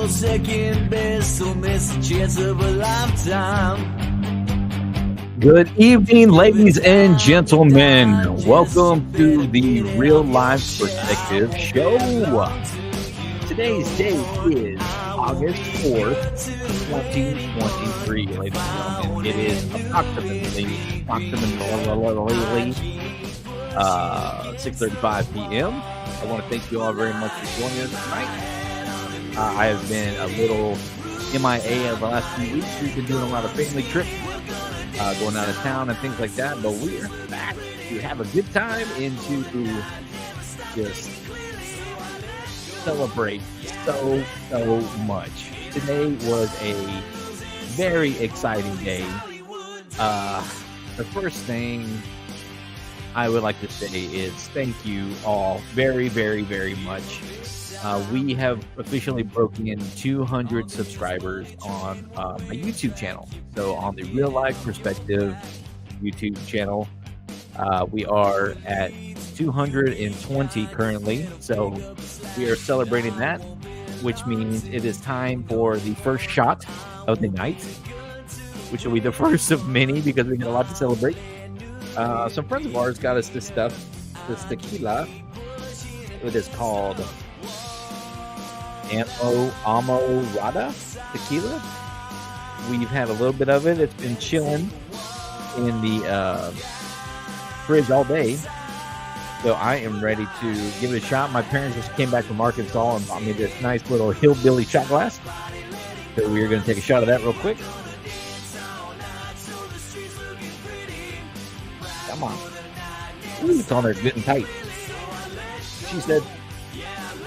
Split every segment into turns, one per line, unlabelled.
second best, don't miss a chance of a lifetime.
Good evening, ladies and gentlemen. Welcome to the Real Life Perspective Show. Today's date is August 4th, 2023, ladies and gentlemen. It is approximately 6:35 p.m. I want to thank you all very much for joining us tonight. I have been a little MIA over the last few weeks. We've been doing a lot of family trips, going out of town and things like that, but we are back to have a good time and to just celebrate so much. Today was a very exciting day. The first thing I would like to say is thank you all very much. We have officially broken in 200 subscribers on my YouTube channel. So on the Real Life Perspective YouTube channel, we are at 220 currently. So we are celebrating that, which means it is time for the first shot of the night, which will be the first of many because we got a lot to celebrate. Some friends of ours got us this stuff, this tequila. It is called Amorada tequila. We've had a little bit of it. It's been chilling in the fridge all day. So I am ready to give it a shot. My parents just came back from Arkansas and bought me this nice little hillbilly shot glass. So we're going to take a shot of that real quick. Come on. Ooh, it's on there good and tight. She said,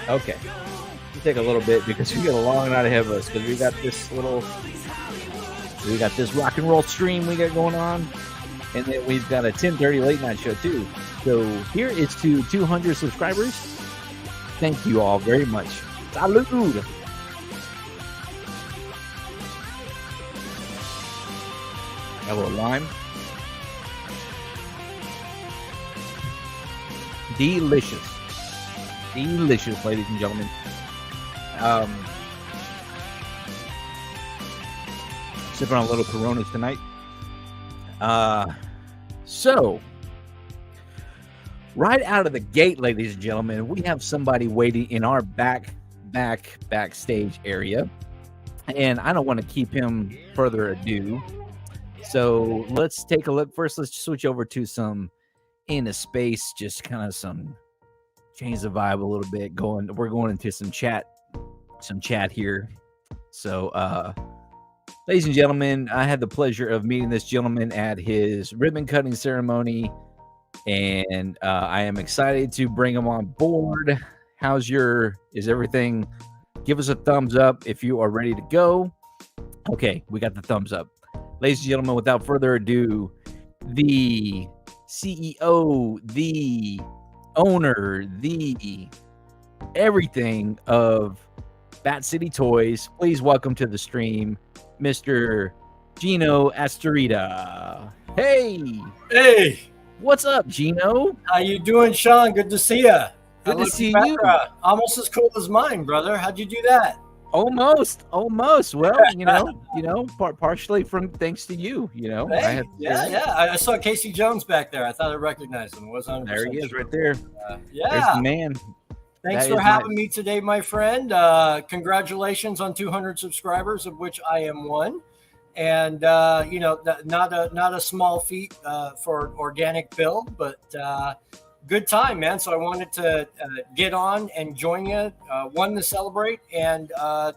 okay. Take a little bit because we got a long night ahead of us because we got this rock and roll stream we got going on, and then we've got a 10:30 late night show too. So here is to 200 subscribers. Thank you all very much. Salud. A little lime. Delicious, ladies and gentlemen. Sipping on a little Coronas tonight. So right out of the gate, ladies and gentlemen, we have somebody waiting in our backstage area, and I don't want to keep him further ado. So let's take a look. First, let's switch over to some In a Space, just kind of change the vibe a little bit. We're going into some chat here. So ladies and gentlemen, I had the pleasure of meeting this gentleman at his ribbon cutting ceremony, and I am excited to bring him on board. Is everything? Give us a thumbs up if you are ready to go. Okay, we got the thumbs up. Ladies and gentlemen, without further ado, the CEO, the owner, the everything of Bat City Toys, please welcome to the stream, Mr. Gino Astorita. Hey, what's up, Gino?
How you doing, Sean? Good to see you.
Good to see you.
Almost as cool as mine, brother. How'd you do that?
Almost. Well, partially from thanks to you.
Hey, I saw Casey Jones back there. I thought I recognized him.
There he is, right there. There's the man.
Thanks for having me today, my friend. Congratulations on 200 subscribers, of which I am one. And not a small feat for organic build, but good time, man. So I wanted to get on and join you. One, to celebrate, and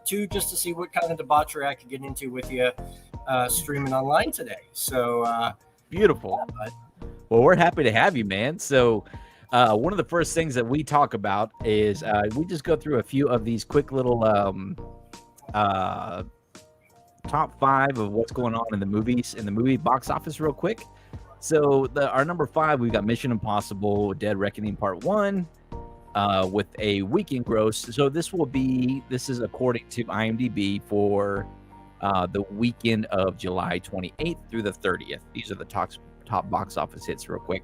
two, just to see what kind of debauchery I could get into with you streaming online today. So
beautiful. Well, we're happy to have you, man. So one of the first things that we talk about is we just go through a few of these quick little top 5 of what's going on in the movie box office real quick. So our number 5, we've got Mission Impossible Dead Reckoning Part 1 with a weekend gross. So this is according to IMDb for the weekend of July 28th through the 30th. These are the top box office hits real quick.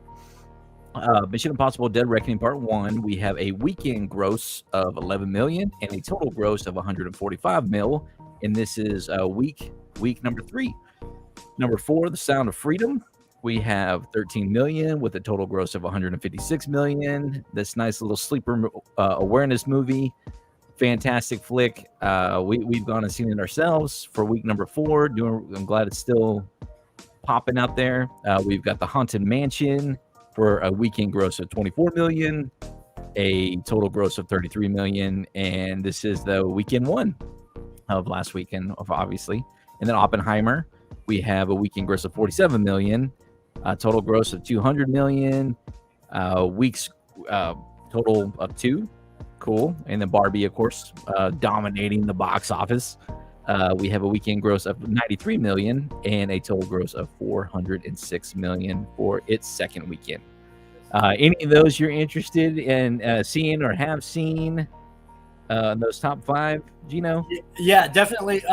Mission Impossible Dead Reckoning Part 1, we have a weekend gross of 11 million and a total gross of 145 mil. And this is week number 3. Number 4, The Sound of Freedom. We have 13 million with a total gross of 156 million. This nice little sleeper awareness movie. Fantastic flick. We've gone and seen it ourselves for week number 4. I'm glad it's still popping out there. We've got The Haunted Mansion for a weekend gross of 24 million, a total gross of 33 million, and this is the weekend 1 of last weekend, obviously. And then Oppenheimer, we have a weekend gross of 47 million, a total gross of 200 million, weeks total of 2. Cool. And then Barbie, of course, dominating the box office. We have a weekend gross of 93 million and a total gross of 406 million for its second weekend. Any of those you're interested in seeing or have seen those top 5, Gino?
Yeah, definitely.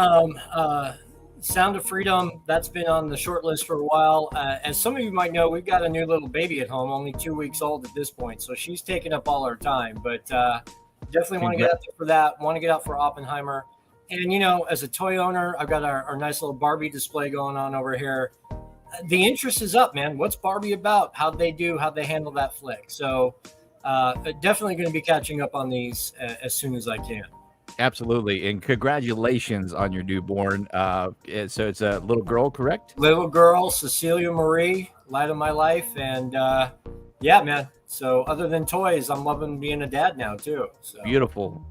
Sound of Freedom, that's been on the short list for a while. As some of you might know, we've got a new little baby at home, only 2 weeks old at this point, so she's taking up all our time. But definitely want to get out there for that. Want to get out for Oppenheimer. And, as a toy owner, I've got our nice little Barbie display going on over here. The interest is up, man. What's Barbie about? How'd they handle that flick? So definitely going to be catching up on these as soon as I can.
Absolutely. And congratulations on your newborn. So it's a little girl, correct?
Little girl, Cecilia Marie, light of my life. And yeah, man. So other than toys, I'm loving being a dad now too. So.
Beautiful.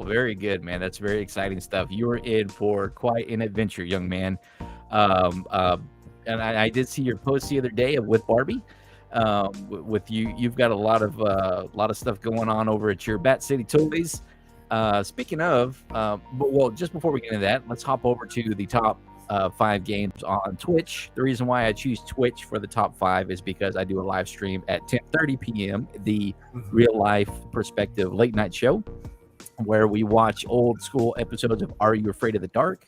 Very good, man. That's very exciting stuff. You were in for quite an adventure, young man. And I did see your post the other day with Barbie. With you've got a lot of stuff going on over at your Bat City Toys. Speaking of, well, just before we get into that, let's hop over to the top 5 games on Twitch. The reason why I choose Twitch for the top 5 is because I do a live stream at 10:30 p.m. the real life perspective late night show, where we watch old school episodes of Are You Afraid of the Dark?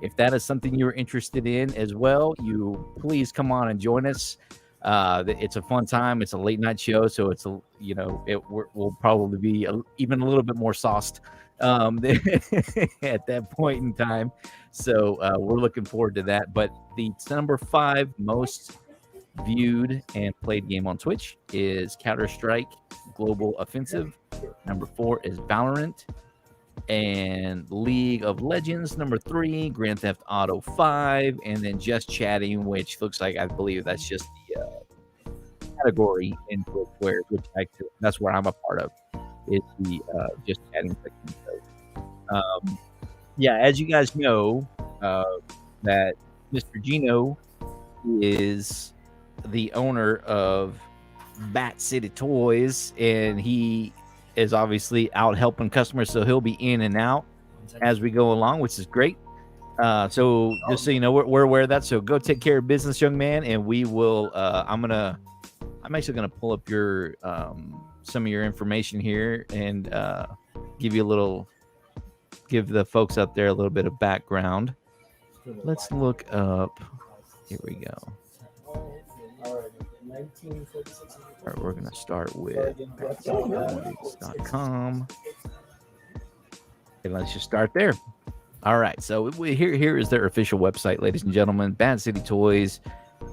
If that is something you're interested in as well, you please come on and join us. It's a fun time. It's a late night show, so it's will probably be even a little bit more sauced at that point in time. So we're looking forward to that. But the number 5 most viewed and played game on Twitch is Counter-Strike Global Offensive. Number 4 is Valorant. And League of Legends, number 3, Grand Theft Auto 5, and then Just Chatting, which looks like, I believe that's just the category in Twitch, which that's where I'm a part of, is the Just Chatting section. So, yeah, as you guys know, that Mr. Gino is the owner of Bat City Toys, and he is obviously out helping customers, so he'll be in and out as we go along, which is great. So just so you know, we're aware of that. So go take care of business, young man, and we will. I'm actually gonna pull up your some of your information here and give the folks out there a little bit of background. Let's look up. Here we go. All right, we're going to start with .com. And let's just start there. All right, so here is their official website, ladies and gentlemen. Bat City Toys,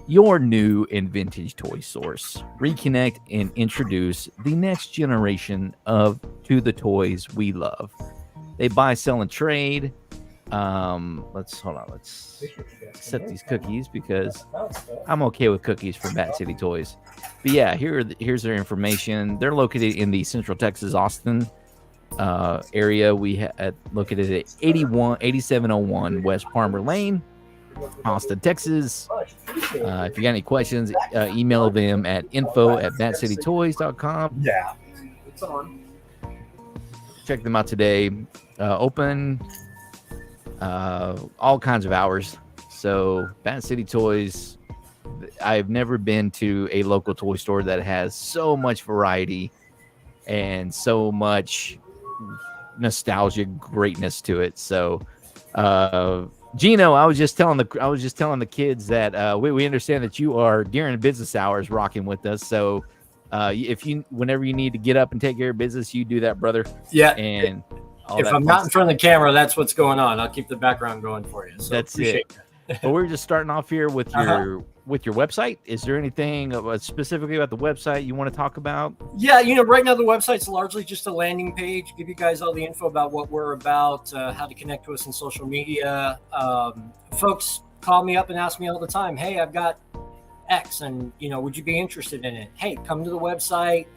your new and vintage toy source. Reconnect and introduce the next generation to the toys we love. They buy, sell, and trade. Let's set these cookies because I'm okay with cookies for Bat City Toys. But yeah, here's their information. They're located in the Central Texas, Austin area. We located at 8701 West Palmer Lane, Austin, Texas. If you got any questions, email them at info@batcitytoys.com.
Yeah, it's on.
Check them out today. Open all kinds of hours. So Bat City Toys, I've never been to a local toy store that has so much variety and so much nostalgia greatness to it. So Gino, I was just telling the kids that we understand that you are during business hours rocking with us. So whenever you need to get up and take care of business, you do that, brother.
Yeah.
And all
if
that
I'm
fun
not in
stuff.
front of the camera, that's what's going on. I'll keep the background going for you. So
That's
appreciate
it. But we're just starting off here with your website. Is there anything specifically about the website you want to talk about?
Yeah, right now the website's largely just a landing page. Give you guys all the info about what we're about, how to connect to us on social media. Folks call me up and ask me all the time, hey, I've got X, and would you be interested in it? Hey, come to the website,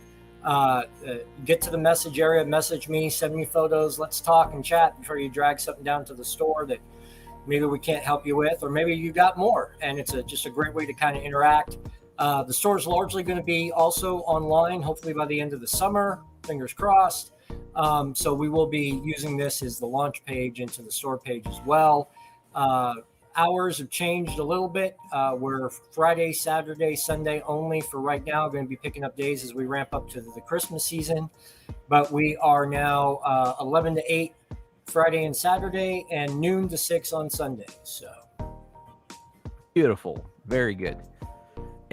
get to the message area, message me, send me photos, let's talk and chat before you drag something down to the store that maybe we can't help you with, or maybe you got more. And it's just a great way to kind of interact. The store is largely going to be also online, hopefully by the end of the summer, fingers crossed. So we will be using this as the launch page into the store page as well. Hours have changed a little bit. We're Friday, Saturday, Sunday only for right now. Going to be picking up days as we ramp up to the Christmas season. But we are now 11 to 8 Friday and Saturday, and noon to 6 on Sunday. So
beautiful. Very good.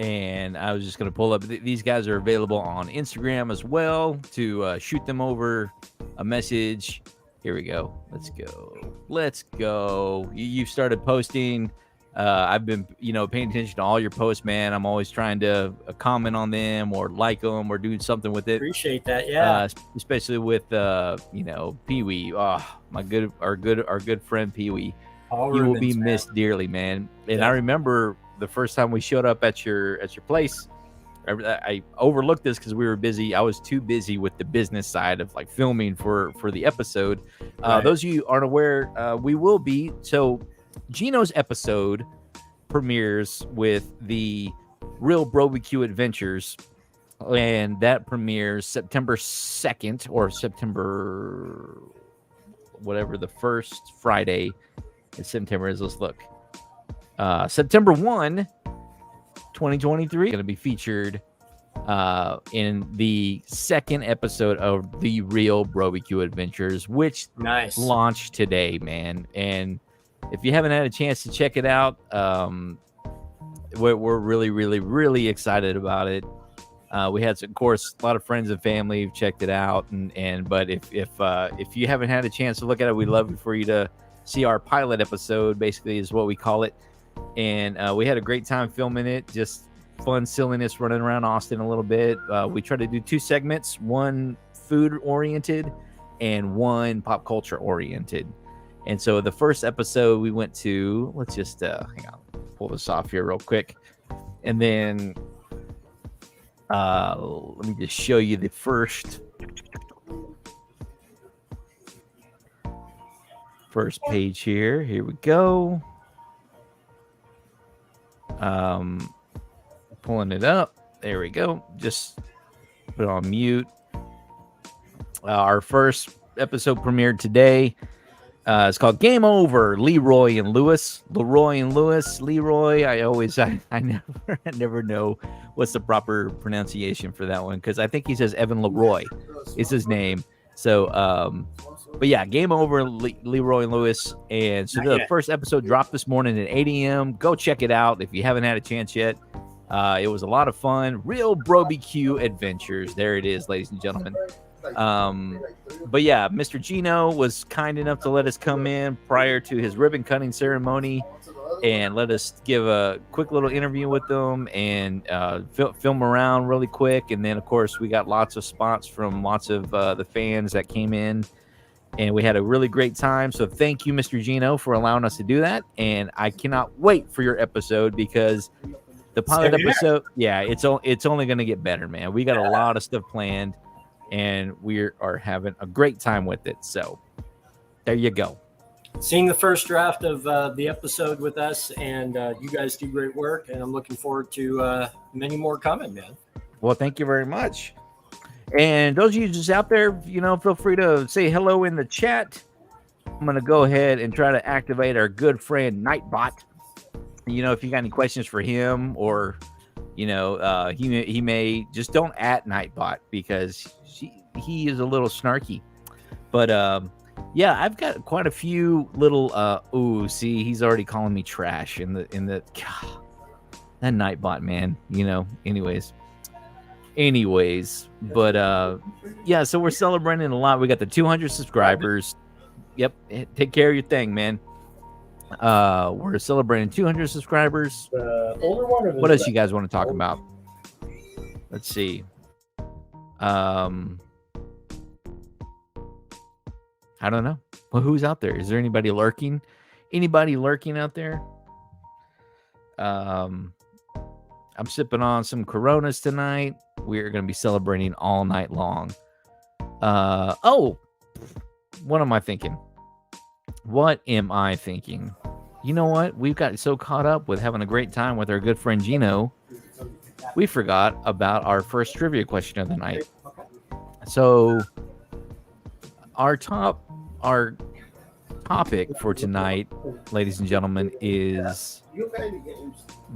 And I was just going to pull up. These guys are available on Instagram as well to shoot them over a message. Here we go. Let's go. You've started posting. I've been, paying attention to all your posts, man. I'm always trying to comment on them or like them or do something with it.
Appreciate that. Yeah.
Especially with, Pee Wee. Oh, our good friend Pee Wee. You will be missed dearly, man. And I remember the first time we showed up at your place. I overlooked this because we were busy. I was too busy with the business side of like filming for the episode. Right. Those of you aren't aware, we will be. So Gino's episode premieres with the Real Barbecue Adventures, and that premieres September 2nd or September, whatever the first Friday in September is. Let's look. September 1, 2023, going to be featured in the second episode of the Real Barbecue Adventures, which launched today, man. And if you haven't had a chance to check it out, we're really, really, really excited about it. We had, of course, a lot of friends and family who've checked it out, but if you haven't had a chance to look at it, we'd love for you to see our pilot episode. Basically, is what we call it. And we had a great time filming it. Just fun silliness running around Austin a little bit. We try to do 2 segments, one food oriented and one pop culture oriented. And so the first episode we went to, let's just hang on, pull this off here real quick. And then let me just show you the first page here. Here we go. Pulling it up. There we go. Just put it on mute. Our first episode premiered today. It's called Game Over, Leroy and Lewis. Leroy and Lewis. Leroy. I never know what's the proper pronunciation for that one, because I think he says Evan Leroy is his name. So, but yeah, Game Over, Leroy and Lewis. And so the first episode dropped this morning at 8 a.m. Go check it out if you haven't had a chance yet. It was a lot of fun. Real Barbecue Adventures. There it is, ladies and gentlemen. But yeah, Mr. Gino was kind enough to let us come in prior to his ribbon cutting ceremony and let us give a quick little interview with them and film around really quick. And then, of course, we got lots of spots from lots of the fans that came in, and we had a really great time. So thank you, Mr. Gino, for allowing us to do that. And I cannot wait for your episode, because the pilot episode, it's only going to get better, man. We got a lot of stuff planned, and we are having a great time with it. So there you go.
Seeing the first draft of the episode with us, and you guys do great work, and I'm looking forward to many more coming, man.
Well, thank you very much. And those of you just out there, feel free to say hello in the chat. I'm going to go ahead and try to activate our good friend Nightbot. If you got any questions for him, or, he may just don't at Nightbot, because he is a little snarky. But, yeah, I've got quite a few little, see, he's already calling me trash in the, God, that Nightbot, man, anyways. Anyways, but yeah, so we're celebrating a lot. We got the 200 subscribers. Yep, take care of your thing, man. We're celebrating 200 subscribers. What else you guys want to talk about? Let's see. I don't know. Well, who's out there? Is there anybody lurking? Anybody lurking out there? I'm sipping on some Coronas tonight. We're going to be celebrating all night long. Oh, what am I thinking? What am I thinking? You know what? We've got so caught up with having a great time with our good friend Gino, we forgot about our first trivia question of the night. So our topic for tonight, ladies and gentlemen, is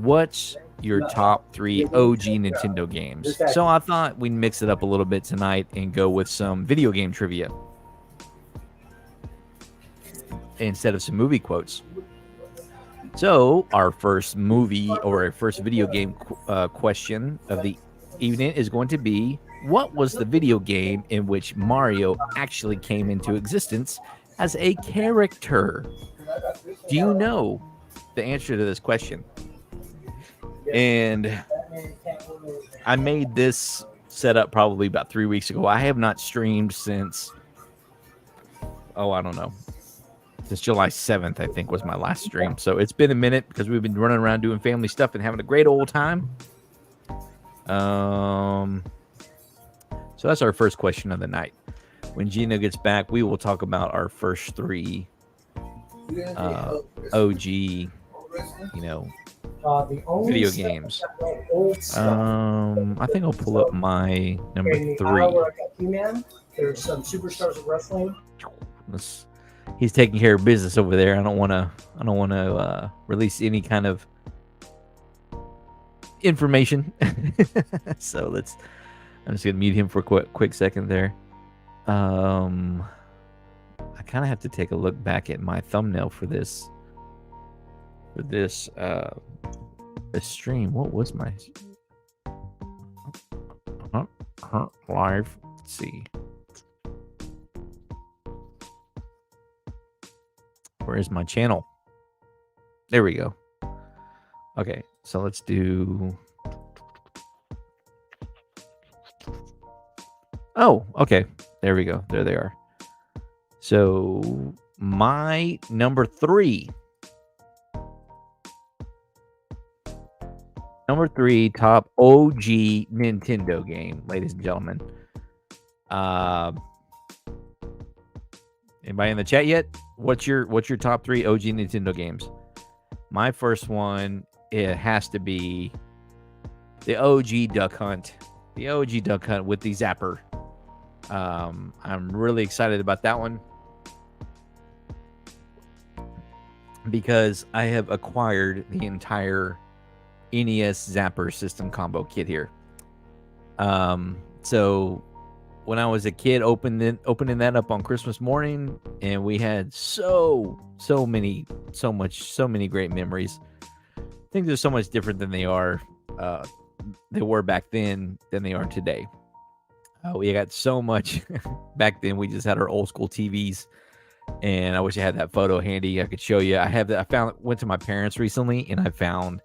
what's your top 3 OG Nintendo games? So I thought we'd mix it up a little bit tonight and go with some video game trivia instead of some movie quotes. So our first movie or our first video game question of the evening is going to be, what was the video game in which Mario actually came into existence as a character? Do you know the answer to this question? And I made this setup probably about 3 weeks ago. I have not streamed since, I don't know. Since July 7th, I think, was my last stream. So it's been a minute because we've been running around doing family stuff and having a great old time. So that's our first question of the night. When Gino gets back, we will talk about our first 3 OG, video games. I think I'll pull up my number 3.
There's some superstars of wrestling.
He's taking care of business over there. I don't want to release any kind of information. So I'm just gonna mute him for a quick second there. I kind of have to take a look back at my thumbnail for this stream. What was my live? Let's see. Where is my channel? There we go. Okay, so let's do. Oh, okay. There we go. There they are. So my number 3. Number 3 top OG Nintendo game, ladies and gentlemen. Anybody in the chat yet? What's your top 3 OG Nintendo games? My first one, it has to be the OG Duck Hunt. The OG Duck Hunt with the Zapper. I'm really excited about that one because I have acquired the entire NES Zapper system combo kit here. So when I was a kid, opening that up on Christmas morning, and we had so many great memories. Things are so much different than they were back then than they are today. We got so much back then. We just had our old school TVs, and I wish I had that photo handy. I could show you. I have that. Went to my parents recently, and I found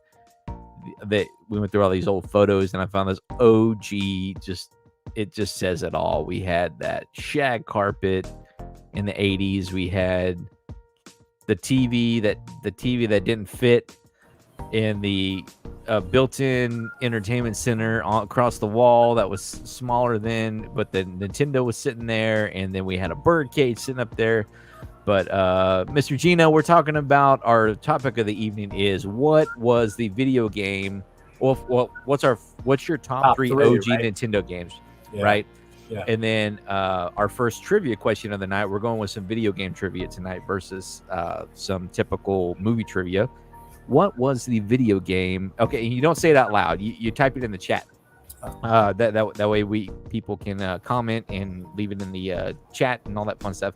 that we went through all these old photos, and I found this OG. It just says it all. We had that shag carpet in the 80s. We had the TV that didn't fit in the built-in entertainment center across the wall that was smaller then, but the Nintendo was sitting there, and then we had a bird cage sitting up there. But Mr. Gino, we're talking about our topic of the evening is what was the video game? Well, what's your top 3 OG right? Nintendo games? Yeah. Right? Yeah. And then our first trivia question of the night, we're going with some video game trivia tonight versus some typical movie trivia. What was the video game? Okay, you don't say it out loud. You type it in the chat. That way people can comment and leave it in the chat and all that fun stuff.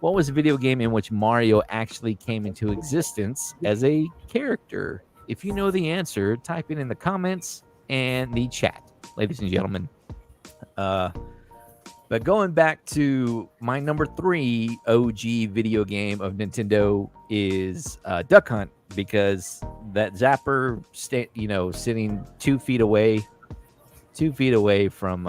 What was the video game in which Mario actually came into existence as a character? If you know the answer, type it in the comments and the chat, ladies and gentlemen. But going back to my number 3 OG video game of Nintendo is Duck Hunt, because that zapper, sitting 2 feet away from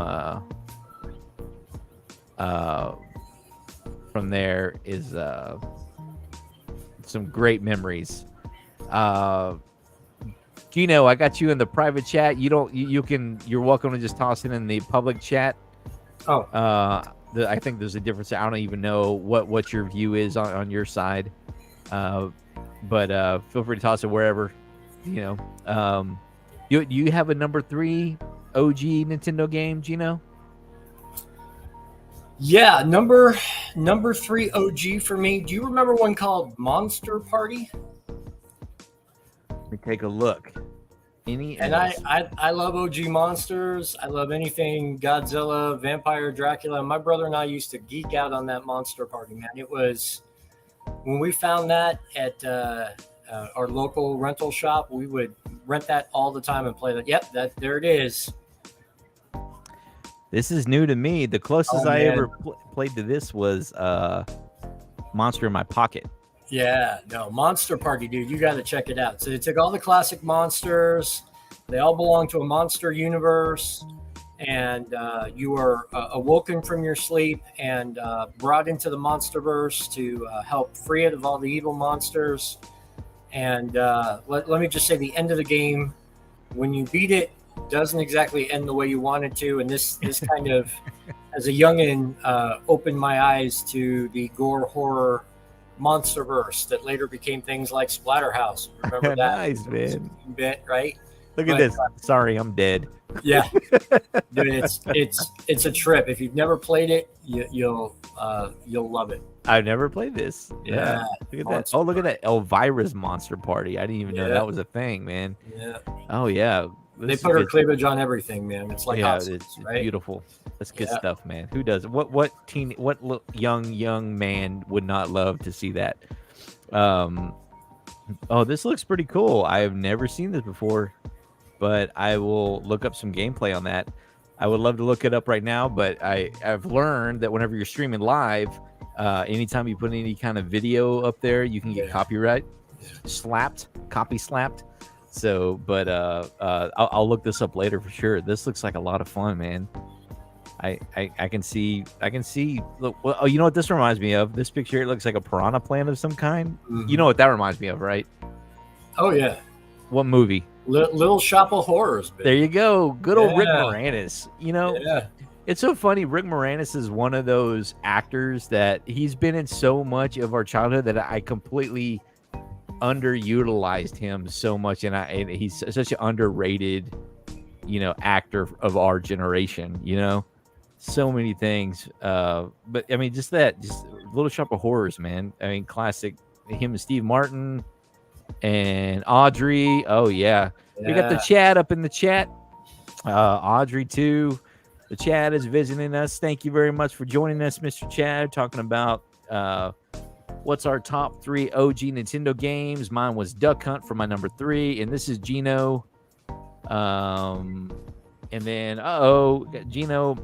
there is some great memories. Gino, I got you in the private chat. You're welcome to just toss it in the public chat.
Oh,
I think there's a difference. I don't even know what your view is on your side. But feel free to toss it wherever. You have a number 3 OG Nintendo game, Gino?
yeah, number 3 OG for me. Do you remember one called Monster Party?
Let me take a look.
I love OG monsters. I love anything Godzilla, Vampire, Dracula. My brother and I used to geek out on that Monster Party, man. It was when we found that at our local rental shop, we would rent that all the time and play that. Yep, there it is.
This is new to me. The closest I ever played to this was Monster in My Pocket.
Yeah, no, Monster Party, dude. You got to check it out. So they took all the classic monsters. They all belong to a monster universe. And you were awoken from your sleep and brought into the Monsterverse to help free it of all the evil monsters. And let me just say, the end of the game, when you beat it, doesn't exactly end the way you wanted to. And this kind of, as a youngin', opened my eyes to the gore horror Monsterverse that later became things like Splatterhouse. Remember that?
Nice, man.
Bit, right?
Look at this. Sorry, I'm dead.
Yeah, dude, it's a trip. If you've never played it, you'll love it.
I've never played this.
Yeah.
Look at that. Oh, look at that Elvira's Monster Party. I didn't even know that was a thing, man.
Yeah.
Oh yeah.
They put her cleavage on everything, man. It's like
it's
right?
beautiful. That's good stuff, man. Who does what young man would not love to see that? This looks pretty cool. I have never seen this before, but I will look up some gameplay on that. I would love to look it up right now, but I've learned that whenever you're streaming live, anytime you put any kind of video up there, you can get copyright copy slapped. So, but I'll look this up later for sure. This looks like a lot of fun, man. I can see. Look, well, you know what this reminds me of? This picture, it looks like a piranha plant of some kind. Mm-hmm. You know what that reminds me of, right?
Oh yeah.
What movie?
Little Shop of Horrors. Baby.
There you go. Good old Rick Moranis. It's so funny. Rick Moranis is one of those actors that he's been in so much of our childhood that I completely underutilized him so much, and he's such an underrated, actor of our generation. So many things. But I mean, just Little Shop of Horrors, man. I mean, classic. Him and Steve Martin and Audrey. Oh yeah. We got the Chad up in the chat. Audrey too. The Chad is visiting us. Thank you very much for joining us, Mr. Chad. Talking about what's our top 3 OG Nintendo games. Mine was Duck Hunt for my number 3, and this is Gino. And then Gino.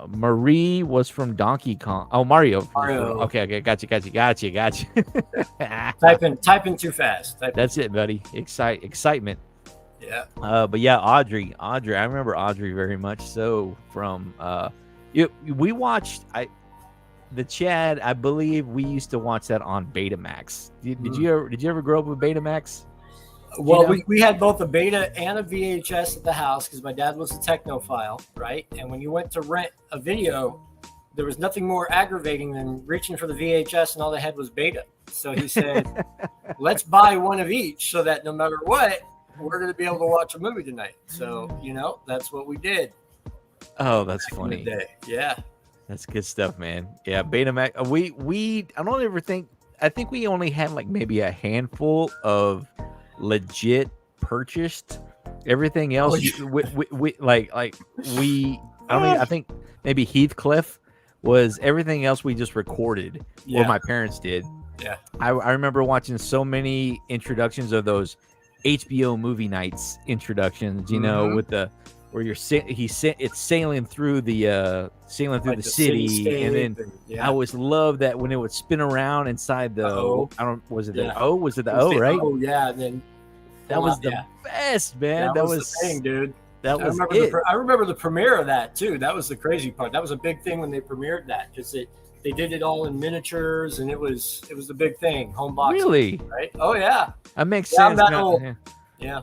Marie was from Donkey Kong. Oh, Mario. Okay, got you.
Typing too fast.
That's it, buddy. Excitement.
Yeah.
But yeah, Audrey. I remember Audrey very much so from we watched the Chad. I believe we used to watch that on Betamax. Did you ever grow up with Betamax?
Well, we had both a beta and a VHS at the house because my dad was a technophile, right? And when you went to rent a video, there was nothing more aggravating than reaching for the VHS and all they had was beta. So he said, let's buy one of each so that no matter what, we're going to be able to watch a movie tonight. So, that's what we did.
Oh, that's funny.
Yeah.
That's good stuff, man. Yeah, Betamax. I think we only had like maybe a handful of legit purchased. Everything else I think maybe Heathcliff was everything else we just recorded or my parents did.
Yeah.
I remember watching so many introductions of those HBO movie nights introductions, with the where it's sailing through the
Like
city, and then
yeah.
I always loved that when it would spin around inside the was it the O, right?
Oh yeah, and then
that was the best, man.
That was the thing, dude.
That was
I remember the premiere of that too. That was the crazy part. That was a big thing when they premiered that, because they did it all in miniatures, and it was the big thing. Home box,
really,
right? Oh yeah,
that makes sense.
Yeah,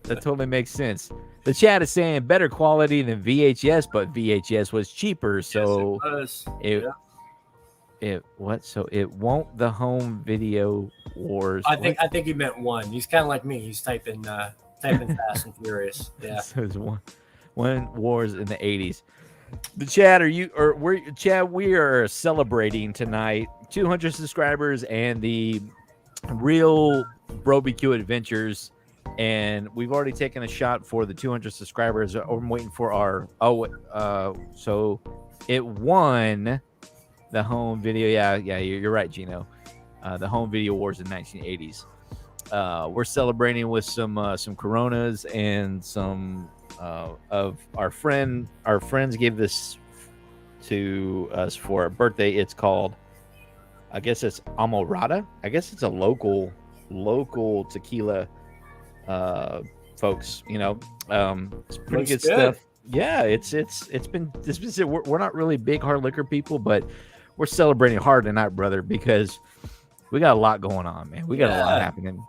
that totally makes sense. The chat is saying better quality than VHS, but VHS was cheaper, so it won't the home video wars.
I think he meant one. He's kind of like me. He's typing Fast and Furious. Yeah.
So it was one wars in the 80s. The chat, Chad, we are celebrating tonight 200 subscribers and the real BroBQ Adventures, and we've already taken a shot for the 200 subscribers. I'm waiting for so it won the home video. Yeah, you're right, Gino. The home video wars in 1980s. We're celebrating with some Coronas, and some of our friends gave this to us for our birthday. It's called, I guess it's Amorata. I guess it's a local tequila, folks. It's pretty good stuff. Yeah, it's been we're not really big hard liquor people, but we're celebrating hard tonight, brother, because we got a lot going on, man. We got a lot happening.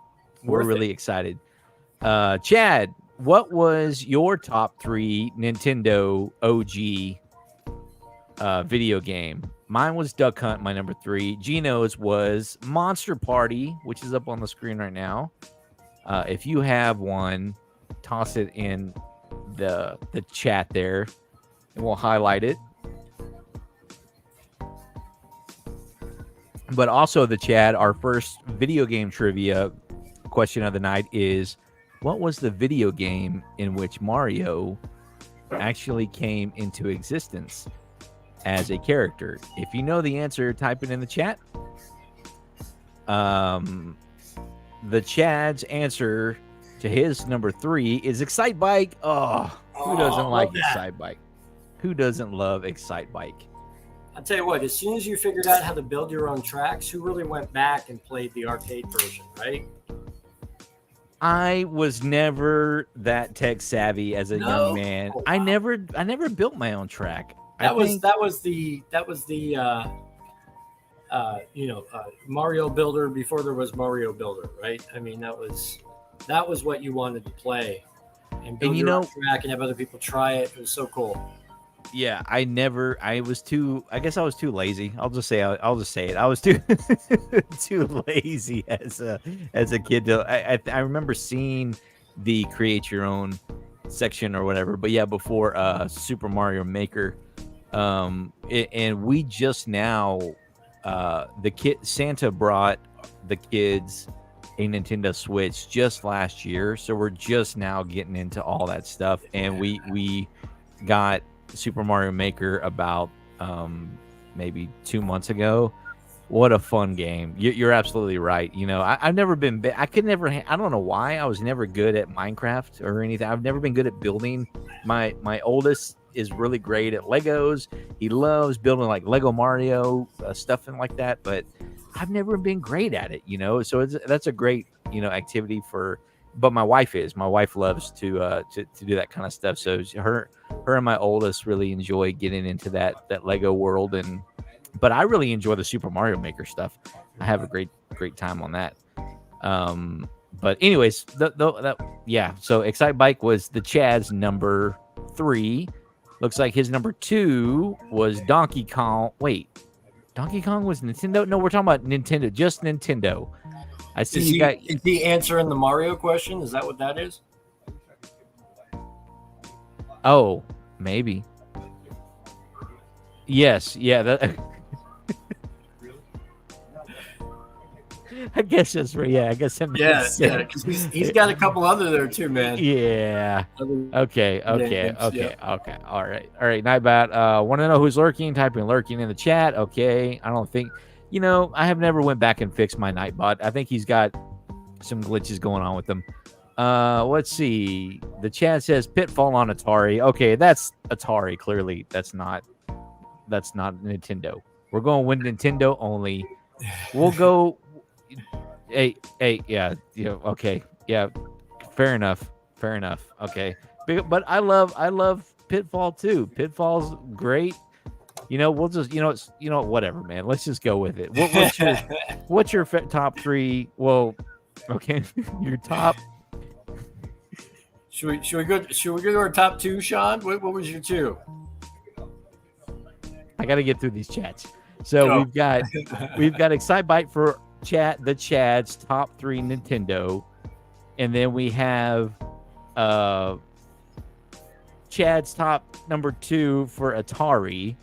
We're really excited. Chad, what was your top 3 Nintendo OG video game? Mine was Duck Hunt, my number 3. Gino's was Monster Party, which is up on the screen right now. If you have one, toss it in the chat there, and we'll highlight it. But also the chat, our first video game trivia question of the night is, what was the video game in which Mario actually came into existence as a character? If you know the answer, type it in the chat. The Chad's answer to his number 3 is Excite Bike. Who doesn't like Excite Bike? Who doesn't love Excite Bike?
I'll tell you what, as soon as you figured out how to build your own tracks, who really went back and played the arcade version, right?
I was never that tech savvy as a young man. Oh, wow. I never built my own track.
That was the Mario Builder before there was Mario Builder, right? I mean, that was what you wanted to play, and build your own track and have other people try it. It was so cool.
Yeah, I was too lazy. I'll just say it. I was too too lazy as a kid. I remember seeing the create your own section or whatever, but yeah, before Super Mario Maker, and we just now Santa brought the kids a Nintendo Switch just last year, so we're just now getting into all that stuff, and we got Super Mario Maker about maybe 2 months ago. What a fun game. You're absolutely right. I've never been I don't know why I was never good at Minecraft or anything. I've never been good at building. My oldest is really great at Legos. He loves building like Lego Mario stuff and like that, but I've never been great at it, so that's a great activity for. But my wife loves to do that kind of stuff. So her and my oldest really enjoy getting into that Lego world, but I really enjoy the Super Mario Maker stuff. I have a great time on that. But anyways, so Excite Bike was the Chad's number 3. Looks like his number 2 was Donkey Kong. Wait, Donkey Kong was Nintendo? No, we're talking about Nintendo, just Nintendo. I see
is he answering the Mario question? Is that what that is?
Oh, maybe. Yes, yeah. That. I guess that's right. Yeah, I guess that makes sense.
Yeah, because he's got a couple other there too, man.
Yeah. Okay. All right. Nightbot. Want to know who's lurking? Type in lurking in the chat. Okay. I don't think. I have never went back and fixed my Nightbot. I think he's got some glitches going on with them. Let's see. The chat says Pitfall on Atari. Okay, that's Atari. Clearly, that's not Nintendo. We're going with Nintendo only. We'll go. Hey, yeah, okay, yeah. Fair enough. Okay, but I love Pitfall too. Pitfall's great. We'll just whatever, man. Let's just go with it. What's your top three? Well, okay, your top.
Should we go to our top two, Sean? What was your two?
I got to get through these chats. So we've got Excitebike for the Chad's top three Nintendo, and then we have Chad's top number 2 for Atari,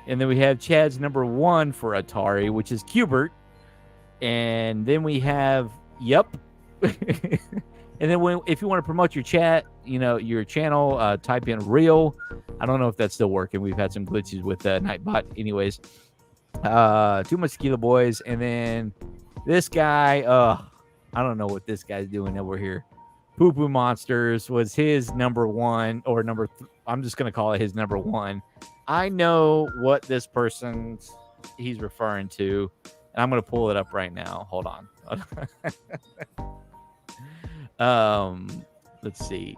and then we have Chad's number 1 for Atari, which is Qbert, and then we have and then if you want to promote your your channel, type in real. I don't know if that's still working. We've had some glitches with Nightbot. Anyways, Too Much Tequila Boys, and then this guy. I don't know what this guy's doing over here. Poo Poo Monsters was his number 1 or number. I'm just gonna call it his number 1. I know what this he's referring to, and I'm gonna pull it up right now. Hold on. Let's see.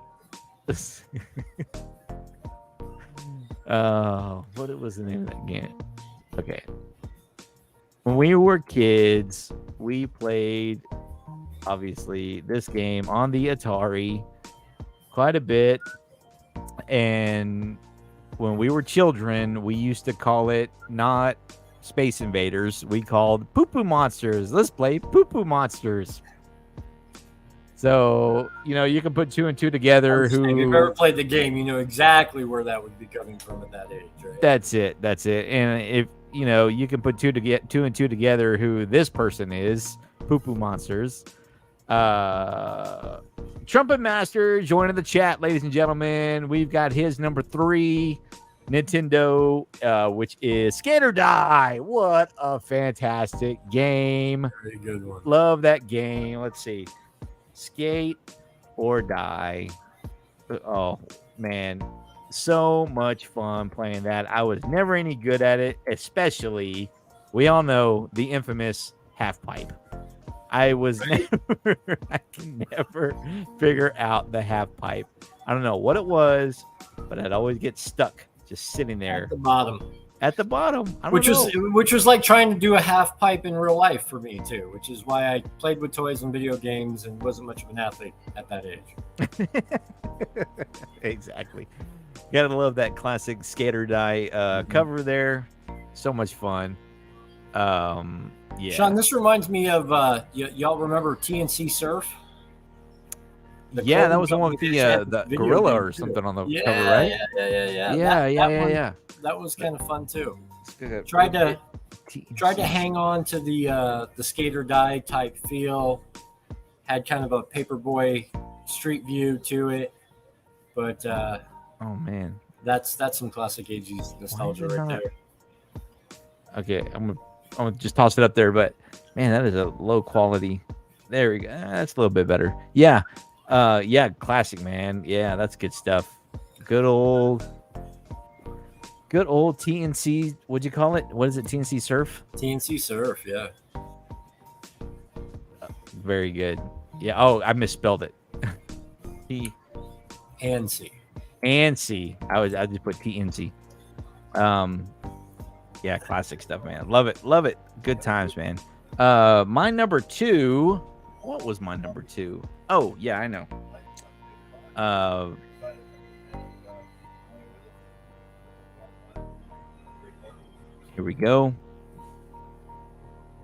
What was the name of that game? Okay. When we were kids, we played, obviously, this game on the Atari quite a bit. And when we were children, we used to call it not Space Invaders. We called Poo Poo Monsters. Let's play Poo Poo Monsters. So, you can put 2 and 2 together. If you've ever
played the game, you know exactly where that would be coming from at that age, right? That's it.
And if, you can put 2 and 2 together who this person is, Poo Poo Monsters. Trumpet Master joining the chat, ladies and gentlemen. We've got his number 3 Nintendo, which is Skate or Die. What a fantastic game.
Very good one.
Love that game. Let's see. Skate or Die. Oh, man. So much fun playing that. I was never any good at it, especially, we all know, the infamous half pipe. I can never figure out the half pipe. I don't know what it was, but I'd always get stuck just sitting there.
At the bottom.
Which
was like trying to do a half pipe in real life for me too, which is why I played with toys and video games and wasn't much of an athlete at that age.
Exactly. Gotta love that classic Skate or Die cover there. So much fun. Yeah.
Sean, this reminds me of y'all remember TNC Surf?
That was the one with the gorilla or something on the cover, right?
Yeah. That was kind of fun too. Tried to hang on to the Skate or Die type feel. Had kind of a Paperboy street view to it, but
oh man,
that's some classic 80s nostalgia right there.
Okay, I'm gonna just toss it up there, but man, that is a low quality. There we go. That's a little bit better. Yeah, classic, man. Yeah, that's good stuff. Good old TNC. What'd you call it? What is it? TNC Surf.
TNC Surf. Yeah.
Very good. Yeah. Oh, I misspelled it. T
and C.
And C. I just put TNC. Yeah, classic stuff, man. Love it. Good times, man. My number 2. What was my number 2? Oh, yeah, I know. Here we go.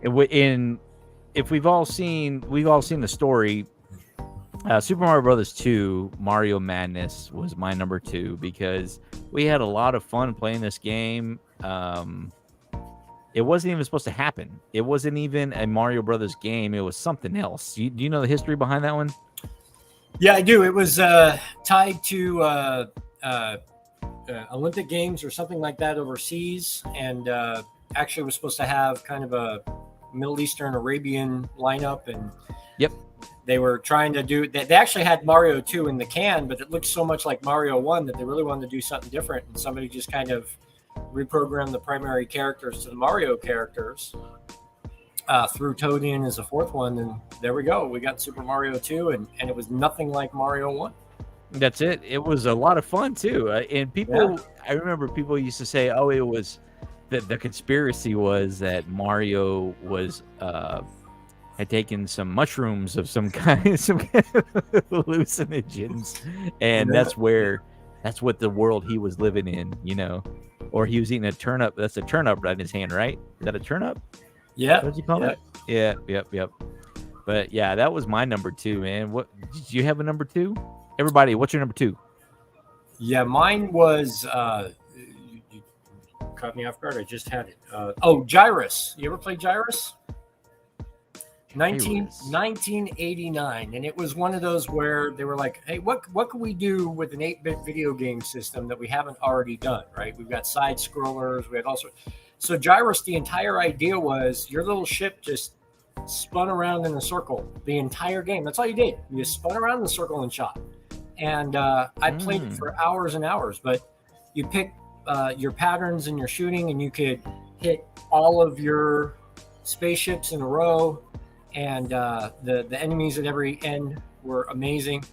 If we've all seen the story, Super Mario Brothers 2 Mario Madness was my number 2 because we had a lot of fun playing this game. It wasn't even supposed to happen. It wasn't even a Mario Brothers game. It was something else. Do you know the history behind that one?
Yeah, I do. It was tied to Olympic Games or something like that overseas, and actually was supposed to have kind of a Middle Eastern Arabian lineup, and
yep,
they were trying to do. They actually had Mario 2 in the can, but it looked so much like Mario 1 that they really wanted to do something different. And somebody just kind of reprogrammed the primary characters to the Mario characters. Threw Toad in as a fourth one, and there we go. We got Super Mario 2, and it was nothing like Mario 1.
That's it. It was a lot of fun too. And people, I remember people used to say, "Oh, it was the conspiracy was that Mario was had taken some mushrooms of some kind, some kind of hallucinogens, and that's what the world he was living in, you know, or he was eating a turnip. That's a turnip right in his hand, right? Is that a turnip?
Yeah.
What'd you call it? Yeah. Yep. But yeah, that was my number 2, man. What did you have a number 2? Everybody, what's your number 2?
Yeah, mine was. You caught me off guard. I just had it. Gyrus. You ever play Gyrus? 1989, and it was one of those where they were like, "Hey, what can we do with an 8-bit video game system that we haven't already done?" Right? We've got side scrollers. We had all sorts. So Gyrus, the entire idea was your little ship just spun around in a circle the entire game. That's all you did. You just spun around in a circle and shot. And I played it for hours and hours. But you pick your patterns and your shooting, and you could hit all of your spaceships in a row. And the enemies at every end were amazing.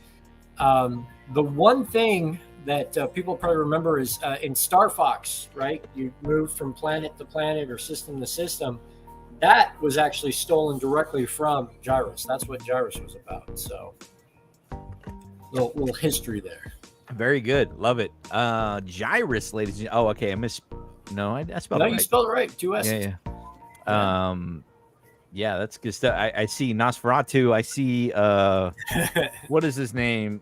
The one thing that people probably remember is in Star Fox, right? You move from planet to planet or system to system. That was actually stolen directly from Gyrus. That's what Gyrus was about. So, little history there.
Very good. Love it. Gyrus, ladies. Oh, okay. I spelled it right.
No, you spelled it right. 2 S's.
Yeah. Yeah, that's good stuff. I see Nosferatu. I see what is his name?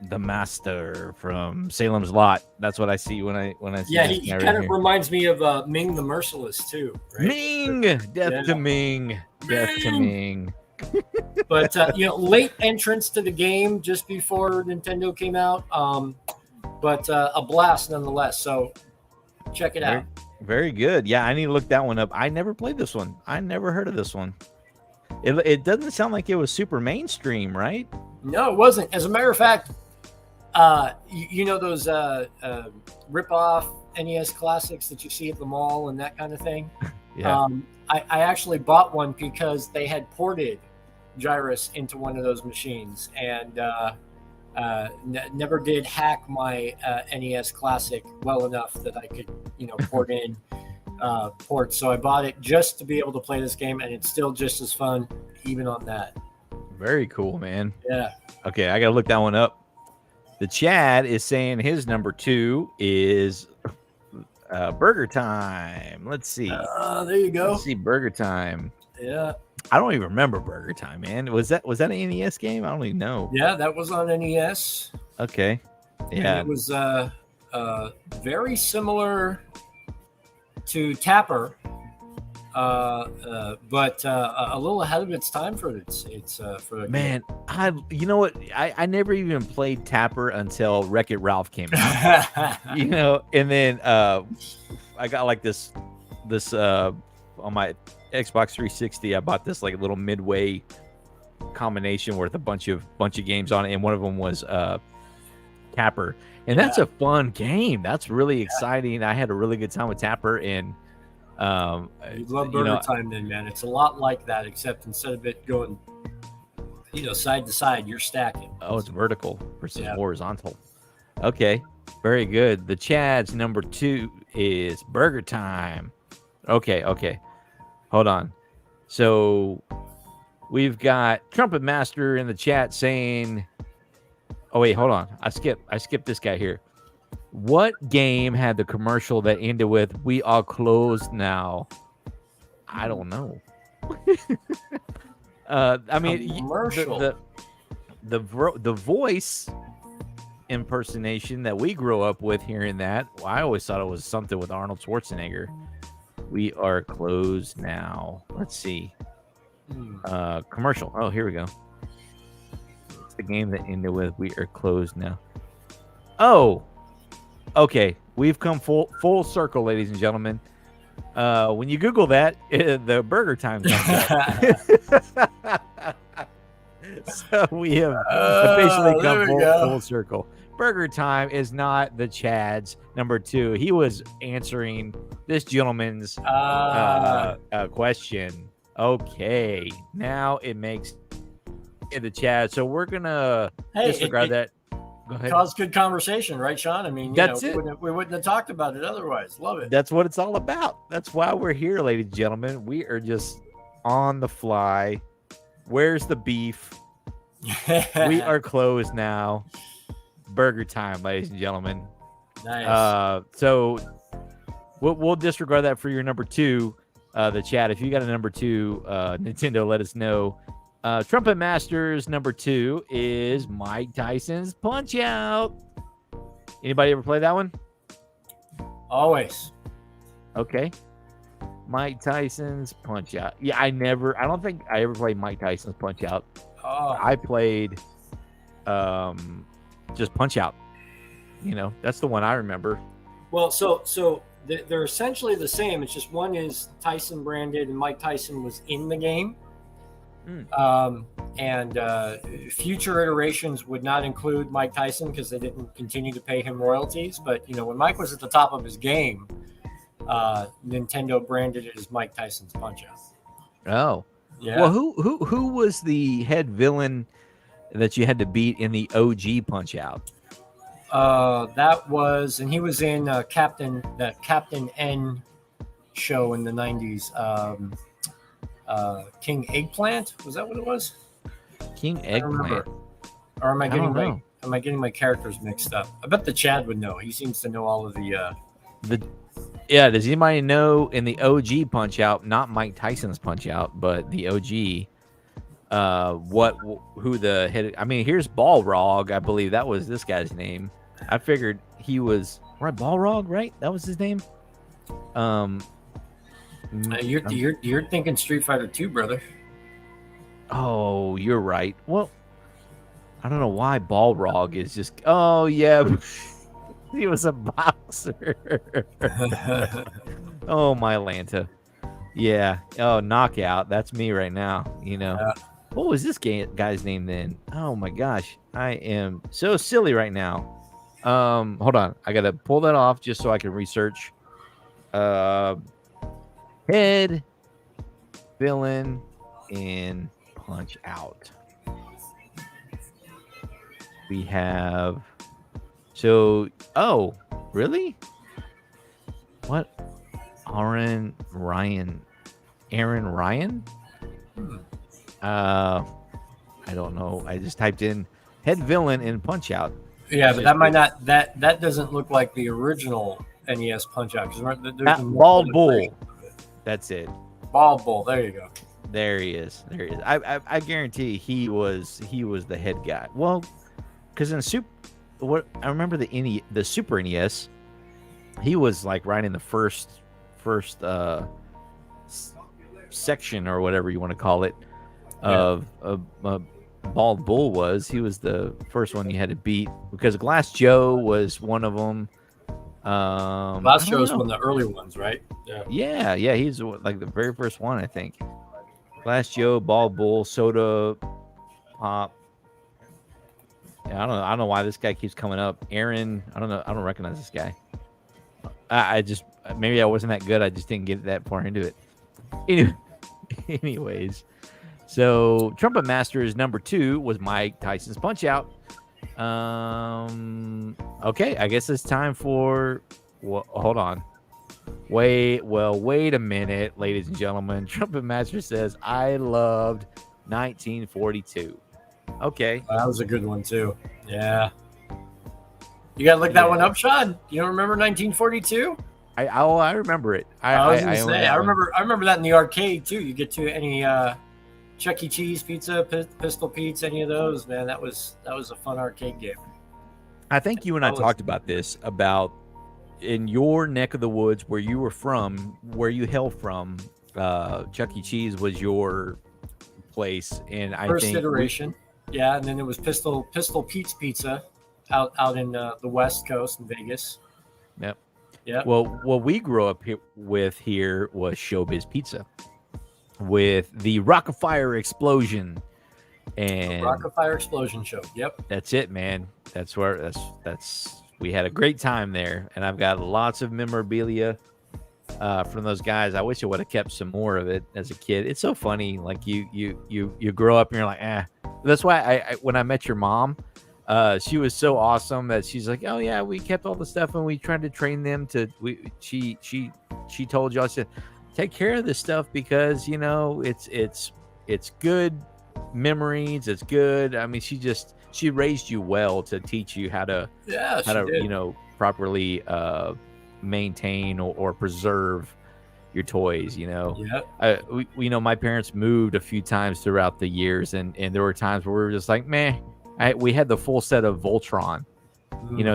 The Master from Salem's Lot. That's what I see when I see.
Yeah, he kind of reminds me of Ming the Merciless too. Right?
Ming, death to Ming, death to Ming.
But late entrance to the game just before Nintendo came out. But a blast nonetheless. So check it out.
Very good. Yeah, I need to look that one up. I never played this one. I never heard of this one. It doesn't sound like it was super mainstream, right?
No, it wasn't. As a matter of fact, you know those rip-off NES classics that you see at the mall and that kind of thing?
Yeah.
I actually bought one because they had ported Gyrus into one of those machines, and never did hack my NES Classic well enough that I could, port in ports. So I bought it just to be able to play this game, and it's still just as fun even on that.
Very cool, man.
Yeah.
Okay, I gotta look that one up. The Chad is saying his number 2 is Burger Time. Let's see.
There you go.
Let's see, Burger Time.
Yeah.
I don't even remember Burger Time, man. Was that an NES game? I don't even know.
Yeah, that was on NES.
Okay. Yeah.
And it was very similar to Tapper, but a little ahead of its time for its for the
man. You know what? I never even played Tapper until Wreck-It Ralph came out. And then I got like this on my Xbox 360. I bought this like little midway combination with a bunch of games on it, and one of them was Tapper, and that's a fun game. That's really exciting. I had a really good time with Tapper, and
you love Burger Time, then, man. It's a lot like that, except instead of it going side to side, you're stacking.
Oh, it's vertical versus horizontal. Okay, very good. The Chad's number 2 is Burger Time. Okay. Hold on. So we've got Trumpet Master in the chat saying, oh, wait, hold on. I skipped this guy here. What game had the commercial that ended with, "We are closed now"? I don't know. I mean,
commercial.
The voice impersonation that we grew up with hearing that, I always thought it was something with Arnold Schwarzenegger. We are closed now. Let's see. Commercial. Oh, here we go. It's the game that ended with "We are closed now." Oh, okay. We've come full circle, ladies and gentlemen. When you Google that, the Burger Time comes up. So we have officially
there
come
we go.
full circle. Burger Time is not the Chad's number 2. He was answering this gentleman's question. Okay, now it makes it the Chad. So we're gonna disregard that. Go ahead.
Caused good conversation, right, Sean? I mean,
That's it.
We wouldn't have talked about it otherwise. Love it.
That's what it's all about. That's why we're here, ladies and gentlemen. We are just on the fly. Where's the beef? We are closed now. Burger Time, ladies and gentlemen.
Nice.
So we'll disregard that for your number 2, the chat. If you got a number 2, Nintendo, let us know. Trumpet Masters number 2 is Mike Tyson's Punch Out. Anybody ever play that one?
Always.
Okay. Mike Tyson's Punch Out. Yeah, I don't think I ever played Mike Tyson's Punch Out.
Oh.
I played just Punch Out. That's the one I remember.
Well, so they're essentially the same. It's just one is Tyson branded and Mike Tyson was in the game. And future iterations would not include Mike Tyson because they didn't continue to pay him royalties. But, when Mike was at the top of his game, Nintendo branded it as Mike Tyson's Punch-Out.
Oh.
Yeah.
Well, who was the head villain that you had to beat in the OG Punch-Out?
That was, and he was in Captain N show in the 90s. King Eggplant, was that what it was?
King Eggplant.
Or am I getting my characters mixed up? I bet the Chad would know. He seems to know all of the
Yeah, does anybody know in the OG Punch Out, not Mike Tyson's Punch Out, but the OG, who the head? I mean, here's Balrog. I believe that was this guy's name. I figured he was right. Balrog, right? That was his name.
You're thinking Street Fighter 2, brother.
Oh, you're right. Well, I don't know why Balrog is just. Oh yeah, he was a boxer. Oh my Lanta. Yeah. Oh, Knockout. That's me right now.
Yeah.
What was this guy's name then? Oh my gosh, I am so silly right now. Hold on, I gotta pull that off just so I can research. Head villain in Punch Out. We have oh really? What? Aaron Ryan? I don't know. I just typed in head villain in Punch Out.
Yeah, but that might not that doesn't look like the original NES Punch Out because
Bald Bull. That's it.
Bald Bull. There you go.
There he is. I guarantee he was the head guy. Well, because in I remember the Super NES, he was like right in the first section or whatever you want to call it of Bald Bull was. He was the first one you had to beat because Glass Joe was one of them.
Glass Joe was one of the early ones, right?
Yeah. He's like the very first one, I think. Glass Joe, Bald Bull, Soda Pop. Yeah, I don't know why this guy keeps coming up. Aaron, I don't know. I don't recognize this guy. I just maybe I wasn't that good. I just didn't get that far into it. Anyways, so Trumpet Masters number 2 was Mike Tyson's Punch Out. Okay, I guess it's time for. Well, hold on. Wait a minute, ladies and gentlemen. Trumpet Master says I loved 1942. Okay,
that was a good one too. Yeah, you gotta look that one up, Sean. You don't remember 1942?
I remember it.
I remember that in the arcade too. You get to any Chuck E. Cheese pizza, Pistol Pete's, any of those, man. That was a fun arcade game.
I think you and I talked about this about in your neck of the woods where you were from, where you hail from. Chuck E. Cheese was your place, and
First iteration. Yeah, and then it was Pistol Pete's Pizza out in the West Coast in Vegas.
Yep.
Yeah.
Well, what we grew up with here was Showbiz Pizza with the Rock-afire explosion And
Rocket Fire Explosion Show. Yep.
That's it, man. That's where we had a great time there, and I've got lots of memorabilia from those guys. I wish I would have kept some more of it as a kid. It's so funny. Like you grow up and you're like, That's why I when I met your mom, she was so awesome that she's like, oh yeah, we kept all the stuff and we tried to train them to. She told you, I said, take care of this stuff because it's good memories. It's good. I mean, she raised you well to teach you how to properly maintain or preserve your toys. My parents moved a few times throughout the years, and there were times where we were just like, meh. We had the full set of Voltron,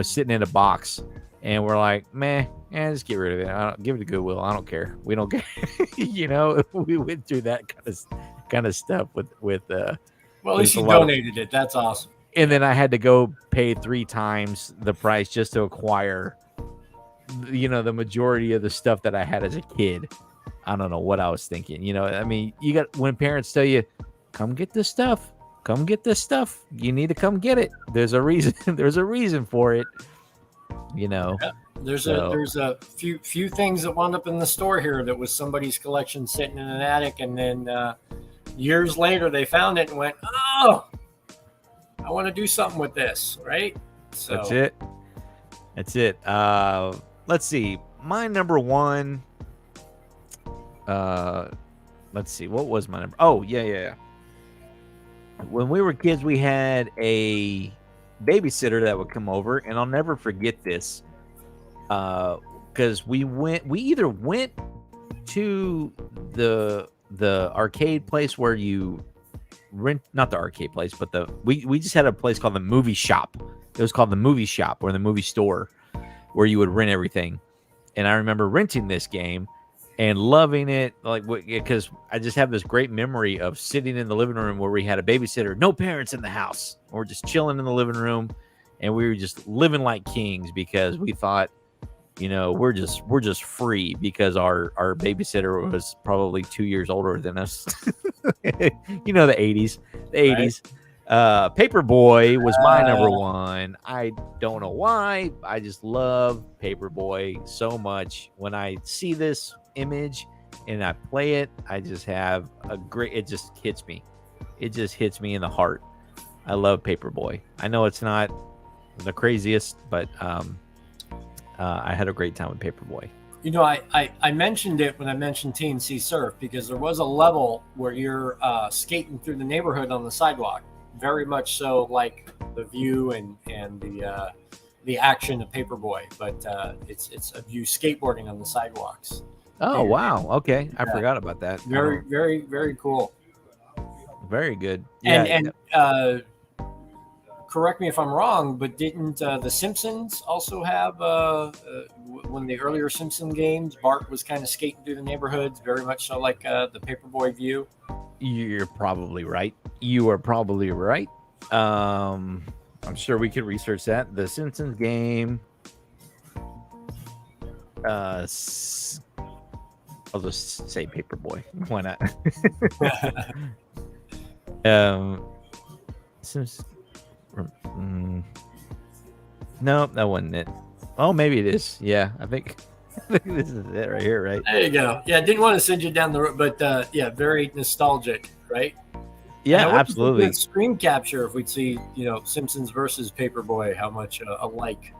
sitting in a box, and we're like, meh, just get rid of it. Give it to Goodwill. I don't care. We don't care. We went through that kind of stuff with.
Well, at least you donated it. That's awesome.
And then I had to go pay 3 times the price just to acquire, the majority of the stuff that I had as a kid. I don't know what I was thinking. I mean, when parents tell you, come get this stuff. Come get this stuff. You need to come get it. There's a reason. There's a reason for it. Yeah,
there's a few things that wound up in the store here that was somebody's collection sitting in an attic, and then years later they found it and went, oh, I want to do something with this, right? So That's it.
Let's see. My number one. Let's see. What was my number? Oh, yeah. When we were kids, we had a babysitter that would come over, and I'll never forget this. Because we either went to the arcade place where you rent, not the arcade place, but we just had a place called the movie shop. It was called the movie shop or the movie store where you would rent everything. And I remember renting this game and loving it, because I just have this great memory of sitting in the living room where we had a babysitter, no parents in the house. We're just chilling in the living room, and we were just living like kings because we thought, we're just free because our babysitter was probably 2 years older than us. The 80s. Paperboy was my number one. I don't know why. I just love Paperboy so much. When I see this image and I play it, I just have it just hits me. It just hits me in the heart. I love Paperboy. I know it's not the craziest, but I had a great time with Paperboy.
I mentioned it when I mentioned TNC Surf because there was a level where you're skating through the neighborhood on the sidewalk, very much so like the view and the action of Paperboy, but it's of you skateboarding on the sidewalks.
Oh, wow. Okay. I forgot about that.
Very, very, very cool.
Very good.
And correct me if I'm wrong, but didn't the Simpsons also have one of the earlier Simpson games? Bart was kind of skating through the neighborhoods, very much so like the Paperboy view.
You're probably right. You are probably right. I'm sure we could research that. The Simpsons game. I'll just say Paperboy. Why not? No, that wasn't it. Oh, maybe it is. Yeah, I think this is it right here, right?
There you go. Yeah, didn't want to send you down the road, but very nostalgic, right?
Yeah, absolutely.
Screen capture, if we'd see, Simpsons versus Paperboy, how much alike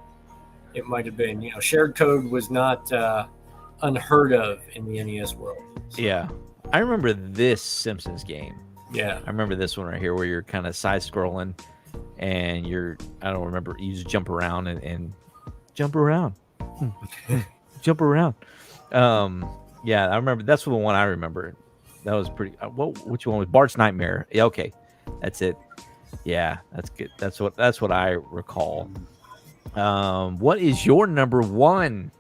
it might have been. Shared code was not unheard of in the NES world. So.
Yeah, I remember this Simpsons game.
Yeah,
I remember this one right here where you're kind of side scrolling, and you just jump around and jump around, jump around. Yeah, I remember that's the one I remember. That was pretty. Which one was Bart's Nightmare? Yeah, okay, that's it. Yeah, that's good. That's what I recall. What is your number one,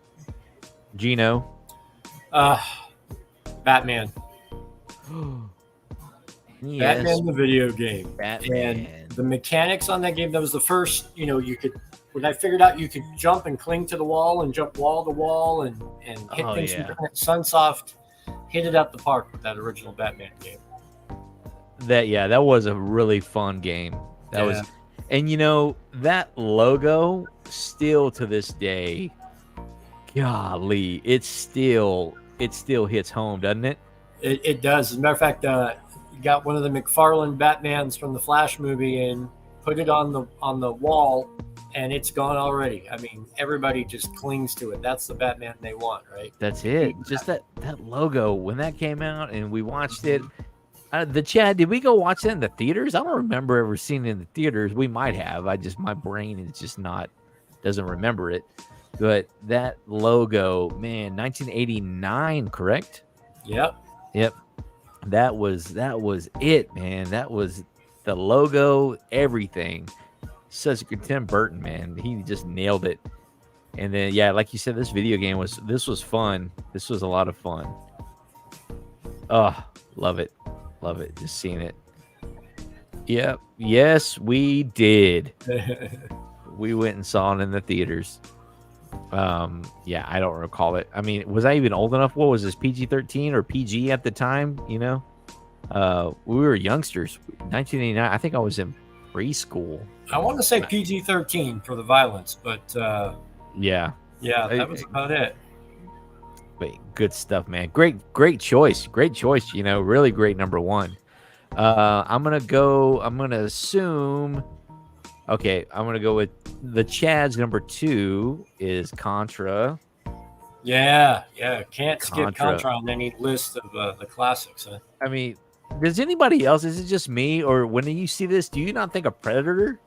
Gino?
Batman.
Yes.
Batman the video game.
Batman.
And the mechanics on that game, that was the first, when I figured out you could jump and cling to the wall and jump wall to wall and hit things from different. Sunsoft hit it out the park with that original Batman game.
that was a really fun game. That was, and that logo still to this day, golly, it still hits home, doesn't it?
It does. As a matter of fact, you got one of the McFarlane Batmans from the Flash movie and put it on the wall, and it's gone already. I mean, everybody just clings to it. That's the Batman they want, right?
That's it. Just that logo when that came out, and we watched it. The Chad, did we go watch that in the theaters? I don't remember ever seeing it in the theaters. We might have. My brain is just doesn't remember it. But that logo, man, 1989, correct?
Yep.
That was it, man. That was the logo, everything. Such a good Tim Burton, man. He just nailed it. And then, yeah, like you said, this video game was fun. This was a lot of fun. Oh, love it. Love it. Just seeing it. Yep. Yes, we did. We went and saw it in the theaters. Yeah, I don't recall it. I mean, was I even old enough? What was this, PG-13 or PG at the time? We were youngsters. 1989. I think I was in preschool.
I want to say PG-13 for the violence, but
yeah,
that was about it.
Wait, good stuff, man. Great choice. Really great number one. I'm gonna assume. Okay, I'm gonna go with the Chad's number 2 is Contra.
Yeah, can't skip Contra on any list of the classics. Huh?
I mean, does anybody else? Is it just me, or when you see this, do you not think of Predator?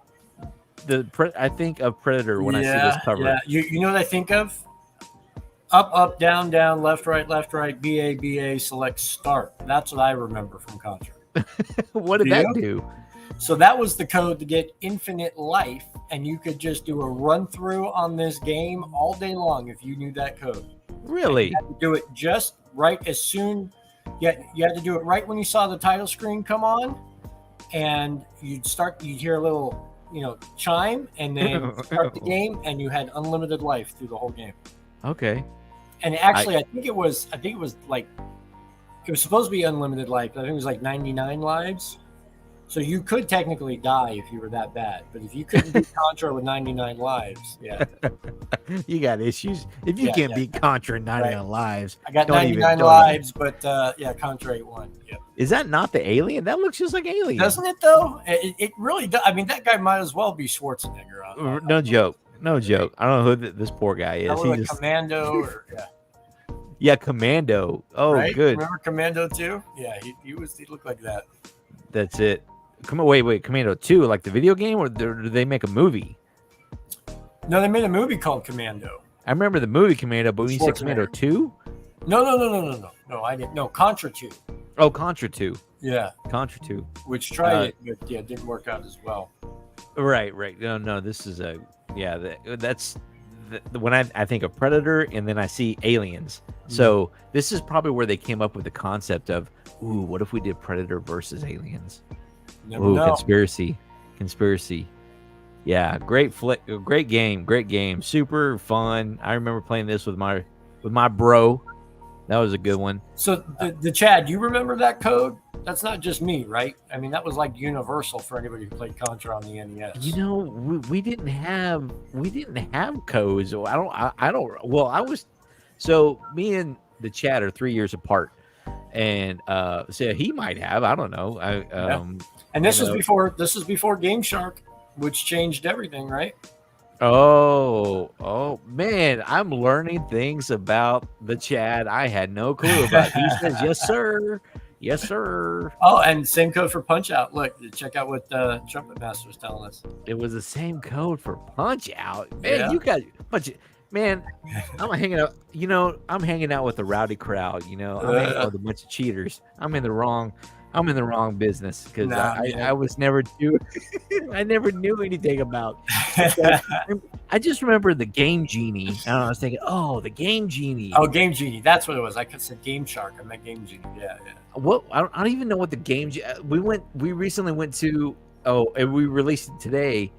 I think of Predator when I see this cover.
Yeah, you know what I think of? Up, down, down, left, right, BA, select, start. That's what I remember from Contra.
What did that do?
So that was the code to get infinite life, and you could just do a run through on this game all day long if you knew that code.
Really?
You had to do it just right as soon. You had to do it right when you saw the title screen come on, and you'd hear a little, chime, and then start the game, and you had unlimited life through the whole game.
Okay.
And actually, I think it was like, it was supposed to be unlimited life. I think it was like 99 lives. So you could technically die if you were that bad. But if you couldn't beat Contra with 99 lives, yeah.
You got issues. If you can't beat Contra 99 lives.
I got 99 lives, but Contra 8-1. Yeah.
Is that not the Alien? That looks just like Alien.
Doesn't it, though? It really does. I mean, that guy might as well be Schwarzenegger.
No joke. No joke. I don't know who this poor guy is.
He just Commando or
yeah, Commando. Oh,
right?
good.
Remember Commando 2? Yeah, he looked like that.
That's it. Come on, wait, Commando 2, like the video game, or did they make a movie?
No, they made a movie called Commando.
I remember the movie Commando, but when you said Commando 2?
No, I didn't. No, Contra 2.
Oh, Contra 2.
Yeah.
Contra 2.
Which tried it, but didn't work out as well.
Right. No, this is that's when I think of Predator, and then I see Aliens. So this is probably where they came up with the concept of, ooh, what if we did Predator versus Aliens?
Never know.
Conspiracy. Yeah, great game, super fun. I remember playing this with my bro. That was a good one.
So the Chad, you remember that code? That's not just me, right? I mean, that was like universal for anybody who played Contra on the NES.
We didn't have codes. So me and the Chad are 3 years apart, and so he might have. I don't know.
And this is before Game Shark, which changed everything, right?
Oh man, I'm learning things about the Chad I had no clue about. He says, yes, sir.
Oh, and same code for Punch Out. Look, check out what Trumpet Master was telling us.
It was the same code for Punch Out. Man, you got Punch. Man, I'm hanging out. I'm hanging out with a rowdy crowd. I'm hanging out with a bunch of cheaters. I'm in the wrong business because I was never I never knew anything about. I just remember the Game Genie, and I was thinking, oh, the Game Genie.
Oh, Game Genie, that's what it was. I said Game Shark. I meant Game Genie. Yeah.
What? I don't even know what the Game. We recently went to. Oh, and we released it today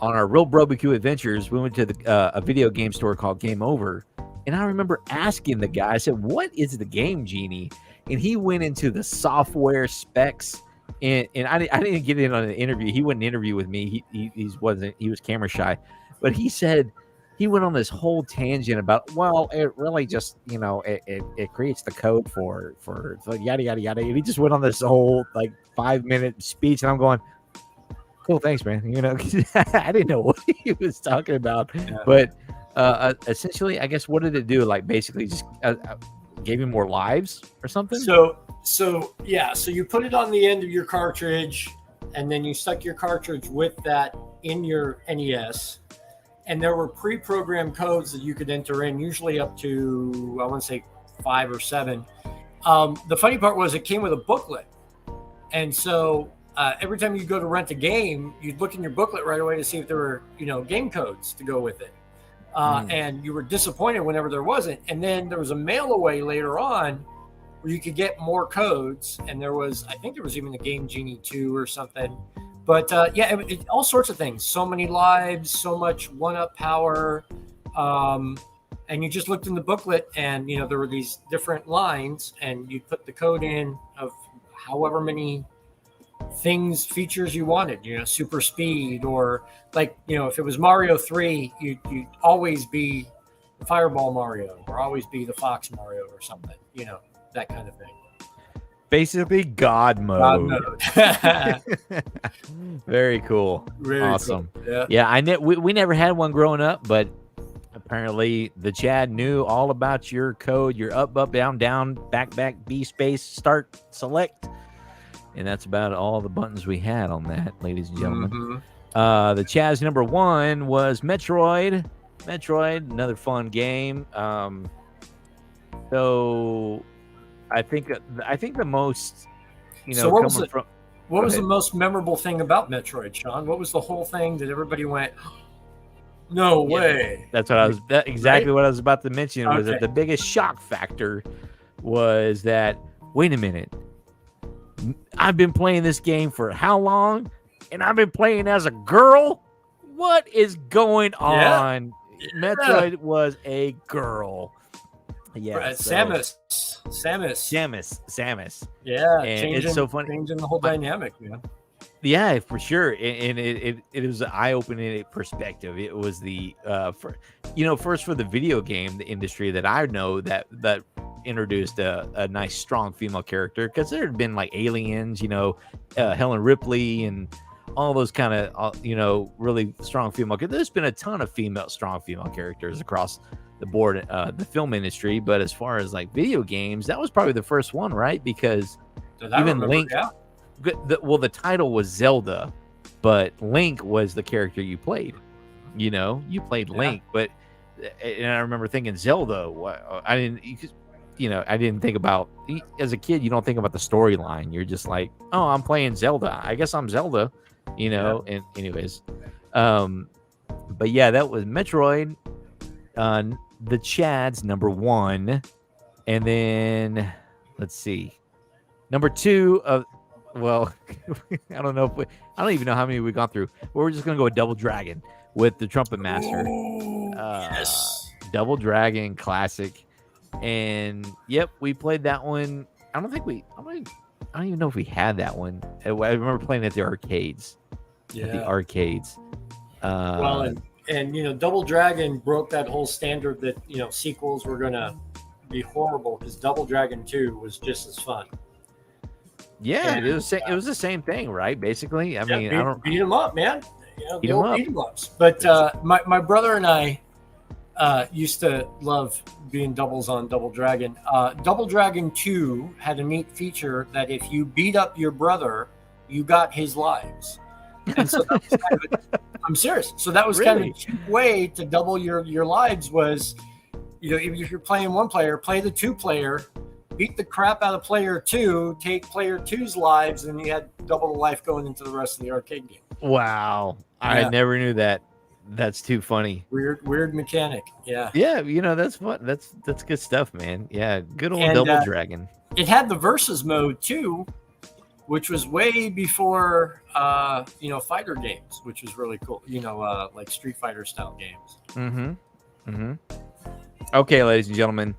on our Real BBQ Adventures. We went to a video game store called Game Over, and I remember asking the guy. I said, "What is the Game Genie?" And he went into the software specs and I didn't get in on an interview. He wouldn't interview with me. He was camera shy, but he said he went on this whole tangent about, well, it really just, it creates the code for yada yada yada. And he just went on this whole like 5-minute speech, and I'm going, cool, thanks, man. I didn't know what he was talking about, but essentially, I guess, what did it do? Like, basically, just gave you more lives or something.
So you put it on the end of your cartridge, and then you stuck your cartridge with that in your NES. And there were pre-programmed codes that you could enter in, usually up to, I want to say 5 or 7. The funny part was it came with a booklet. And so every time you go to rent a game, you'd look in your booklet right away to see if there were, game codes to go with it. And you were disappointed whenever there wasn't. And then there was a mail away later on where you could get more codes. And I think there was even a Game Genie 2 or something. But all sorts of things. So many lives, so much one-up power. And you just looked in the booklet, and, there were these different lines, and you'd put the code in of however many features you wanted, super speed, or like, if it was Mario 3, you'd always be the Fireball Mario, or always be the Fox Mario or something, that kind of thing.
Basically, God mode. Very cool.
Very
awesome.
Cool.
Yeah. We never had one growing up, but apparently the Chad knew all about your code, your up, down, down, back, B space, start, select. And that's about all the buttons we had on that, ladies and gentlemen. The Chad's number 1 was Metroid. Another fun game. So I think the most,
So what was the most memorable thing about Metroid, Sean? What was the whole thing that everybody went, no way?
That's what what I was about to mention. Was that the biggest shock factor was that, wait a minute, I've been playing this game for how long? And I've been playing as a girl? What is going on? Yeah. Metroid was a girl. Yeah,
Samus. Yeah,
and it's so funny,
changing the whole dynamic, man.
Yeah, for sure, and it was an eye-opening perspective. It was the first for the video game industry that I know that introduced a nice, strong female character, because there had been like Aliens, Helen Ripley, and all those kind of really strong female. There's been a ton of strong female characters across the board, the film industry, but as far as like video games, that was probably the first one, right? Because even Link, the title was Zelda, but Link was the character you played. You played Link, but and I remember thinking Zelda. I didn't think about, as a kid, you don't think about the storyline. You're just like, oh, I'm playing Zelda. I guess I'm Zelda, And anyways, but yeah, that was Metroid. The Chad's number 1, and then let's see, number 2 of, well, I don't even know how many we've gone through. We're just gonna go with Double Dragon with the Trumpet Master.
Yes,
Double Dragon classic, and yep, we played that one. I don't even know if we had that one. I remember playing at the arcades.
Yeah,
at the arcades.
And Double Dragon broke that whole standard that sequels were gonna be horrible, because Double Dragon 2 was just as fun.
Yeah, it was the same thing, right? Basically, I mean,
beat them up, man. Beat them ups. But my brother and I used to love being doubles on Double Dragon. Double Dragon 2 had a neat feature that if you beat up your brother, you got his lives. And so that was kind of I'm serious. So that was kind of a cheap way to double your lives was, if you're playing one player, play the 2-player, beat the crap out of player 2, take player 2's lives, and you had double the life going into the rest of the arcade game.
Wow. I never knew that. That's too funny.
Weird mechanic. Yeah.
Yeah, that's fun. That's good stuff, man. Yeah, good old Double Dragon.
It had the versus mode too, which was way before fighter games, which was really cool. Like Street Fighter style games.
Okay, ladies and gentlemen,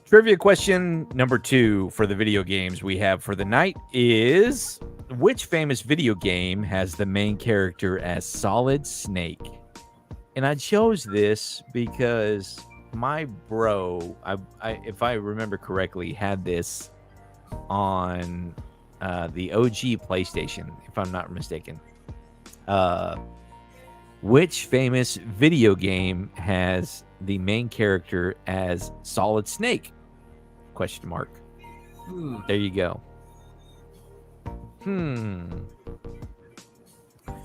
Trivia question number 2 for the video games we have for the night is, which famous video game has the main character as Solid Snake? And I chose this because my bro, if I remember correctly, had this on the OG PlayStation, if I'm not mistaken. Which famous video game has the main character as Solid Snake? Question mark. There you go.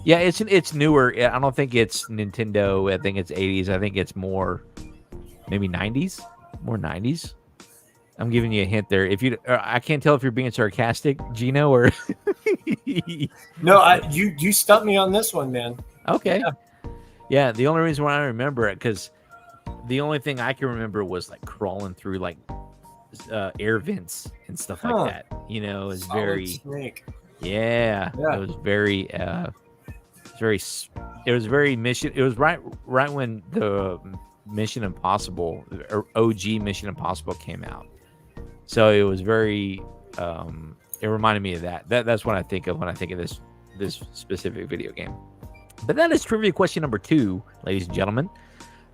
Yeah, it's newer. I don't think it's Nintendo. I think it's 80s. I think it's more maybe 90s. More 90s. I'm giving you a hint there. If you, I can't tell if you're being sarcastic, Gino, or
no. You stumped me on this one, man.
Okay. Yeah. The only reason why I remember it, because the only thing I can remember was like crawling through like air vents and stuff like that. You know, it's very
Snake.
Yeah. It was very it was very mission. It was right when the Mission Impossible or OG Mission Impossible came out. So it was very it reminded me of that. That's what I think of when I think of this specific video game. But that is trivia question number 2, ladies and gentlemen.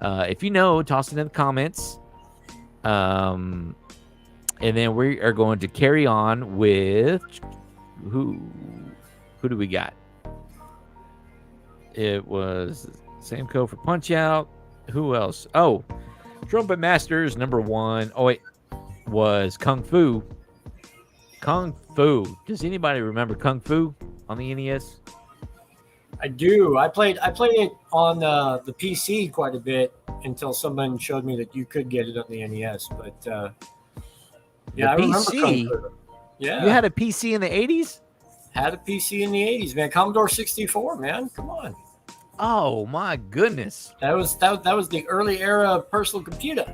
If you know, toss it in the comments. And then we are going to carry on with who do we got? It was same code for Punch Out. Who else? Oh, Trumpet Masters number 1. Oh wait, was Kung Fu. Kung Fu. Does anybody remember Kung Fu on the NES?
I do. I played it on the PC quite a bit until someone showed me that you could get it on the NES. But yeah, I remember Kung Fu. Yeah,
you had a PC in the 80s.
Had a PC in the 80s, man. Commodore 64, man. Come on.
Oh my goodness.
That was the early era of personal computer.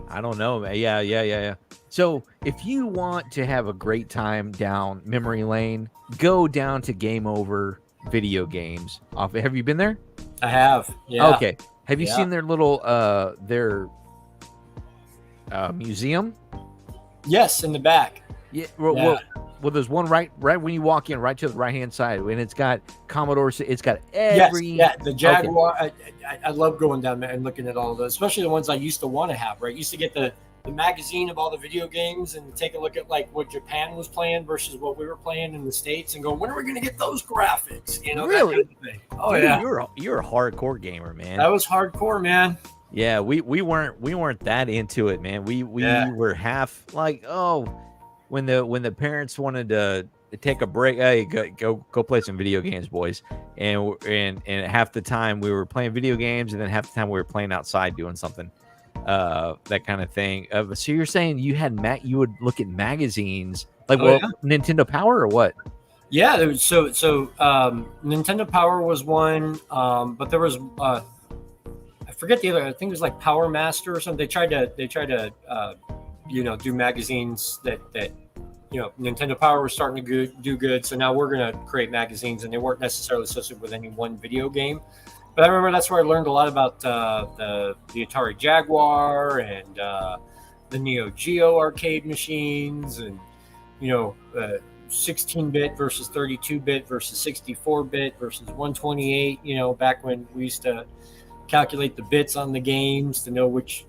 I don't know, man. Yeah. So if you want to have a great time down memory lane, go down to Game Over Video Games. Have you been there?
I have. Yeah.
Okay. Have you seen their little their museum?
Yes, in the back.
Yeah. Well, there's one right when you walk in, right to the right hand side, and it's got Commodore. It's got every
the Jaguar. Okay. I love going down there and looking at all of those, especially the ones I used to want to have. Right, used to get the magazine of all the video games and take a look at like what Japan was playing versus what we were playing in the States, and go, when are we going to get those graphics? You know,
really?
That kind of thing. Oh
dude,
yeah,
you're a hardcore gamer, man.
That was hardcore, man.
Yeah, we weren't that into it, man. We were half like, when the parents wanted to take a break, hey, go play some video games, boys. And half the time we were playing video games, and then half the time we were playing outside doing something, that kind of thing. So you're saying you had you would look at magazines like Nintendo Power or what?
Yeah, so Nintendo Power was one, but there was I forget the other. I think it was like Power Master or something. They tried to do magazines that Nintendo Power was starting to do good. So now we're going to create magazines, and they weren't necessarily associated with any one video game. But I remember that's where I learned a lot about the Atari Jaguar and the Neo Geo arcade machines, and 16-bit versus 32-bit versus 64-bit versus 128. Back when we used to calculate the bits on the games to know which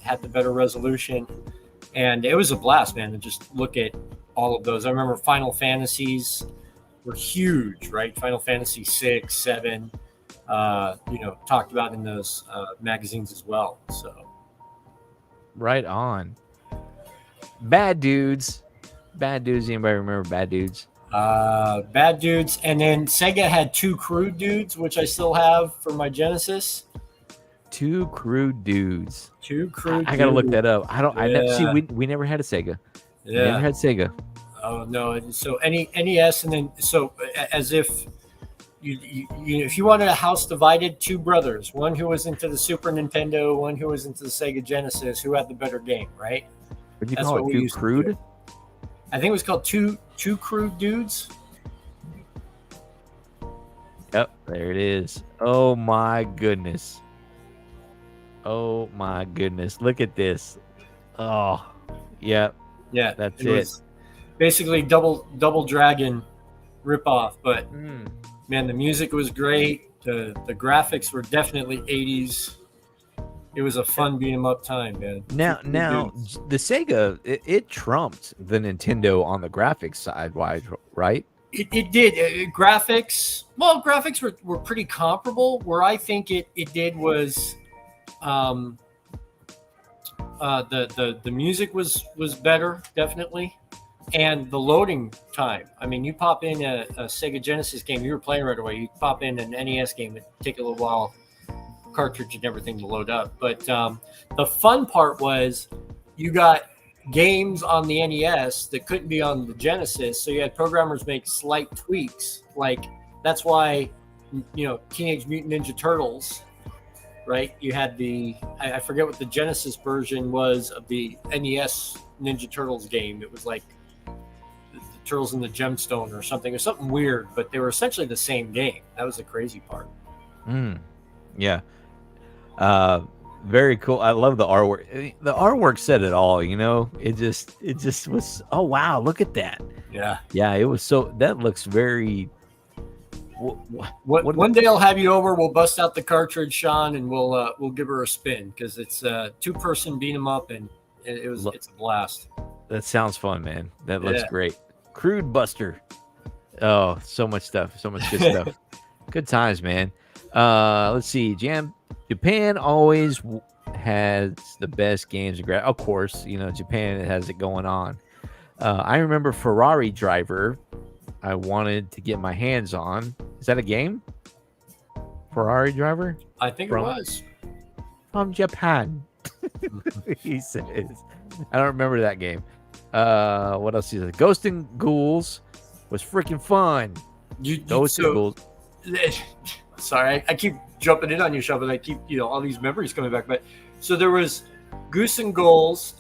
had the better resolution. And it was a blast, man, to just look at all of those. I remember Final Fantasies were huge, right? Final Fantasy 6, 7, talked about in those magazines as well. So,
right on. Bad Dudes. Anybody remember Bad Dudes?
Bad Dudes. And then Sega had 2 Crude Dudes, which I still have for my Genesis.
2 Crude Dudes.
2 Crude.
I gotta look that up. We never had a Sega.
Yeah.
We never had Sega.
Oh no! So NES, and then as if you if you wanted a house divided, 2 brothers, one who was into the Super Nintendo, one who was into the Sega Genesis, who had the better game, right?
Would you call it 2 Crude?
I think it was called two Crude Dudes.
Yep, there it is. Oh my goodness. Look at this. Oh, Yeah,
Yeah,
that's
it
it.
was basically Double Dragon ripoff. But man, the music was great. The graphics were definitely 80s. It was a fun beat 'em up time, man.
Now,
Two dudes.
the Sega it trumped the Nintendo on the graphics side, wide, right?
It did. Graphics, well, graphics were pretty comparable. Where I think it did was, um, the music was better, definitely, and the loading time. I mean, you pop in a Sega Genesis game, you were playing right away. You pop in an NES game, it take a little while, cartridge and everything to load up. But the fun part was you got games on the NES that couldn't be on the Genesis, so you had programmers make slight tweaks. Like that's why, Teenage Mutant Ninja Turtles, right? You had I forget what the Genesis version was of the NES Ninja Turtles game. It was like the Turtles in the Gemstone or something. It was something weird, but they were essentially the same game. That was the crazy part.
Yeah. Very cool. I love the artwork. The artwork said it all, It just was. Oh wow, look at that. Yeah. It was that looks very.
One day I'll have you over. We'll bust out the cartridge, Sean, and we'll give her a spin because it's 2-person beat 'em up, and it's a blast.
That sounds fun, man. That looks great. Crude Buster. Oh, so much stuff. So much good stuff. Good times, man. Let's see. Japan always has the best games. Of course, Japan has it going on. I remember Ferrari Driver. I wanted to get my hands on. Is that a game? Ferrari Driver?
I think it was.
From Japan. He says. I don't remember that game. What else? He says? Ghost and Ghouls was freaking fun. Ghost and Ghouls.
Sorry, I keep jumping in on you, Sean, but I keep all these memories coming back. But so there was Goose and Ghouls,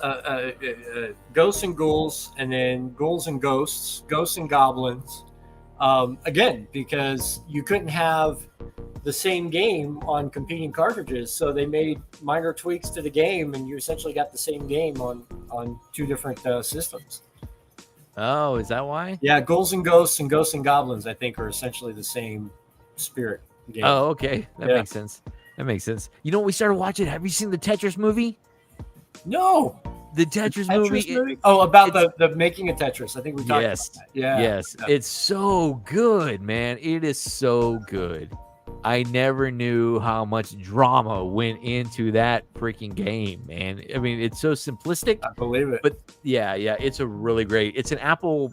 Ghosts and Ghouls, and then Ghouls and Ghosts, Ghosts and Goblins. Again, because you couldn't have the same game on competing cartridges, so they made minor tweaks to the game, and you essentially got the same game on 2 different systems.
Oh, is that why?
Yeah, Ghouls and Ghosts and Ghosts and Goblins, I think, are essentially the same spirit game.
Oh, okay. That makes sense. We started watching. Have you seen the Tetris movie?
No.
The Tetris movie?
Oh, about the making of Tetris. I think we talked about that. Yeah.
Yes. Yeah. It's so good, man. It is so good. I never knew how much drama went into that freaking game, man. I mean, it's so simplistic.
I believe it.
But yeah, it's a really great. It's an Apple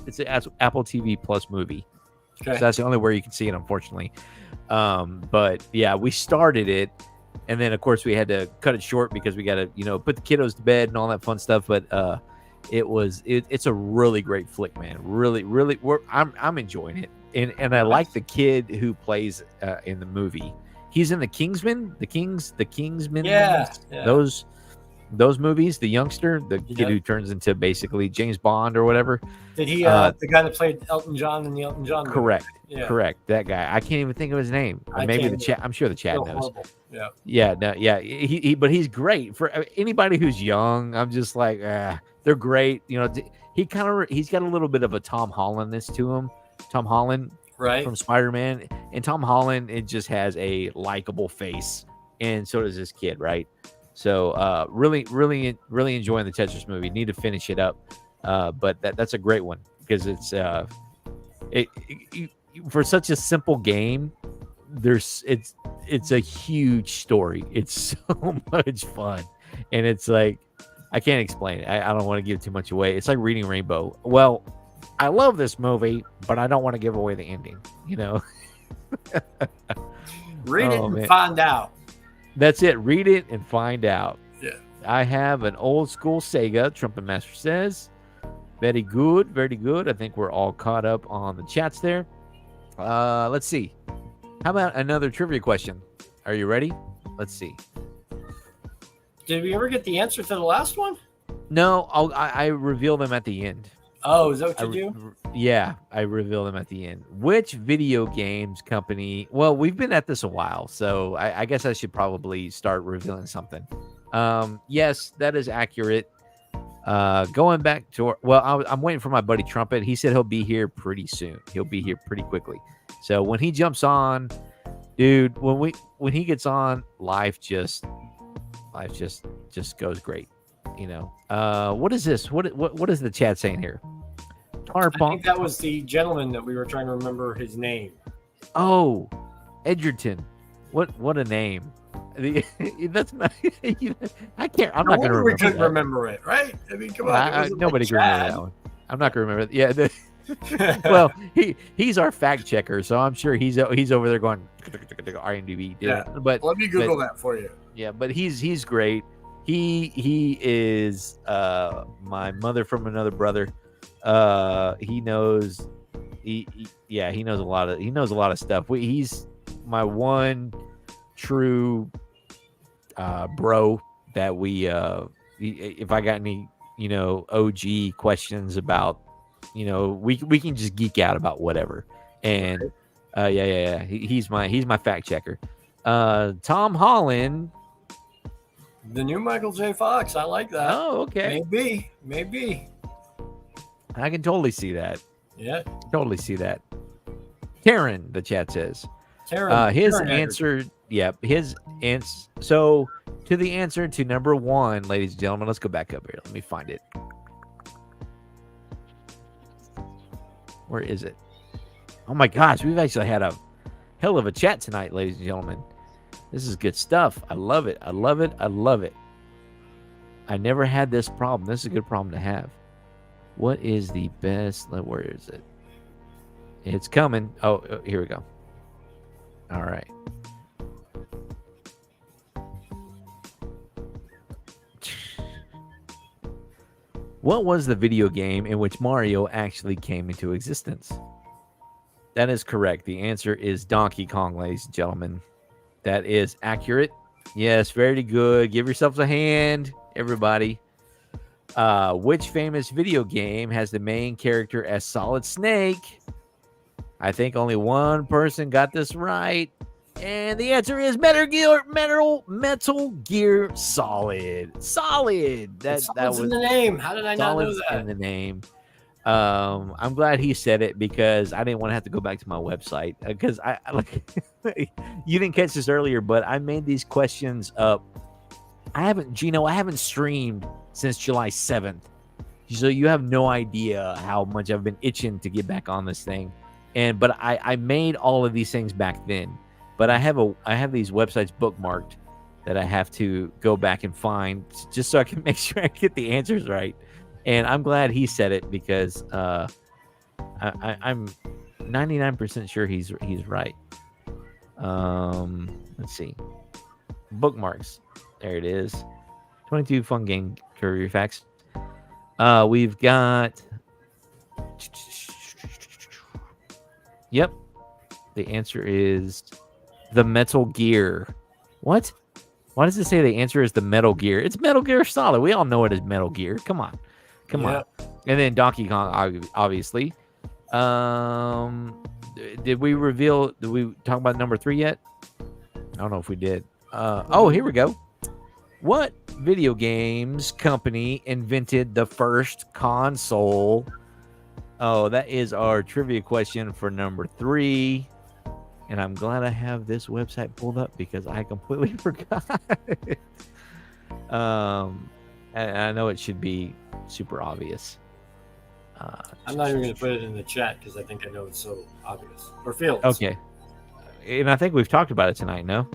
TV Plus movie.
Okay.
So that's the only way you can see it, unfortunately. But yeah, we started it, and then of course we had to cut it short because we got to put the kiddos to bed and all that fun stuff. But it's a really great flick, man. Really, I'm enjoying it, and I like the kid who plays in the movie. He's in the Kingsman.
Yeah.
Those movies, the youngster, the kid who turns into basically James Bond or whatever.
Did he, the guy that played Elton John in the Elton John movie?
Correct. Yeah. Correct. That guy. I can't even think of his name. Maybe the chat. I'm sure the chat knows.
Horrible. Yeah.
Yeah. No, yeah. But he's great for anybody who's young. I'm just like, they're great. He's got a little bit of a Tom Hollandness to him. Tom Holland,
right, from
Spider-Man, and Tom Holland, it just has a likable face, and so does this kid, right? So really enjoying the Tetris movie. Need to finish it up, but that's a great one because it's for such a simple game. It's a huge story. It's so much fun, and it's like I can't explain it. I don't want to give too much away. It's like reading Rainbow. Well, I love this movie, but I don't want to give away the ending.
Read it and find out.
That's it. Read it and find out.
Yeah.
I have an old school Sega, Trumpet Master says. Very good. Very good. I think we're all caught up on the chats there. Let's see. How about another trivia question? Are you ready? Let's see.
Did we ever get the answer to the last one?
No, I reveal them at the end.
Oh, is that what you do?
Yeah, I reveal them at the end. Which video games company? Well, we've been at this a while, so I guess I should probably start revealing something. Yes, that is accurate. Going back to I'm waiting for my buddy Trumpet. He said he'll be here pretty soon. He'll be here pretty quickly. So when he jumps on, dude, when he gets on, life just goes great. You know. What is this? What is the chat saying here?
I think that was the gentleman that we were trying to remember his name.
Oh, Edgerton. What a name. That's not. I can't. I'm not going to remember.
We couldn't remember it, right? I mean, come on.
Nobody can remember that one. I'm not going to remember. Yeah. Well, he's our fact checker, so I'm sure he's over there going IMDb.
Yeah.
But
let me Google that for you.
Yeah, but he's great. He is my mother from another brother. He knows. He knows a lot of stuff. He's my one true bro that we if I got any OG questions about we can just geek out about whatever. And he's my fact checker. Tom Holland,
the new Michael J. Fox. I like that.
Oh, okay.
Maybe
I can totally see that.
Yeah,
totally see that. Karen, the chat says. His answer. Yep. His answer. So to the answer to number 1, ladies and gentlemen, let's go back up here. Let me find it. Where is it? Oh my gosh, we've actually had a hell of a chat tonight, ladies and gentlemen. This is good stuff. I love it. I love it. I love it. I never had this problem. This is a good problem to have. What is the best? Where is it? It's coming. Oh, here we go. All right. What was the video game in which Mario actually came into existence? That is correct. The answer is Donkey Kong, ladies and gentlemen. That is accurate. Yes, very good. Give yourselves a hand, everybody. Which famous video game has the main character as Solid Snake? I think only one person got this right. And the answer is Metal Gear Solid. Solid. That was
in the name. How did I not know that?
In the name. I'm glad he said it because I didn't want to have to go back to my website because I you didn't catch this earlier, but I made these questions up. I haven't streamed since July 7th. So you have no idea how much I've been itching to get back on this thing. But I made all of these things back then. But I have these websites bookmarked that I have to go back and find just so I can make sure I get the answers right. And I'm glad he said it because I'm 99% sure he's right. Let's see. Bookmarks. There it is. 22 fun game career facts. We've got. Yep. The answer is the Metal Gear. What? Why does it say the answer is the Metal Gear? It's Metal Gear Solid. We all know it is Metal Gear. Come on. And then Donkey Kong, obviously. Did we talk about number 3 yet? I don't know if we did. Here we go. What video games company invented the first console? Oh, that is our trivia question for number 3. And I'm glad I have this website pulled up because I completely forgot. I know it should be super obvious.
I'm not even going to put it in the chat because I think I know it's so obvious. Or Fields.
Okay. And I think we've talked about it tonight, no?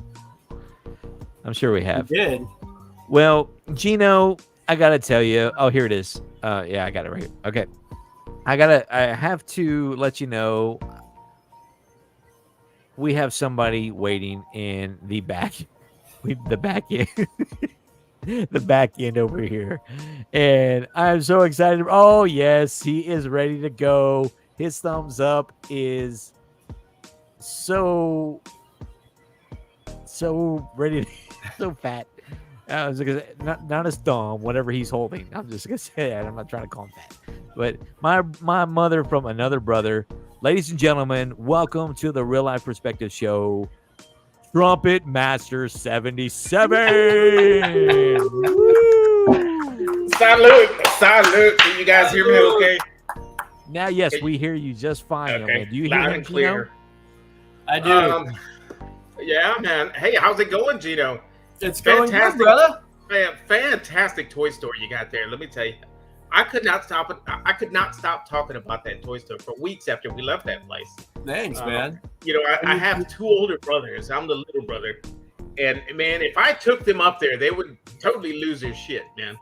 I'm sure we have.
We did.
Well, Gino, I got to tell you. Oh, here it is. Yeah, I got it right here. Okay. I have to let you know we have somebody waiting in the back. The back end. The back end over here. And I'm so excited. Oh, yes, he is ready to go. His thumbs up is so ready to, so fat. I was gonna say, not his thumb, whatever he's holding. I'm just gonna say that. I'm not trying to call him fat. But my mother from another brother. Ladies and gentlemen, welcome to the Real Life Perspective Show. Trumpet Master 77.
Salute.
Salute. Can you guys hear me okay?
Now, yes, we hear you just fine.
Okay.
Man. Do you
Loud
hear him,
and clear.
Gino?
I do.
Yeah, man. Hey, how's it going, Gino?
It's going good, brother.
Man, fantastic toy store you got there. Let me tell you, I could not stop talking about that toy store for weeks after we left that place.
Thanks, man.
You know, I have two older brothers. I'm the little brother, and man, if I took them up there, they would totally lose their shit, man.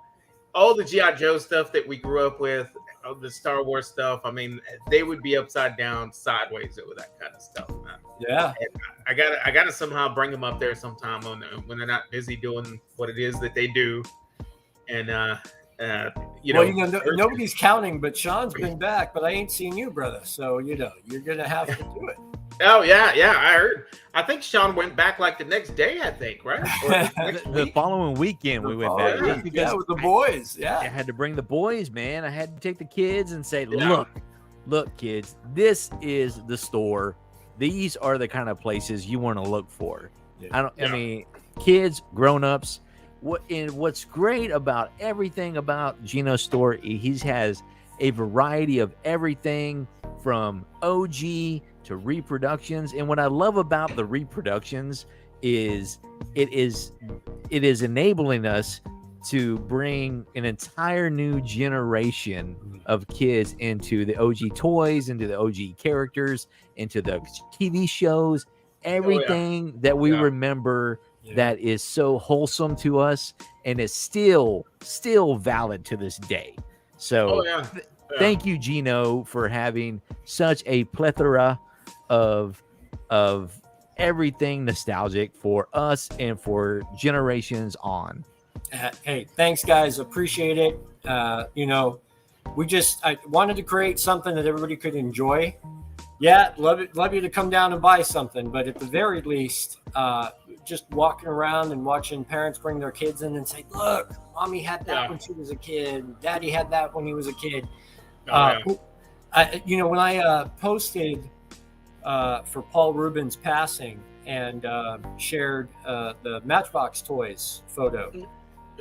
All the G.I. Joe stuff that we grew up with, the Star Wars stuff. I mean, they would be upside down, sideways with that kind of stuff, man.
Yeah,
and I gotta somehow bring them up there sometime when they're not busy doing what it is that they do. And
nobody's counting, but Sean's been back, but I ain't seen you, brother. So you're gonna have to do it.
Oh yeah, I heard. I think Sean went back like the next day. I think, right?
The following weekend we went back.
Just because with the boys. Yeah,
I had to bring the boys, man. I had to take the kids and say, look, kids, this is the store. These are the kind of places you want to look for. Yeah. I mean, kids, grown-ups. What's great about everything about Gino's store, he has a variety of everything from OG to reproductions. And what I love about the reproductions is it is enabling us to bring an entire new generation of kids into the OG toys, into the OG characters, into the TV shows, everything that we remember that is so wholesome to us and is still valid to this day. So thank you, Gino, for having such a plethora of everything nostalgic for us and for generations on.
Hey, thanks, guys. Appreciate it. I wanted to create something that everybody could enjoy. Yeah, love you to come down and buy something, but at the very least, just walking around and watching parents bring their kids in and say, "Look, mommy had that when she was a kid. Daddy had that when he was a kid." When I posted for Paul Rubin's passing and shared the Matchbox Toys photo,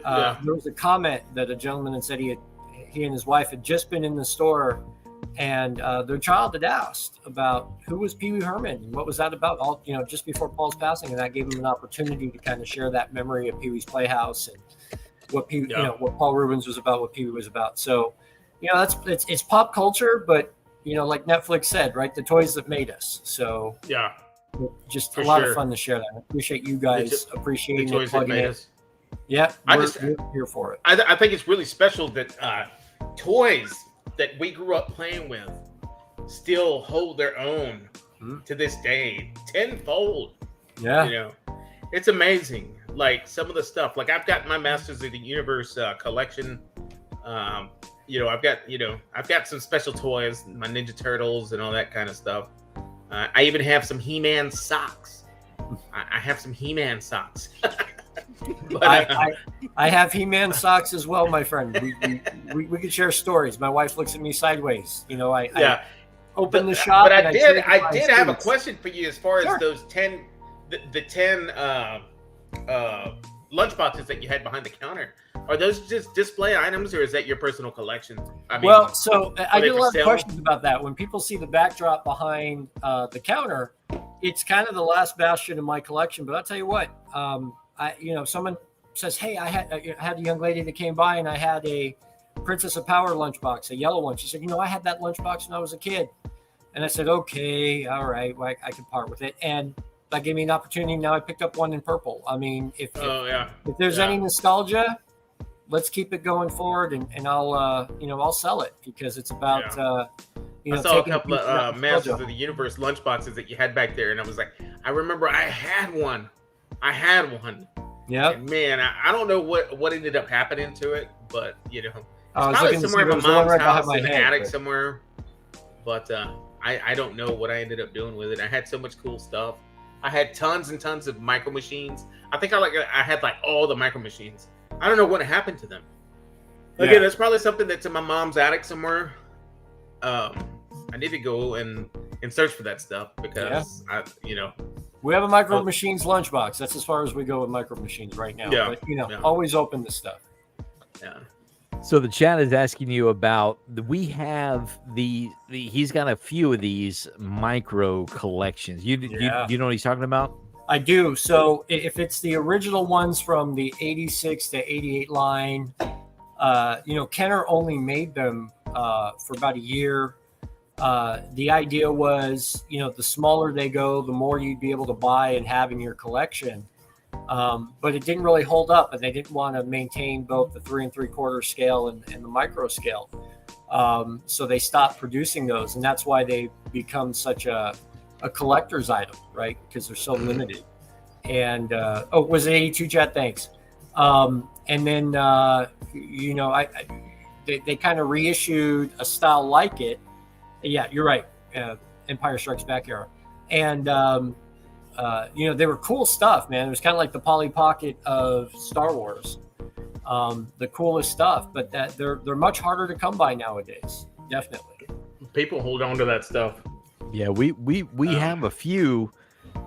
there was a comment that a gentleman had said he and his wife had just been in the store, and their child had asked about who was Pee Wee Herman and what was that about, all just before Paul's passing, and that gave him an opportunity to kind of share that memory of Pee Wee's Playhouse and what what Paul Rubens was about, what Pee Wee was about. So it's pop culture, but like Netflix said, right, the toys that made us. So just a lot of fun to share that. I appreciate you guys appreciating it, plugging it. Yeah, we're here for it.
I think it's really special that toys that we grew up playing with still hold their own to this day, tenfold. Yeah, it's amazing. Like some of the stuff, like I've got my Masters of the Universe collection. I've got some special toys, my Ninja Turtles and all that kind of stuff. I even have some He-Man socks. I have some He-Man socks. But,
I have He-Man socks as well, my friend. We could share stories. My wife looks at me sideways. I open the shop.
But I did have a question for you as far as those 10 lunchboxes that you had behind the counter. Are those just display items, or is that your personal collection? I get a lot of questions about that. When people see the backdrop behind the counter, it's kind of the last bastion of my collection. But I'll tell you what, someone says, "Hey, I had a young lady that came by, and I had a Princess of Power lunchbox, a yellow one." She said, "I had that lunchbox when I was a kid," and I said, "Okay, all right, well, I can part with it." And that gave me an opportunity. Now I picked up one in purple. I mean, if there's any nostalgia, let's keep it going forward, and I'll sell it because it's about I saw a couple of Masters of the Universe lunchboxes that you had back there, and I was like, I remember I had one. Yeah. And man, I don't know what ended up happening to it, but it's probably somewhere in my mom's house in the attic somewhere. But I don't know what I ended up doing with it. I had so much cool stuff. I had tons and tons of micro machines. I think I had like all the micro machines. I don't know what happened to them. Again, that's probably something that's in my mom's attic somewhere. I need to go and search for that stuff because
we have a micro machines lunchbox. That's as far as we go with micro machines right now. Yeah. But always open the stuff.
Yeah.
So the chat is asking you about we have the he's got a few of these micro collections. You know what he's talking about?
I do. So if it's the original ones from the 86 to 88 line, Kenner only made them for about a year. The idea was, the smaller they go, the more you'd be able to buy and have in your collection. But it didn't really hold up, and they didn't want to maintain both the 3 3/4 scale and the micro scale. So they stopped producing those, and that's why they become such a collector's item, right? Because they're so limited. And was it 82 chat? Thanks. And then they kind of reissued a style like it. Yeah, you're right. Empire Strikes Back era, and they were cool stuff, man. It was kind of like the Polly Pocket of Star Wars, the coolest stuff. But that they're much harder to come by nowadays. Definitely,
people hold on to that stuff.
Yeah, we have a few,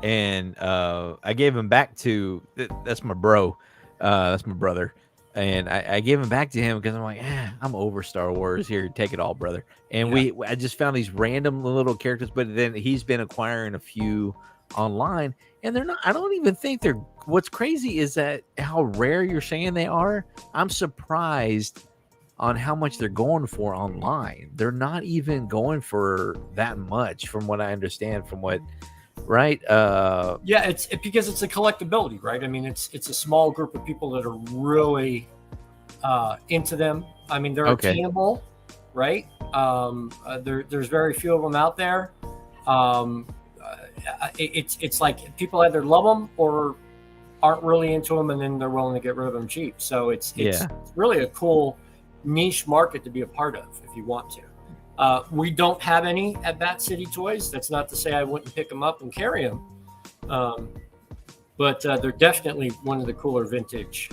and I gave them back to that's my bro, that's my brother. And I gave him back to him because I'm like, I'm over Star Wars. Here, take it all, brother. And I just found these random little characters, but then he's been acquiring a few online, and they're not. I don't even think they're. What's crazy is that how rare you're saying they are. I'm surprised on how much they're going for online. They're not even going for that much, from what I understand. From what. Right.
It's because it's a collectability, right? I mean, it's a small group of people that are really into them. I mean, they're attainable, right? There's very few of them out there. It's like people either love them or aren't really into them, and then they're willing to get rid of them cheap. So it's really a cool niche market to be a part of if you want to. We don't have any at Bat City Toys. That's not to say I wouldn't pick them up and carry them. But they're definitely one of the cooler vintage.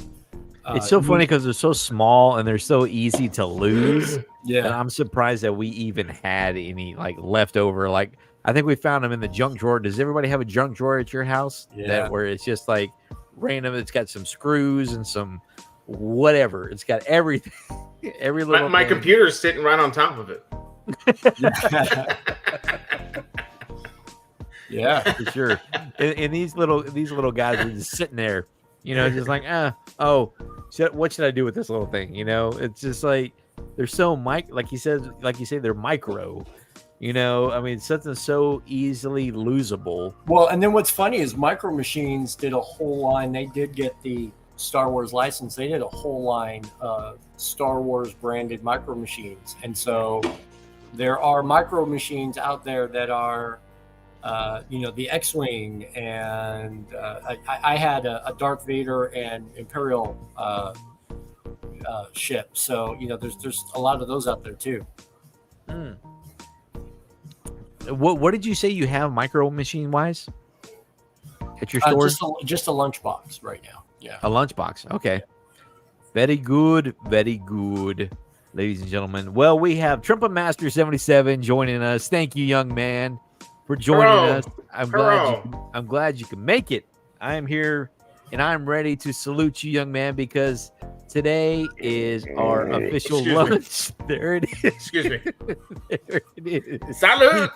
It's so funny because they're so small and they're so easy to lose.
Yeah.
And I'm surprised that we even had any leftover. I think we found them in the junk drawer. Does everybody have a junk drawer at your house?
Yeah.
Where it's just random. It's got some screws and some whatever. It's got everything. Every little
my computer's sitting right on top of it.
Yeah,
for sure. And these little guys are just sitting there, just what should I do with this little thing? It's just they're so like you say, they're micro. I mean, something so easily losable.
Well, and then what's funny is Micro Machines did a whole line. They did get the Star Wars license. They did a whole line of Star Wars branded Micro Machines, and so. There are Micro Machines out there that are, the X-Wing, and I had a Darth Vader and Imperial ship. So there's a lot of those out there too.
What did you say you have Micro Machine wise at your store?
Just a lunchbox right now. Yeah,
a lunchbox. Okay, very good, very good. Ladies and gentlemen, well, we have Trumpet Master 77 joining us. Thank you, young man, for joining us. I'm glad you can make it. I am here, and I'm ready to salute you, young man, because today is our official lunch. There it is.
Excuse me.
There it is.
Salute.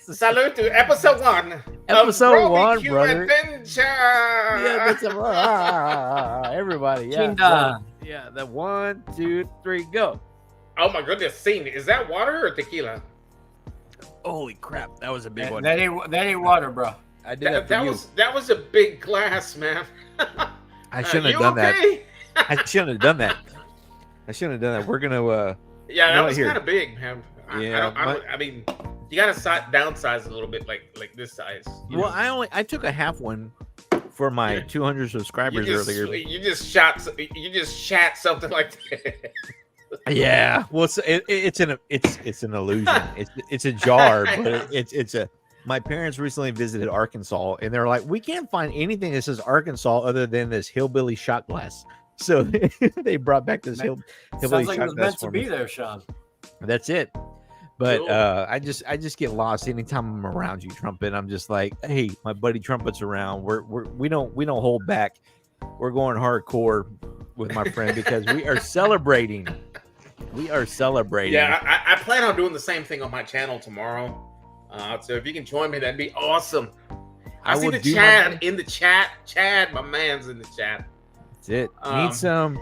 Salute to episode 1.
Episode 1, brother.
Adventure.
Yeah, that's everybody. Yeah. Yeah, the 1, 2, 3, go.
Oh my goodness, scene. Is that water or tequila?
Holy crap, that was a big one.
That ain't water, bro.
I did
that was a big glass, man.
I shouldn't have done that. I shouldn't have done that. We're gonna
that was kind of big, man.
Yeah,
I mean, you gotta downsize a little bit, like this size.
Well, I took a half one for my 200 subscribers earlier.
You just shat something like that.
Yeah, well, it's an illusion. It's a jar, but it's a. My parents recently visited Arkansas, and they're like, we can't find anything that says Arkansas other than this hillbilly shot glass. So they brought back this hillbilly
shot glass. Sounds like it was meant to be there, Sean.
That's it. But
cool.
I just get lost anytime I'm around you, Trumpet. I'm just like, hey, my buddy Trumpet's around. We don't hold back. We're going hardcore. with my friend because we are celebrating. We are celebrating.
Yeah, I plan on doing the same thing on my channel tomorrow. So if you can join me, that'd be awesome. I see the Chad in the chat. Chad, my man's in the chat.
That's it. Need some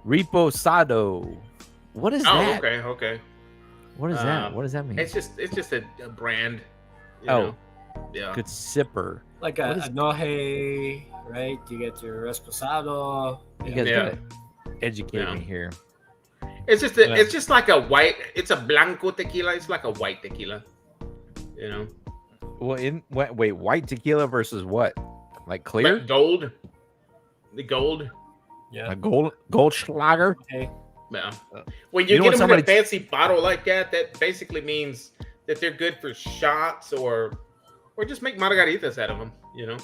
reposado. What is that?
Okay.
What is that? What does that mean?
It's just a brand.
Yeah.
Good
sipper.
Like a noje, right? You get your reposado.
You guys gotta educate me here.
It's just like a white. It's a blanco tequila. It's like a white tequila. You know.
Well, wait, white tequila versus what? Like clear?
Like gold. The gold.
Yeah. A Goldschlager.
Okay.
Yeah. When you get them in a fancy bottle like that, that basically means that they're good for shots or just make margaritas out of them. You know.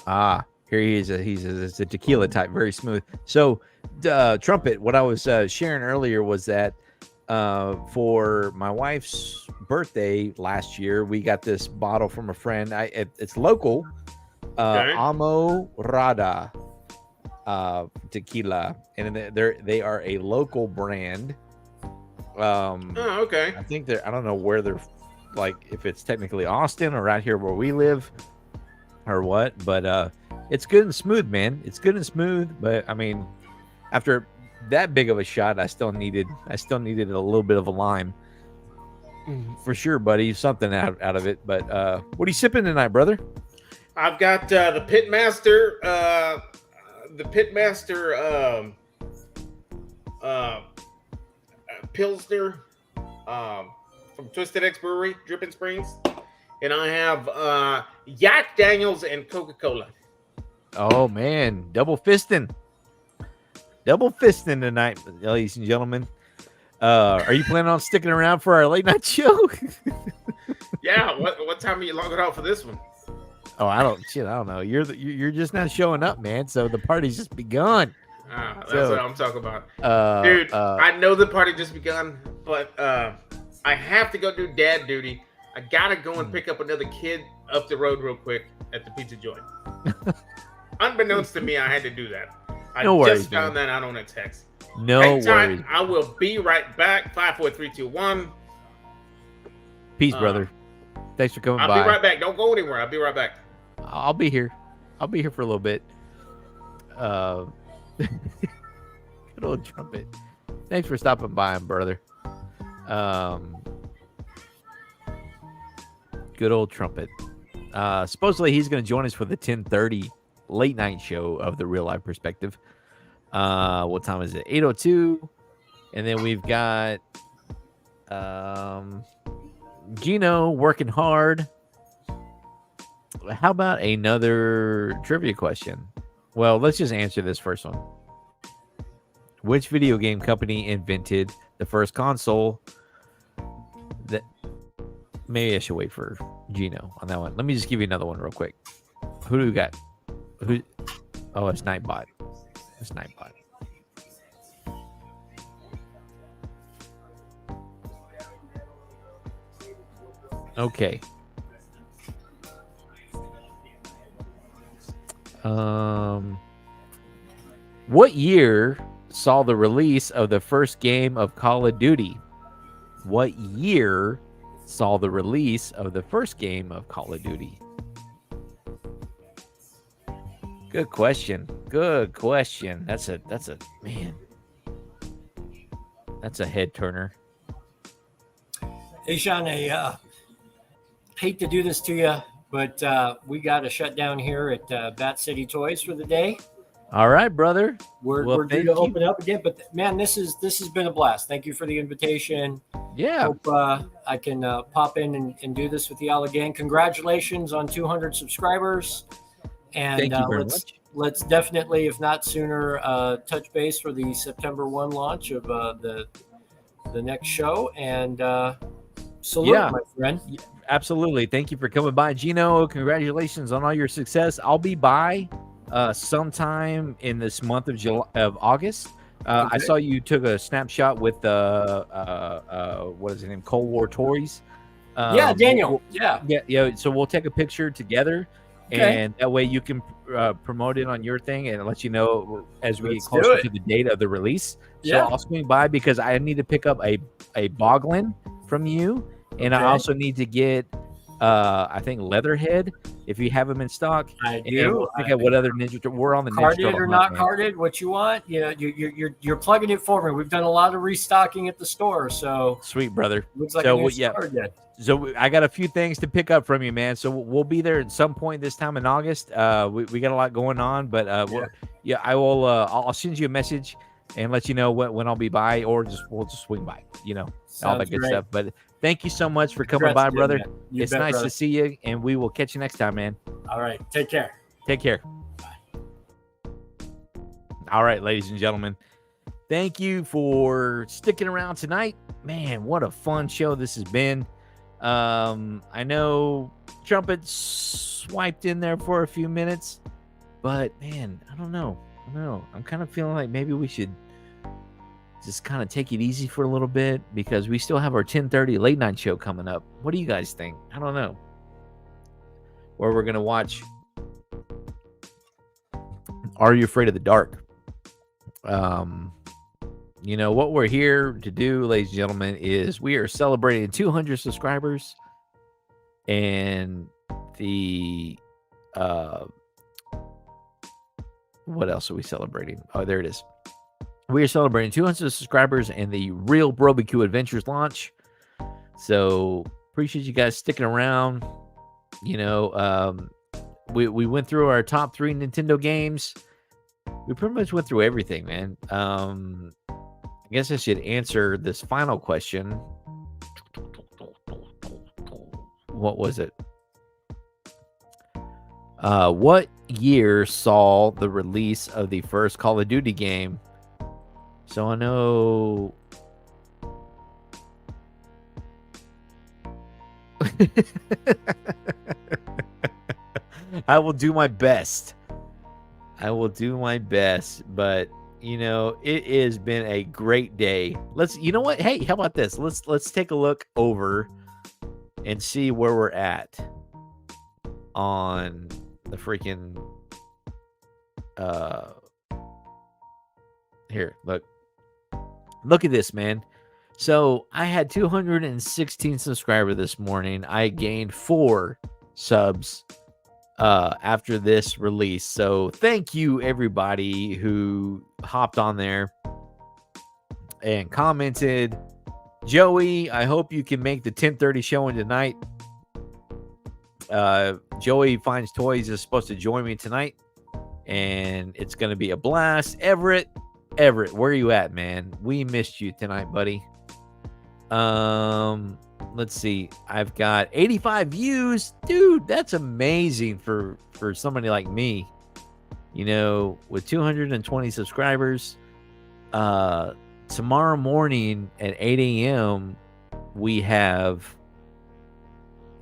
Here he is. He's a tequila type, very smooth. So, Trumpet. What I was sharing earlier was that for my wife's birthday last year, we got this bottle from a friend. It's local, Amorada tequila, and they are a local brand.
Okay.
I think I don't know where they're, like, if it's technically Austin or right here where we live, or what. But it's good and smooth, man. It's good and smooth. But I mean, after that big of a shot, I still needed a little bit of a lime. For sure, buddy. Something out of it. But what are you sipping tonight, brother?
I've got the Pitmaster Pilsner from Twisted X Brewery, Dripping Springs. And I have Jack Daniels and Coca-Cola.
Oh, man. Double fisting tonight, ladies and gentlemen. Are you planning on sticking around for our late night show?
Yeah. What time are you logging out for this one?
Oh, I don't know. You're just not showing up, man. So the party's just begun.
That's what I'm talking about. Dude, I know the party just begun, but I have to go do dad duty. I gotta go and pick up another kid up the road real quick at the pizza joint. Unbeknownst to me, I had to do that. I just found that out on a text.
No worries.
I will be right back. 5, 4, 3, 2, 1.
Peace, brother. Thanks for coming by.
I'll be right back. Don't go anywhere. I'll be right back.
I'll be here. I'll be here for a little bit. Good old Trumpet. Thanks for stopping by, brother. Good old Trumpet. Supposedly he's going to join us for the 10:30 late night show of the Real Life Perspective. What time is it? 8:02. And then we've got Gino working hard. How about another trivia question? Well, let's just answer this first one. Which video game company invented the first console? That maybe I should wait for Gino on that one. Let me just give you another one real quick. Who do we got? Oh, it's Nightbot. It's Nightbot. Okay. What year saw the release of the first game of Call of Duty? What year saw the release of the first game of Call of Duty? Good question. Good question. That's a man. That's a head turner.
Hey, Sean, I hate to do this to you, but we got to shut down here at Bat City Toys for the day.
All right, brother.
We're due to open up again, but man, this has been a blast. Thank you for the invitation.
Yeah.
Hope I can pop in and do this with y'all again. Congratulations on 200 subscribers. And
thank you very much.
Let's definitely, if not sooner, touch base for the September 1 launch of the next show. And salute, my friend.
Yeah, absolutely. Thank you for coming by, Gino. Congratulations on all your success. I'll be by sometime in this month of August. Okay. I saw you took a snapshot with what is his name? Cold War Toys.
Yeah, Daniel. Yeah.
So we'll take a picture together. and that way you can promote it on your thing and let you know as we get closer to the date of the release. So I'll swing by because I need to pick up a Boglin from you, and I also need to get I think Leatherhead if you have them in stock.
I do.
And we'll pick out what other Ninja. We're on the
carded
Ninja Turtle
or
hunt,
not carded, what you want. You know, you're plugging it for me. We've done a lot of restocking at the store, so
sweet brother.
Looks like
so
a new card yet.
So I got a few things to pick up from you, man. So we'll be there at some point this time in August. We got a lot going on, but I will. I'll send you a message and let you know when I'll be by, or we'll just swing by. You know, all that good stuff. But thank you so much for coming by, brother. It's nice to see you, and we will catch you next time, man.
All right, take care.
Take care. Bye. All right, ladies and gentlemen, thank you for sticking around tonight. Man, what a fun show this has been. I know Trumpet swiped in there for a few minutes, but man, I don't know. I'm kind of feeling like maybe we should just kind of take it easy for a little bit because we still have our 10:30 late night show coming up. What do you guys think? I don't know. Or we're going to watch Are You Afraid of the Dark? You know, what we're here to do, ladies and gentlemen, is we are celebrating 200 subscribers. And the, what else are we celebrating? Oh, there it is. We are celebrating 200 subscribers and the Real BroBQ Adventures launch. So, appreciate you guys sticking around. You know, we went through our top 3 Nintendo games. We pretty much went through everything, man. I guess I should answer this final question. What was it? What year saw the release of the first Call of Duty game? So I know... I will do my best. But you know, it has been a great day. You know what? Hey, how about this? Let's take a look over and see where we're at on the freaking here. Look at this, man. So I had 216 subscribers this morning. I gained 4 subs after this release. So thank you everybody who hopped on there and commented. Joey, I hope you can make the 10:30 showing tonight. Joey Finds Toys is supposed to join me tonight, and it's going to be a blast. Everett, where are you at, man? We missed you tonight, buddy. Let's see. I've got 85 views. Dude, that's amazing for somebody like me. You know, with 220 subscribers. Tomorrow morning at 8 a.m., we have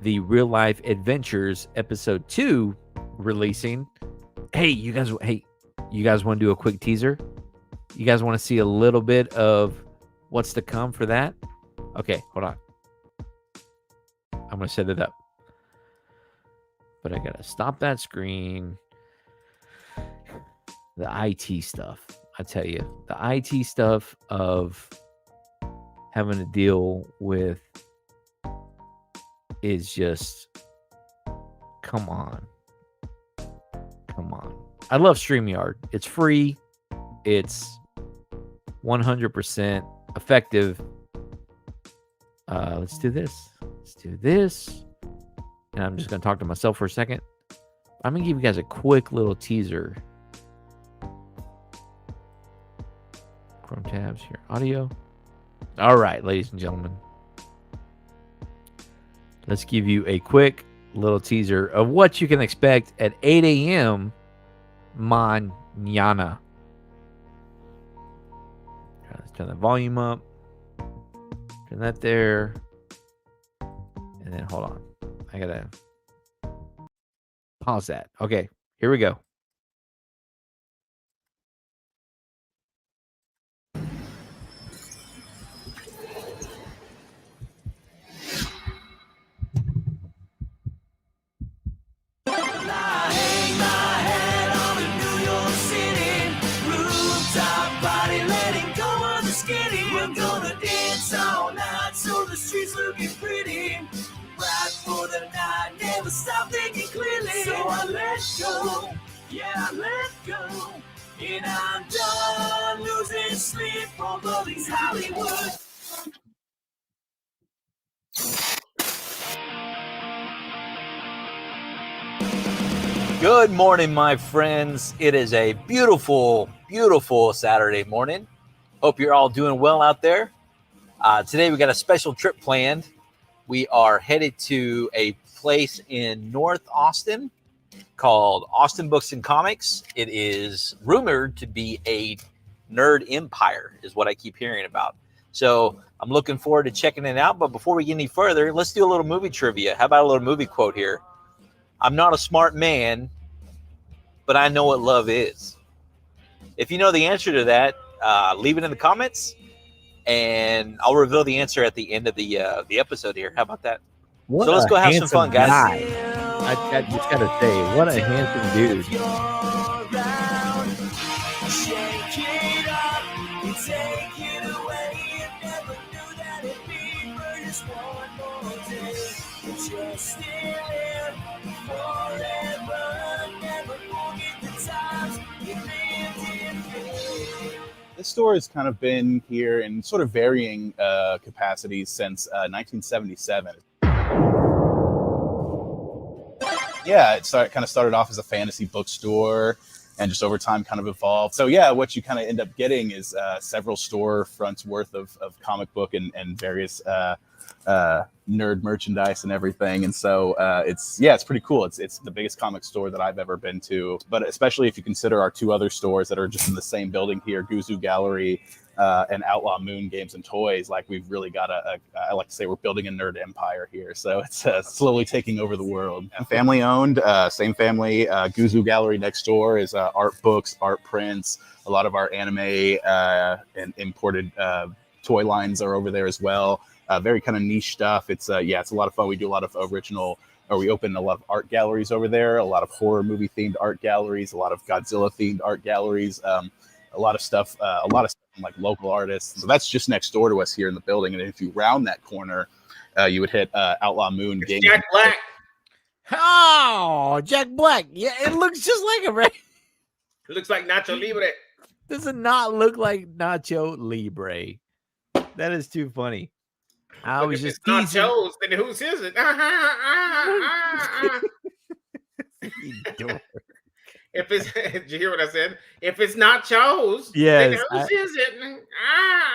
the Real Life Adventures episode 2 releasing. Hey, you guys want to do a quick teaser? You guys want to see a little bit of what's to come for that? Okay, hold on. I'm going to set it up. But I got to stop that screen. The IT stuff. I tell you, the IT stuff of having to deal with is just, come on. I love StreamYard. It's free. It's 100% effective. Let's do this. And I'm just going to talk to myself for a second. I'm going to give you guys a quick little teaser. Chrome tabs here. Audio. All right, ladies and gentlemen. Let's give you a quick little teaser of what you can expect at 8 a.m. mañana. Let's turn the volume up. Turn that there. And then hold on. I got to pause that. Okay, here we go.
never stop thinking clearly. So I let go, yeah, I let go. And I'm done losing sleep over these Hollywood.
Good morning, my friends. It is a beautiful, beautiful Saturday morning. Hope you're all doing well out there. Today we got a special trip planned. We are headed to a place in North Austin called Austin Books and Comics. It is rumored to be a nerd empire, is what I keep hearing about. So I'm looking forward to checking it out. But before we get any further, let's do a little movie trivia. How about a little movie quote here? I'm not a smart man, but I know what love is. If you know the answer to that, leave it in the comments, and I'll reveal the answer at the end of the episode here. How about that? So let's go have some fun, guys.
I just gotta say, what a handsome dude.
Shake it up and take it away. You never knew that it'd be for just one more day. You're still here forever. Never forget the times you lived in fear.
This store has kind of been here in sort of varying capacities since 1977. Yeah, it kind of started off as a fantasy bookstore and just over time kind of evolved. So yeah, what you kind of end up getting is several storefronts worth of comic book and various nerd merchandise and everything. And so it's pretty cool. It's the biggest comic store that I've ever been to, but especially if you consider our two other stores that are just in the same building here, Guzu Gallery and Outlaw Moon Games and Toys. Like, we've really got I like to say we're building a nerd empire here. So it's slowly taking over the world. Family owned, same family. Guzu Gallery next door is art books, art prints. A lot of our anime and imported toy lines are over there as well. Very kind of niche stuff. It's a lot of fun. We do a lot of we open a lot of art galleries over there, a lot of horror movie themed art galleries, a lot of Godzilla themed art galleries, a lot of stuff from like local artists. So that's just next door to us here in the building. And if you round that corner, you would hit Outlaw Moon Games.
Jack Black.
Oh, Jack Black. Yeah, it looks just like him, right?
It looks like Nacho Libre.
Does it not look like Nacho Libre? That is too funny. I was just teasing.
Nachos, then whose is it? If it's, did you hear what I said? If it's nachos,
yes,
then whose is it?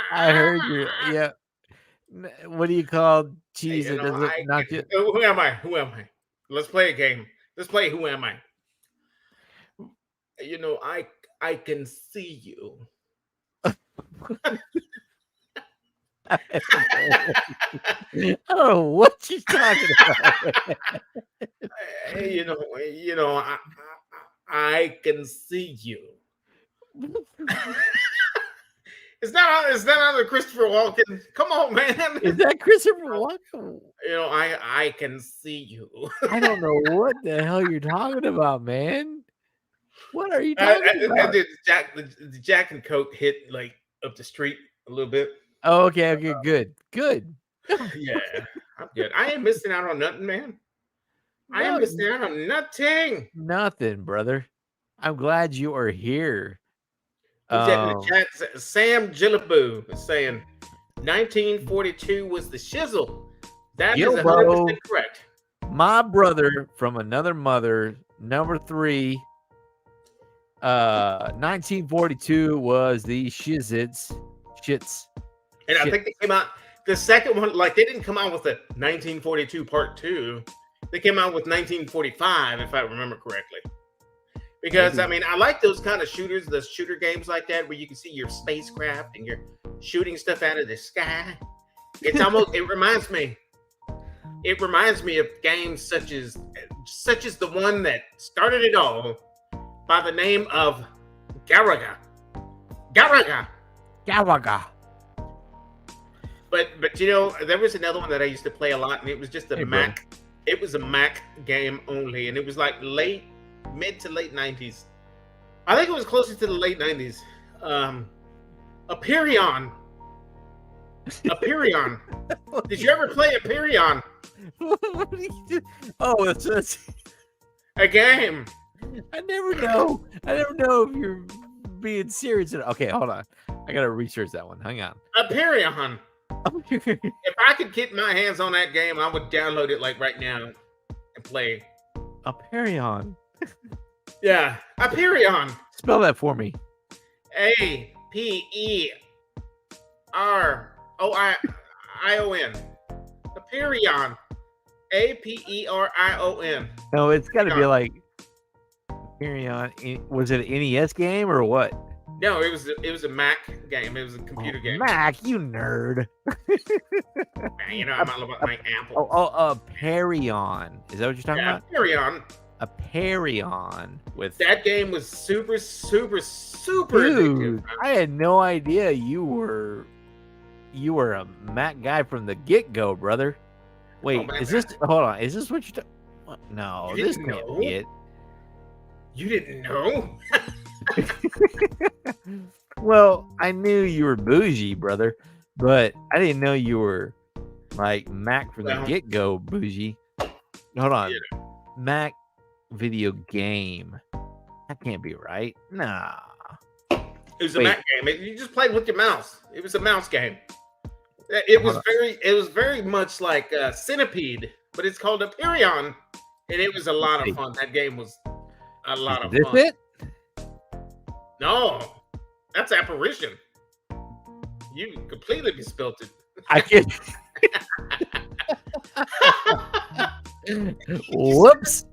I heard you. Yeah. What do you call cheese?
Hey,
It doesn't not get.
Who am I? Let's play a game. Let's play Who Am I? I can see you.
I don't know what you're talking about.
I can see you. Is that other Christopher Walken? Come on, man.
Is that Christopher Walken?
I can see you.
I don't know what the hell you're talking about, man. What are you talking about?
Did the Jack and Coke hit like up the street a little bit?
Oh, okay, good.
Yeah, I'm good. I ain't missing out on nothing, man. I am missing out on nothing.
Nothing, brother. I'm glad you are here.
In the chat, Sam Gillaboo is saying 1942 was the shizzle. That is 100% correct.
My brother from another mother, number 3. 1942 was the shits.
And I think they came out, the second one, like they didn't come out with the 1942 part 2. They came out with 1945, if I remember correctly. Because, I mean, I like those kind of shooters, those shooter games like that, where you can see your spacecraft and you're shooting stuff out of the sky. It's almost, it reminds me of games such as the one that started it all by the name of Garaga. But there was another one that I used to play a lot, and it was just a Mac. Bro. It was a Mac game only, and it was like mid to late 90s. I think it was closer to the late 90s. Aperion. Did you ever play Aperion?
Oh, it's
a game.
I never know. I never know if you're being serious. Okay, hold on. I gotta research that one. Hang on.
Aperion. If I could get my hands on that game, I would download it like right now and play.
Aperion.
Yeah, Aperion.
Spell that for me.
Aperion. Aperion. Aperion.
No, it's got to be like Aperion. Was it an NES game or what?
No, it was a Mac game. It was a computer game.
Mac, you nerd.
Man, you know I'm all about my Apple.
Aperion. Is that what you're talking about?
Aperion.
Aperion with
that game was super
Dude,
addictive.
I had no idea you were a Mac guy from the get-go, brother. Wait, is this hold on? Is this what you're talking? No, this can't be it.
You didn't know?
Well, I knew you were bougie, brother, but I didn't know you were like Mac from the get-go bougie. Hold on.
Yeah.
Mac video game. That can't be right. Nah.
It was a Mac game. You just played with your mouse. It was a mouse game. It was very much like Centipede, but it's called Aperion, and it was a lot of fun. That game was a lot of fun.
Is it?
No, that's Apparition. You completely misspelled it.
I can. Whoops.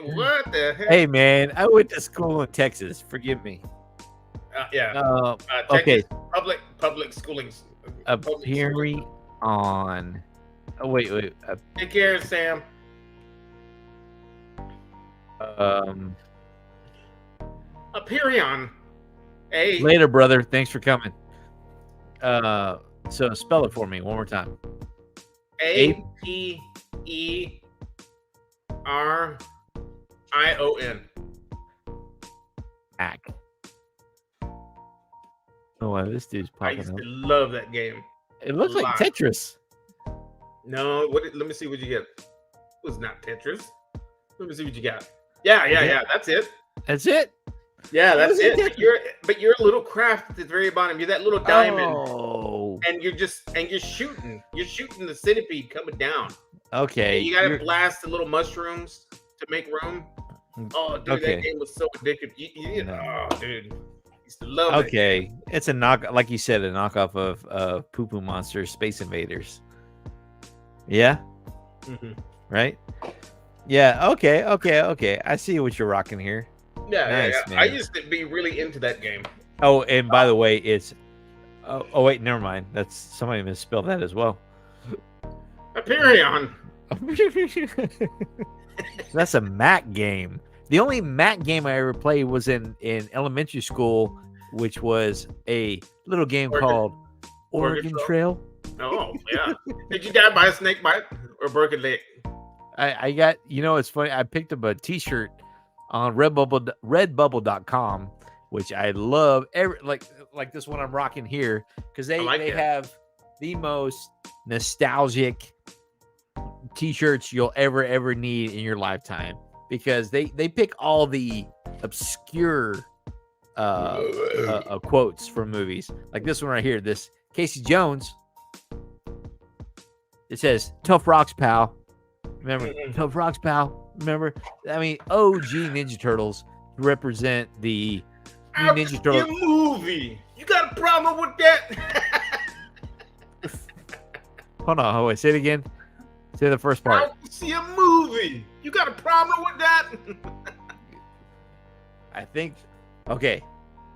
What the heck?
Hey, man, I went to school in Texas. Forgive me.
Yeah.
Okay.
Public schoolings.
Aperion. Oh, wait.
Take care, Sam. Aperion. Hey.
Later, brother. Thanks for coming. So spell it for me one more time.
Aperion.
Mac. Oh, wow, this dude's
I
popping
used
up.
to love that game.
It looks like Tetris.
No, let me see what you get. It was not Tetris. Let me see what you got. Yeah. That's it.
That's it.
Yeah, that's it. But you're a little craft at the very bottom. You're that little diamond.
Oh.
And you're shooting. You're shooting the centipede coming down.
Okay.
And you gotta blast the little mushrooms to make room. Oh, dude, that game was so addictive. Oh, dude. I used to love it.
Okay. It's a like you said, a knockoff of Poo Poo Monsters, Space Invaders. Yeah?
Mm-hmm.
Right? Yeah, okay. I see what you're rocking here.
Yeah,
nice,
yeah.
man.
I used to be really into that game.
Oh, and by the way, it's oh wait, never mind. That's somebody misspelled that as well.
Aperion.
That's a Mac game. The only Mac game I ever played was in elementary school, which was a little game called Oregon Trail.
Oh, yeah. Did you die by a snake bite or broken leg?
I got, it's funny. I picked up a t-shirt on redbubble.com, which I love. Like this one I'm rocking here, because they have the most nostalgic t-shirts you'll ever need in your lifetime, because they pick all the obscure quotes from movies. Like this one right here, this Casey Jones. It says, "Tough rocks, pal." Remember, Tough rocks, pal. Remember, I mean, OG Ninja Turtles represent the Ninja Turtles
movie. You got a problem with that?
Hold on, wait, say it again. Say the first part.
I see a movie. You got a problem with that?
I think. Okay,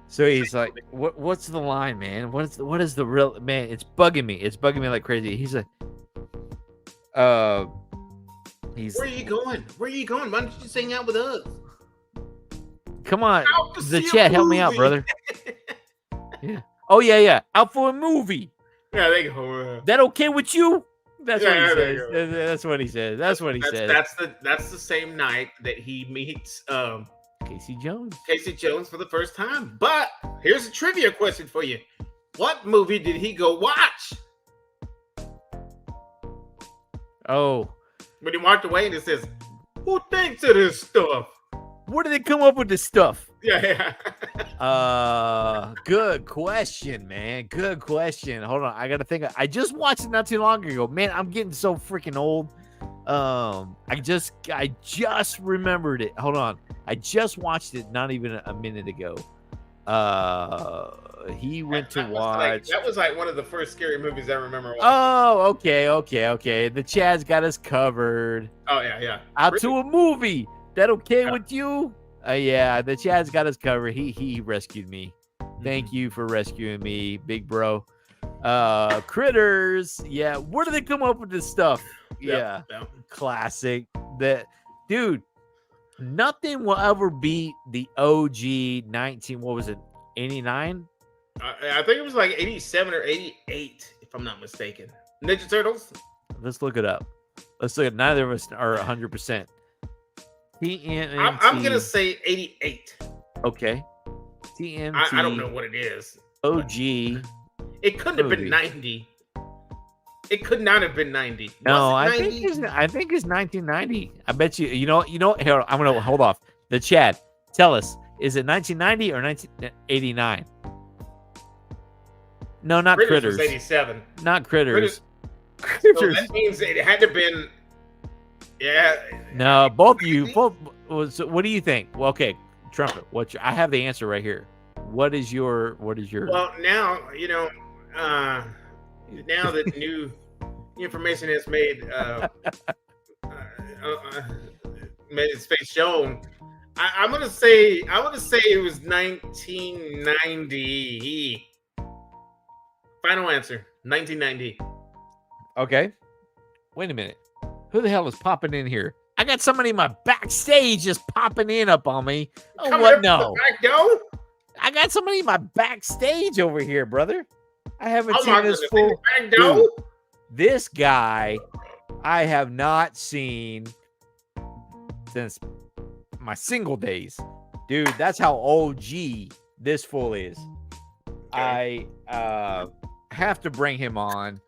so he's like, "What's the line, man? What is the real man? It's bugging me. It's bugging me like crazy." He's like, Where are you going? Why don't you just hang out with us? Come on, the chat, help me out, brother. Yeah. Oh yeah. Out for a movie.
Yeah, they go.
That okay with you? That's what he says. That's what he says. That's what he says.
That's the same night that he meets
Casey Jones.
Casey Jones for the first time. But here's a trivia question for you: what movie did he go watch?
Oh.
When he walked away and it says, "Who thinks of this stuff?"
Where did they come up with this stuff?
Yeah.
Good question, man. Good question. Hold on, I gotta think. I just watched it not too long ago. Man, I'm getting so freaking old. I just remembered it. Hold on, I just watched it not even a minute ago. He went to watch.
That was like one of the first scary movies I remember watching.
Oh, okay. The Chad's got us covered.
Oh yeah.
Out to a movie. That okay with you? Yeah, the Chad's got us covered. He rescued me. Thank you for rescuing me, big bro. Critters. Yeah, where do they come up with this stuff?
Yep.
Classic. That dude. Nothing will ever beat the OG 19. What was it? 89.
I think it was like 87 or 88, if I'm not mistaken. Ninja Turtles.
Let's look it up. Let's look at. Neither of us are 100%. TMNT.
I'm gonna say 88.
Okay. TMT.
I don't know what it is.
OG.
It couldn't have been 90. It could not have been 90.
No, I think it's 1990. I bet you. You know. Here, I'm gonna hold off. The Chad, tell us, is it 1990 or 1989? No, not Critters.
Was 87.
Not Critters.
So that means it had to have been. Yeah.
No, both of you. Both. So what do you think? Well, okay, Trumpet. I have the answer right here. What is your?
Well, now now that new information has made its face shown, I'm gonna say it was 1990. Final answer, 1990.
Okay. Wait a minute. Who the hell is popping in here? I got somebody in my backstage just popping in up on me. Oh, what? No. I got somebody in my backstage over here, brother. I haven't seen this fool. Dude, this guy I have not seen since my single days. Dude, that's how OG this fool is. I have to bring him on.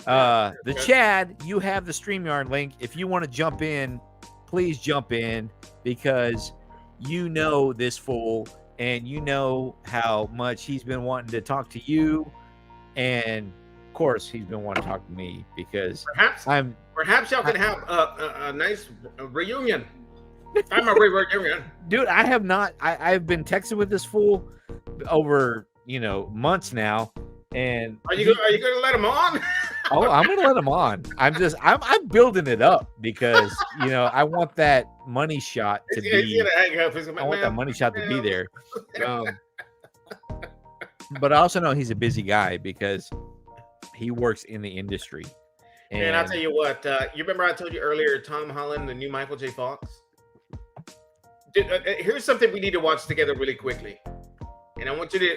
The Chad, you have the StreamYard link. If you want to jump in, please jump in, because you know this fool and you know how much he's been wanting to talk to you. And of course, he's been wanting to talk to me because
perhaps y'all can have a nice reunion. I'm a reunion,
dude. I have not. I've been texting with this fool over months now. And
are you gonna let him on?
Oh, I'm gonna let him on. I'm building it up because I want that money shot to be. I want that money shot to be there. But I also know he's a busy guy because he works in the industry.
And I'll tell you what. You remember I told you earlier, Tom Holland, the new Michael J. Fox. Dude, here's something we need to watch together really quickly, and I want you to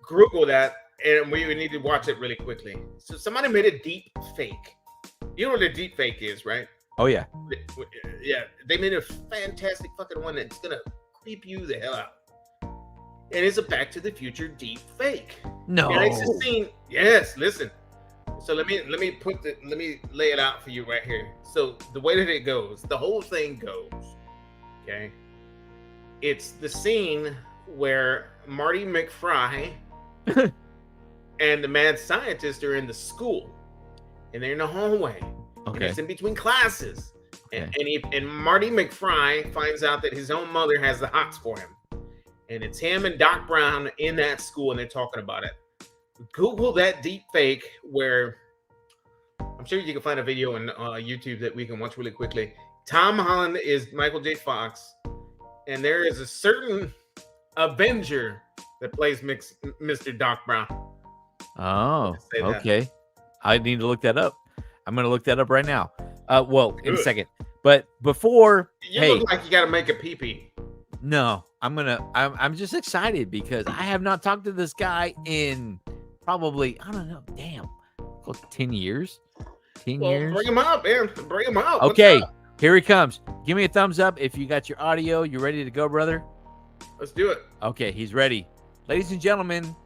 Google that. And we need to watch it really quickly. So somebody made a deep fake. You know what a deep fake is, right?
Oh, yeah.
Yeah. They made a fantastic fucking one that's going to creep you the hell out. And it's a Back to the Future deep fake.
No.
And it's a scene. Yes, listen. So let me lay it out for you right here. So the way that it goes, the whole thing goes, okay? It's the scene where Marty McFly and the mad scientist are in the school, and they're in the hallway.
Okay.
And it's in between classes. Okay. And Marty McFly finds out that his own mother has the hots for him. And it's him and Doc Brown in that school, and they're talking about it. Google that deep fake where I'm sure you can find a video on YouTube that we can watch really quickly. Tom Holland is Michael J. Fox, and there is a certain Avenger that plays Mr. Doc Brown.
Oh, okay. I need to look that up. I'm going to look that up right now. Well, in a second. But before,
you look like you got to make a pee-pee.
No, I'm just excited because I have not talked to this guy in probably, I don't know, 10 years. 10 years.
Bring him up, man. Bring him up.
Okay, here he comes. Give me a thumbs up if you got your audio. You ready to go, brother?
Let's do it.
Okay, he's ready. Ladies and gentlemen,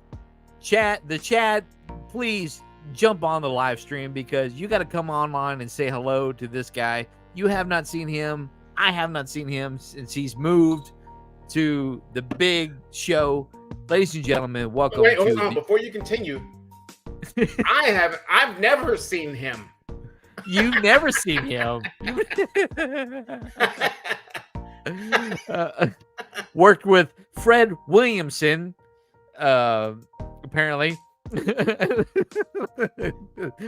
the Chad, please jump on the live stream because you got to come online and say hello to this guy. You have not seen him. I have not seen him since he's moved to the big show. Ladies and gentlemen, welcome.
Wait, hold on. Before you continue, I've never seen him.
You've never seen him. Worked with Fred Williamson, apparently.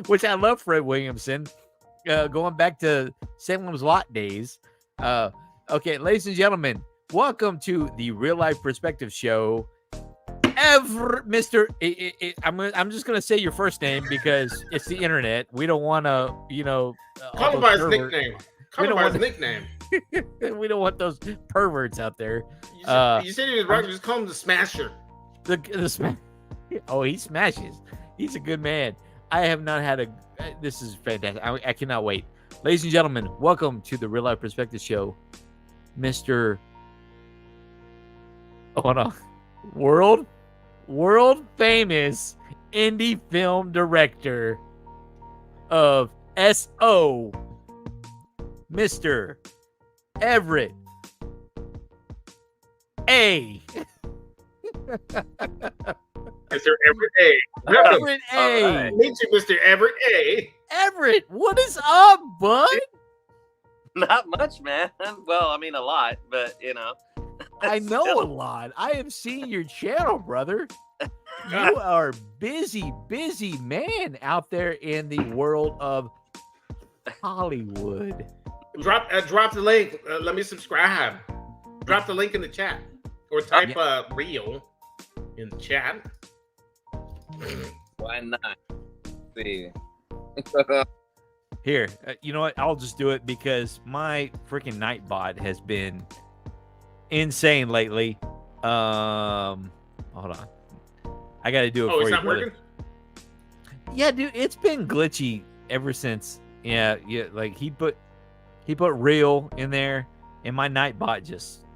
Which I love Fred Williamson. Going back to Salem's Lot days. Okay, ladies and gentlemen, welcome to the Real Life Perspective Show. Mr. I'm just gonna say your first name because it's the internet. We don't want to,
call him by his nickname. Call him by his nickname.
We don't want those perverts out there.
You said he was right. Just call him the Smasher.
The Oh, he smashes. He's a good man. I have not had a. This is fantastic. I cannot wait, ladies and gentlemen. Welcome to the Real Life Perspective Show, Mr. Hold on, world famous indie film director of S.O., Mr. Everett A.
Mr. Everett A.
Everett A.
Right. Meet you, Mr. Everett A.
Everett, what is up, bud?
Not much, man. Well, I mean, a lot, but
I know a lot. I have seen your channel, brother. You are busy man out there in the world of Hollywood.
Drop the link. Let me subscribe. Drop the link in the chat or type real in the chat.
Why not? See.
Here, you know what? I'll just do it because my freaking Nightbot has been insane lately. Hold on. I got to do it for you. Oh, it's not working? Yeah, dude, it's been glitchy ever since. Yeah, like he put real in there, and my Nightbot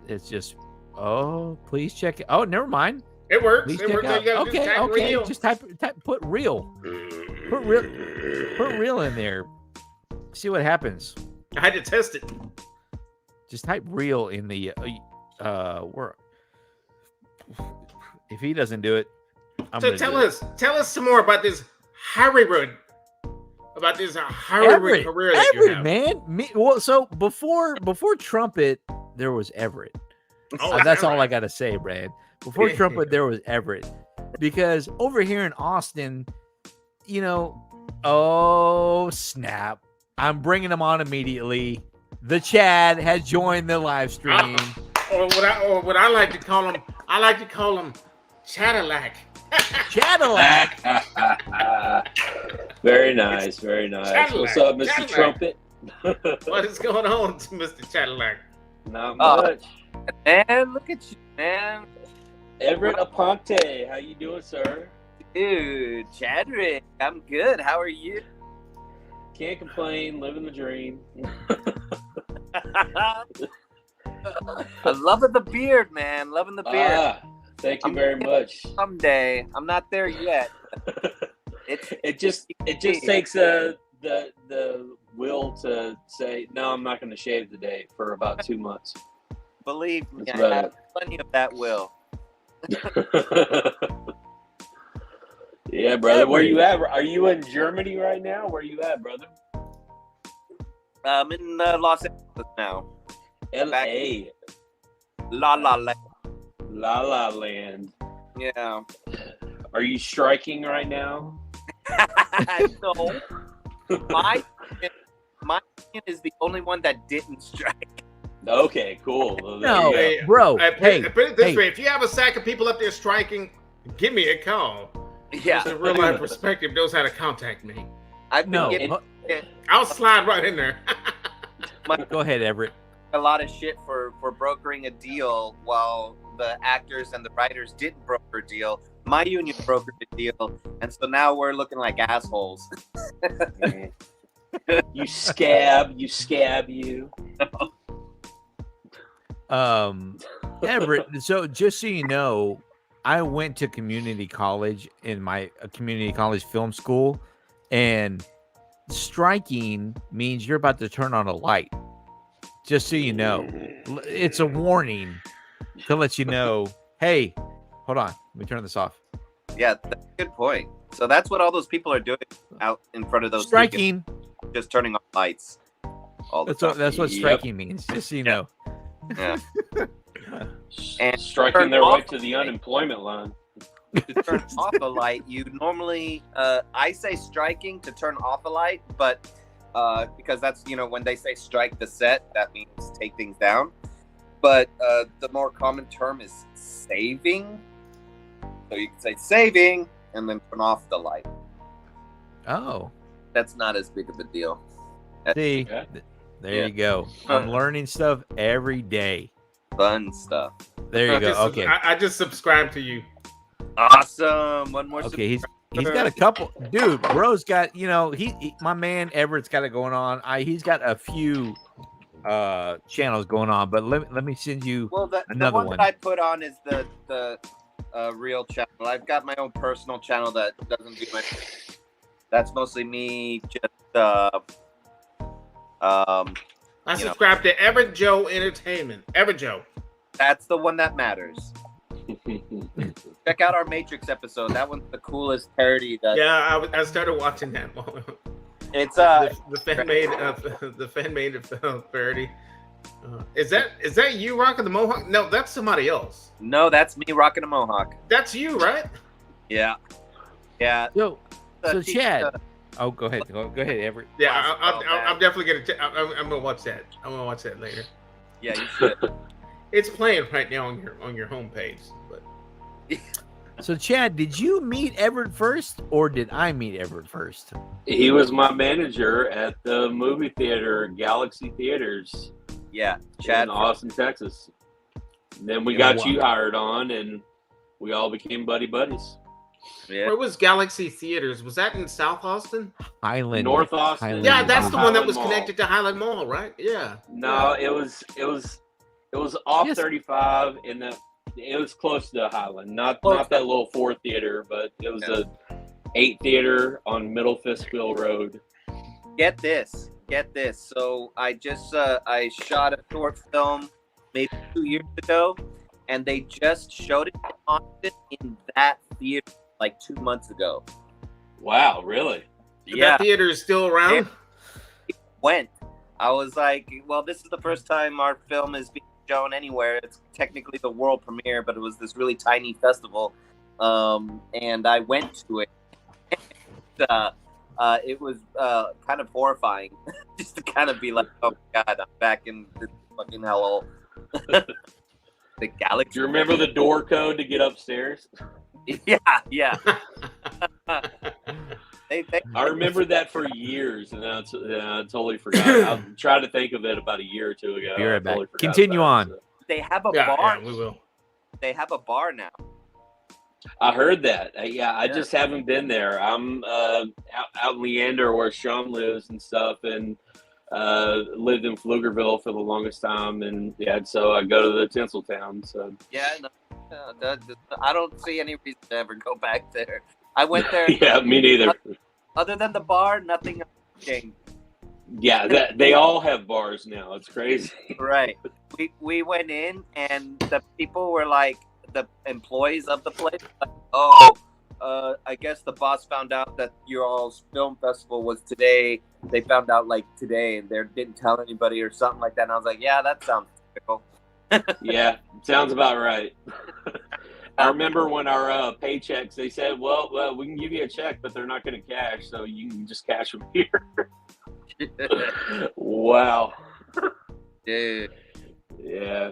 it's just. Oh, please check it. Oh, never mind.
It works. It works.
Okay. Real. Just put real. Put real in there. See what happens.
I had to test it.
Just type real in the where. If he doesn't do it,
so tell us some more about this Hollywood. About this Hollywood career that you have.
Man. So before Trumpet, there was Everett.
Oh,
that's all I gotta say, Brad. Before Trumpet, there was Everett. Because over here in Austin, oh snap. I'm bringing him on immediately. The Chad has joined the live stream.
Or what I like to call him, Cadillac.
Cadillac.
Very nice, very nice.
Cadillac.
What's up, Mr.
Cadillac.
Trumpet?
What is going on, Mr. Cadillac?
Not much.
Man, look at you, man.
Everett Aponte, how you doing, sir?
Dude, Chadrick, I'm good. How are you?
Can't complain, living the dream.
I'm loving the beard, man. Loving the beard.
Thank you very much.
Someday, I'm not there yet.
It just takes the will to say no. I'm not going to shave today for about 2 months.
Believe me,
That's
I have plenty of that will.
Yeah, brother. Where you at? Are you in Germany right now? Where you at, brother?
I'm in Los Angeles now.
L.A.
La La Land.
La La Land.
Yeah.
Are you striking right now?
No. My union is the only one that didn't strike.
Okay, cool. Well,
No,
hey,
bro.
Put it this way: if you have a sack of people up there striking, give me a call.
Yeah.
The Real Life Perspective knows how to contact me.
I'll
slide right in there.
Go ahead, Everett.
A lot of shit for brokering a deal while the actors and the writers didn't broker a deal. My union brokered a deal, and so now we're looking like assholes.
You scab, you.
Everett, so just so you know, I went to community college in my community college film school And striking means you're about to turn on a light. Just so you know, it's a warning to let you know, hey, hold on, let me turn this off.
Yeah, that's a good point. So that's what all those people are doing out in front of those
striking,
just turning on lights. All the time.
That's what striking means. Just so you know.
Yeah. And
striking their way to the unemployment line.
To turn off a light, you normally I say striking to turn off a light, but because that's when they say strike the set, that means take things down. But the more common term is saving. So you can say saving and then turn off the light.
Oh,
that's not as big of a deal.
See, there you go. I'm learning stuff every day.
Fun stuff.
There you go. Okay,
I just subscribed to you.
Awesome. One more.
Okay, he's got a couple. Dude, bro's got he my man Everett's got it going on. He's got a few channels going on, but let me send you another
one. That I put on is the real channel. I've got my own personal channel that doesn't do much. That's mostly me just
I subscribe to Everett Joe Entertainment. Everett Joe.
That's the one that matters. Check out our Matrix episode. That one's the coolest parody.
I started watching that.
It's
the fan made parody. Is that you rocking the mohawk? No, that's somebody else.
No, that's me rocking a mohawk.
That's you, right?
Yeah.
So Chad. Go ahead. Go ahead, Everett.
Yeah, I'm definitely I'm gonna watch that. I'm gonna watch that later.
Yeah, you should.
It's playing right now on your homepage. But
so Chad, did you meet Everett first, or did I meet Everett first?
He was my manager at the movie theater, Galaxy Theaters.
Yeah, Chad
in Austin, Texas. And then we got you hired on, and we all became buddies.
Yeah.
Where was Galaxy Theaters? Was that in South Austin?
Highland,
North Austin.
Highland.
Yeah, that's the one that was
Mall.
Connected to Highland Mall, right? Yeah.
No, it was off 35 it was close to Highland, not that little 4 theater, but it was a 8 theater on Middle Fiskville Road.
Get this. So I just I shot a short film maybe 2 years ago, and they just showed it in Austin in that theater like 2 months ago.
Wow, really?
Yeah.
That theater is still around?
It went. I was like, well, this is the first time our film is being shown anywhere. It's technically the world premiere, but it was this really tiny festival. And I went to it. It was kind of horrifying just to kind of be like, oh my God, I'm back in this fucking hellhole. The Galaxy.
Do you remember the door code to get upstairs?
Yeah.
I remember that for years, and I totally forgot. I tried to think of it about a year or two ago.
Be right back. Continue on.
They have a bar.
Yeah, we will.
They have a bar now.
I heard that. I just haven't been there. I'm out in Leander where Sean lives and stuff, and lived in Pflugerville for the longest time, and so I go to the Tinseltown. So
I don't see any reason to ever go back there. I went there.
Yeah, me neither.
Other than the bar, nothing changed.
Yeah, they all have bars now. It's crazy.
Right. We went in, and the people were like, the employees of the place, like, I guess the boss found out that your all's film festival was today. They found out like today, and they didn't tell anybody or something like that. And I was like, yeah, that sounds typical.
Yeah, sounds about right. I remember when our paychecks, they said, well, we can give you a check, but they're not going to cash, so you can just cash them here. Wow.
Dude.
Yeah,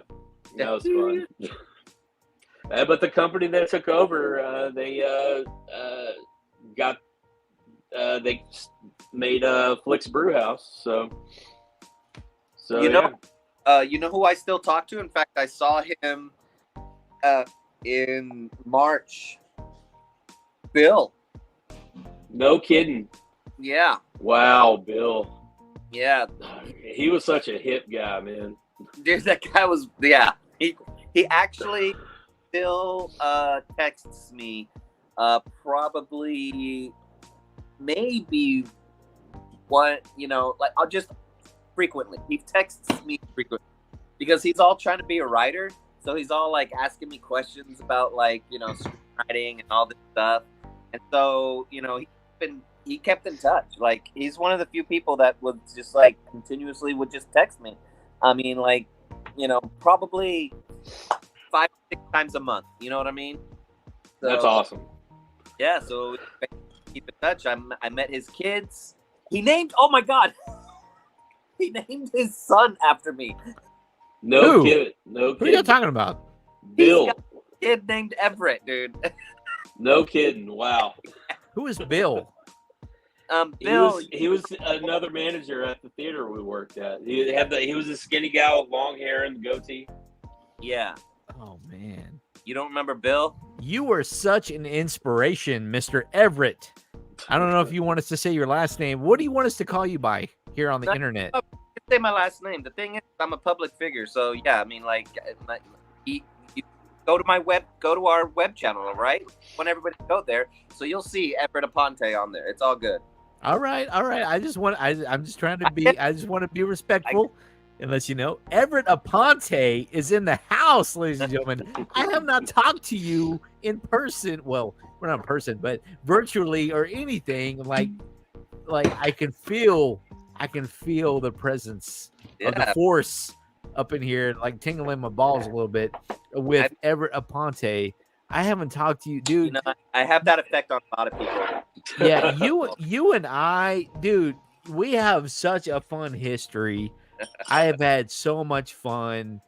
that was fun. But the company that took over, they made Flick's Brewhouse. So
you know who I still talk to? In fact, I saw him in March. Bill.
No kidding.
Yeah.
Wow, Bill.
Yeah.
He was such a hip guy, man.
Dude, that guy was, He actually still texts me probably maybe one, like I'll just frequently. He texts me frequently because he's all trying to be a writer. So he's all like asking me questions about like, screenwriting and all this stuff. And so, he kept in touch. Like he's one of the few people that would just like continuously would just text me. I mean, like, probably 5 or 6 times a month. You know what I mean? So,
that's awesome.
Yeah. So keep in touch. I met his kids. Oh my God. He named his son after me.
No kid.
Who are you talking about?
Bill.
He's got a kid named Everett, dude.
No kidding. Wow.
Who is Bill?
Bill.
He was another manager at the theater we worked at. He was a skinny guy with long hair and goatee.
Yeah.
Oh man.
You don't remember Bill?
You were such an inspiration, Mr. Everett. I don't know if you want us to say your last name. What do you want us to call you by here on the internet?
Say my last name. The thing is, I'm a public figure, so yeah. I mean, like, you go to our web channel, all right? I want everybody to go there, so you'll see Everett Aponte on there. It's all good.
All right. I just want to be respectful and let you know Everett Aponte is in the house, ladies and gentlemen. I have not talked to you in person. Well, we're not in person, but virtually or anything. Like I can feel the presence of the force up in here, like tingling my balls a little bit with Everett Aponte. I haven't talked to you, dude.
I have that effect on a lot of people.
Yeah, you and I, dude, we have such a fun history. I have had so much fun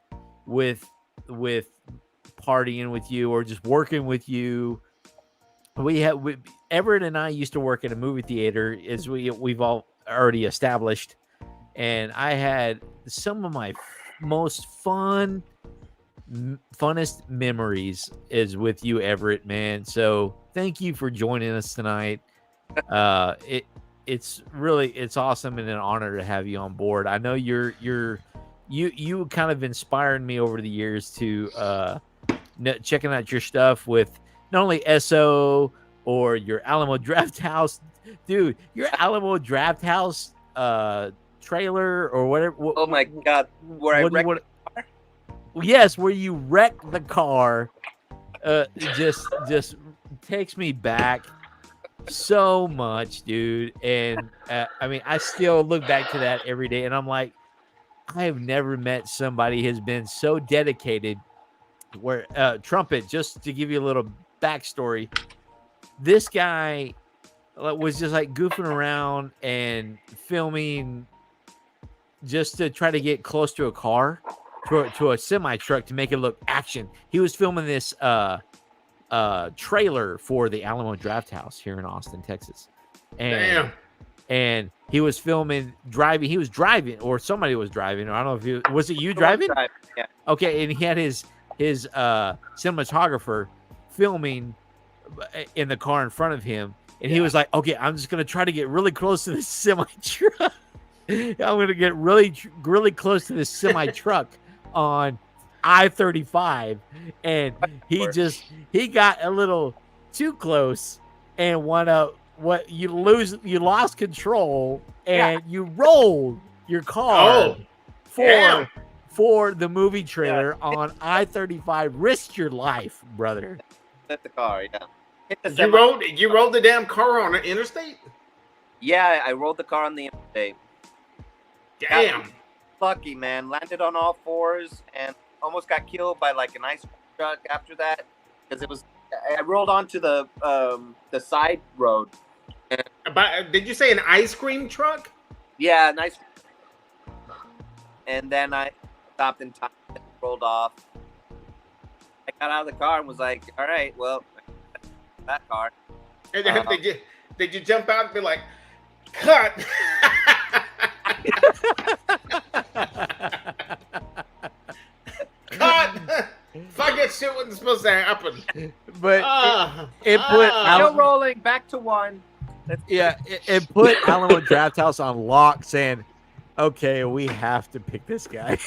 with partying with you or just working with you. Everett and I used to work at a movie theater, as we've all already established, and I had some of my most funnest memories is with you, Everett, man. So thank you for joining us tonight. It's awesome and an honor to have you on board. I know you kind of inspired me over the years to checking out your stuff with not only SO or your Alamo Draft House, dude. Your Alamo Draft House trailer or whatever.
Oh my God, where I wrecked.
Yes, where you wrecked the car. Just takes me back so much, dude. And I mean, I still look back to that every day, and I'm like, I have never met somebody who's been so dedicated. Where Trumpet, just to give you a little backstory, this guy was just like goofing around and filming just to try to get close to a car, to a semi truck to make it look action. He was filming this trailer for the Alamo Draft House here in Austin, Texas. And he was driving. He was driving, or somebody was driving. I don't know if was it you driving?
Yeah.
Okay, and he had his cinematographer filming in the car in front of him, and he was like, okay, I'm just gonna try to get really close to this semi truck. I'm gonna get really close to this semi truck on I-35, and he got a little too close and you lost control and you rolled your car for the movie trailer on I-35. Risked your life, brother.
Hit the car,
You rolled the damn car on the interstate?
Yeah, I rolled the car on the interstate.
Damn.
Lucky, man. Landed on all fours and almost got killed by like an ice cream truck after that, because I rolled onto the side road.
Did you say an ice cream truck?
Yeah, an ice cream. And then I stopped in time and rolled off. I got out of the car and was like, all right, well, that car.
And then did you jump out and be like, cut? Cut! Fuck, that shit wasn't supposed to happen.
But it put
still rolling back to one.
It put Alamo Draft House on lock, saying, okay, we have to pick this guy.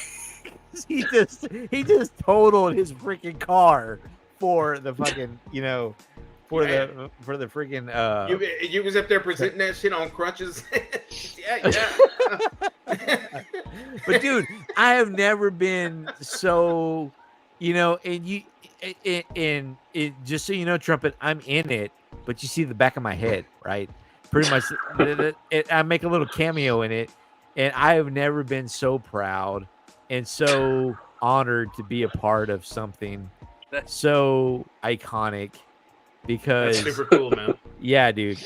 he just totaled his freaking car for the fucking, for the freaking
you was up there presenting that shit on crutches. yeah.
But dude, I have never been so, and just so you know, Trumpet, I'm in it, but you see the back of my head, right? Pretty much, I make a little cameo in it, and I have never been so proud and so honored to be a part of something so iconic. Because
that's super cool, man.
Yeah, dude.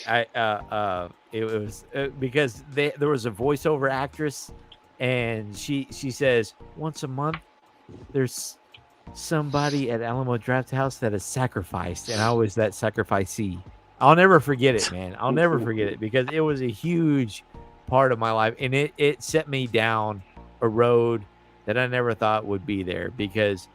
It was because there was a voiceover actress, and she says once a month there's somebody at Alamo Draft House that is sacrificed, and I was that sacrificee. I'll never forget it, man. I'll never forget it because it was a huge part of my life, and it set me down a road that I never thought would be there. Because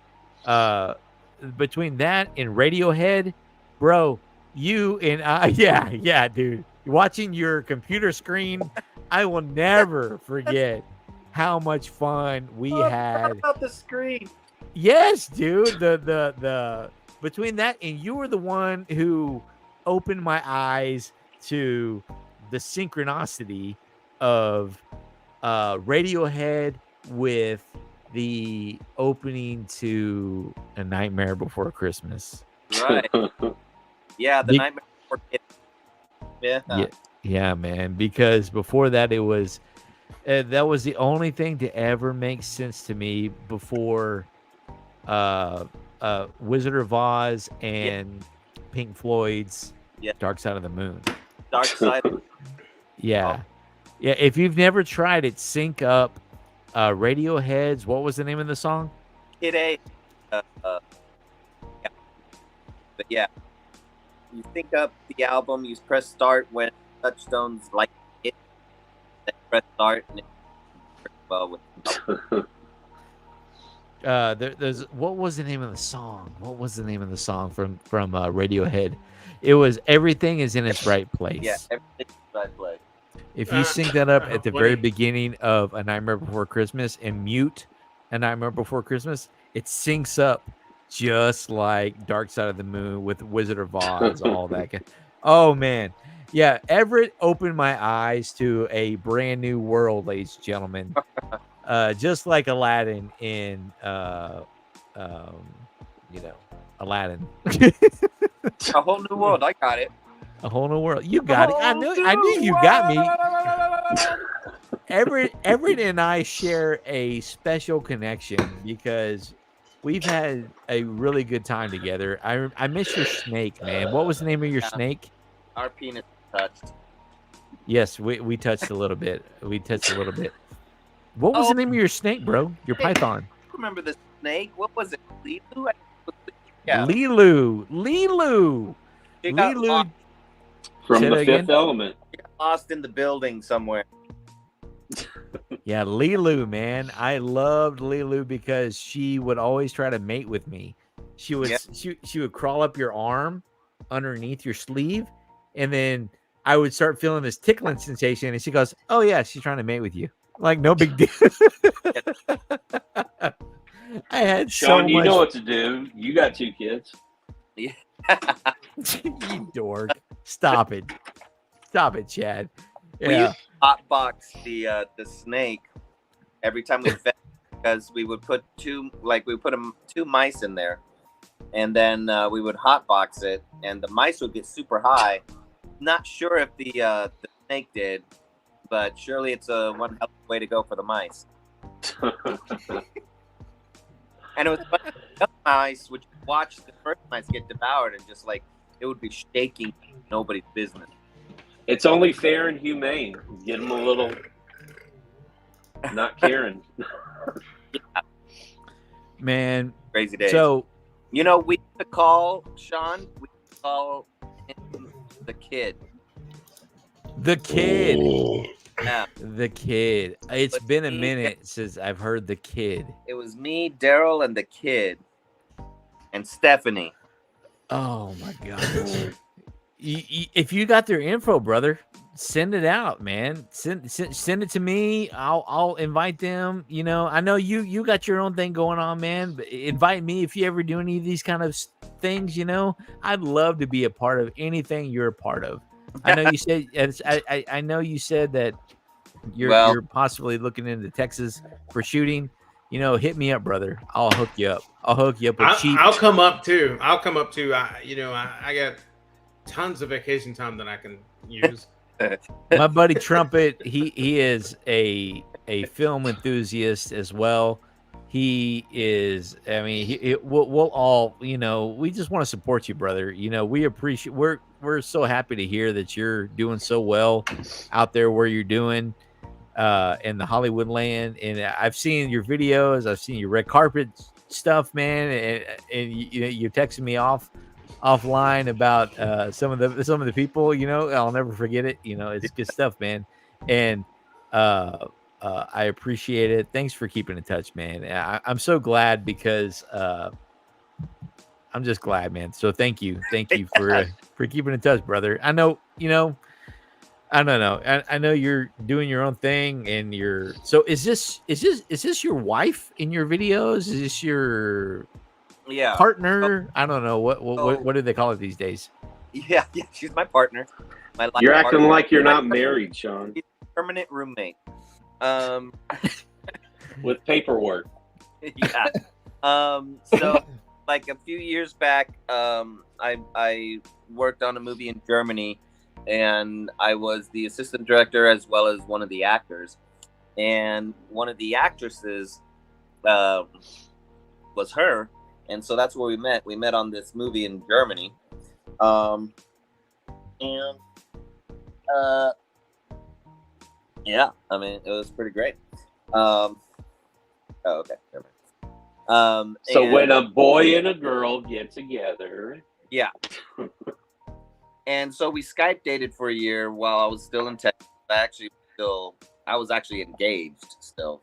between that and Radiohead, bro, you and I, yeah, dude. Watching your computer screen, I will never forget how much fun we had.
About the screen.
Yes, dude. The between that and you were the one who opened my eyes to the synchronicity of Radiohead with the opening to A Nightmare Before Christmas.
Right. Yeah, the Nightmare Before Christmas.
Yeah, man. Because before that, it was that was the only thing to ever make sense to me before Wizard of Oz and Pink Floyd's Dark Side of the Moon.
Dark Side.
Yeah. Yeah. If you've never tried it, sync up Radiohead's. What was the name of the song?
Kid A. But yeah, you sync up the album. You press start when Touchstone's like it. Then press start and it works well with.
There's what was the name of the song? What was the name of the song from Radiohead? It was Everything Is in Its Right Place.
Yeah, Everything's in Its Right Place.
If you sync that up at the very beginning of A Nightmare Before Christmas and mute A Nightmare Before Christmas, it syncs up just like Dark Side of the Moon with Wizard of Oz, all that. Oh man, yeah. Everett opened my eyes to a brand new world, ladies and gentlemen. Just like Aladdin in, Aladdin.
A whole new world. I got it.
A whole new world. You got it. I knew you got me. Everett and I share a special connection because we've had a really good time together. I miss your snake, man. What was the name of your snake?
Our penis touched.
Yes, we touched a little bit. What was the name of your snake, bro? Your python.
Remember the snake? What was it? Lilu?
Yeah. Lilu.
From the Fifth Element.
Lost in the building somewhere.
Yeah, Lilu, man. I loved Lilu because she would always try to mate with me. She would crawl up your arm underneath your sleeve, and then I would start feeling this tickling sensation, and she goes, "Oh yeah, she's trying to mate with you." Like no big deal. I had
Sean,
so
you
much...
know what to do. You got 2 kids.
Yeah.
You dork. Stop it, Chad.
We used to hotbox the snake every time we fed because we would put two mice in there, and then we would hotbox it, and the mice would get super high. Not sure if the snake did, but surely it's one hell of a way to go for the mice. And it was funny. The mice would watch the first mice get devoured, and just like it would be shaking nobody's business.
It's only fair and humane. Get them a little not caring.
Yeah.
Man,
crazy days.
So
we used to call Sean. We used to call him the kid.
The kid.
Oh.
Yeah.
The kid. It's been a minute since I've heard the kid.
It was me, Daryl, and the kid, and Stephanie.
Oh my gosh. If you got their info, brother, send it out, man. Send it to me. I'll invite them. You know, I know you got your own thing going on, man. But invite me if you ever do any of these kind of things. You know, I'd love to be a part of anything you're a part of. I know you said I know you said that you're possibly looking into Texas for shooting. You know, hit me up, brother. I'll hook you up. I'll hook you up with cheap.
I'll come up too. I got tons of vacation time that I can use.
My buddy Trumpet, he is a film enthusiast as well. He is. I mean, we'll all, you know, we just want to support you, brother. You know, we appreciate. We're so happy to hear that you're doing so well out there where you're doing. In the Hollywood land, and I've seen your videos, I've seen your red carpet stuff, man, and you texted me offline about some of the people. You know, I'll never forget it. You know, it's good stuff, man, and I appreciate it. Thanks for keeping in touch, man. I'm so glad because I'm just glad, man. So thank you for keeping in touch, brother. I know, you know. I don't know. I know you're doing your own thing, and so is this your wife in your videos? Is this your partner? I don't know what do they call it these days?
Yeah, she's my partner. My life
you're acting
partner.
like you're not married, Sean.
Permanent roommate.
With paperwork.
Yeah. So like a few years back, I worked on a movie in Germany. And I was the assistant director as well as one of the actors. And one of the actresses was her. And so that's where we met. We met on this movie in Germany. Yeah, I mean, it was pretty great. Oh, okay. Never mind.
So when a boy and a girl get together.
Yeah. And so we Skype dated for a year while I was still in Texas. I was actually engaged still.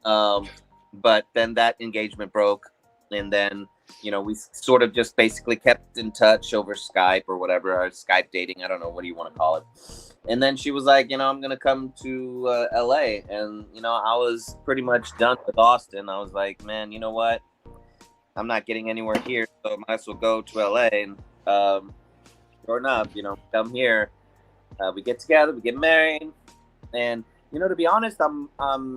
But then that engagement broke. And then, you know, we sort of just basically kept in touch over Skype or whatever, or Skype dating. I don't know. What do you want to call it? And then she was like, you know, I'm going to come to LA. And, you know, I was pretty much done with Austin. I was like, man, you know what? I'm not getting anywhere here. So I might as well go to LA. And, sure enough, you know, come here, we get together, we get married, and you know, to be honest, I'm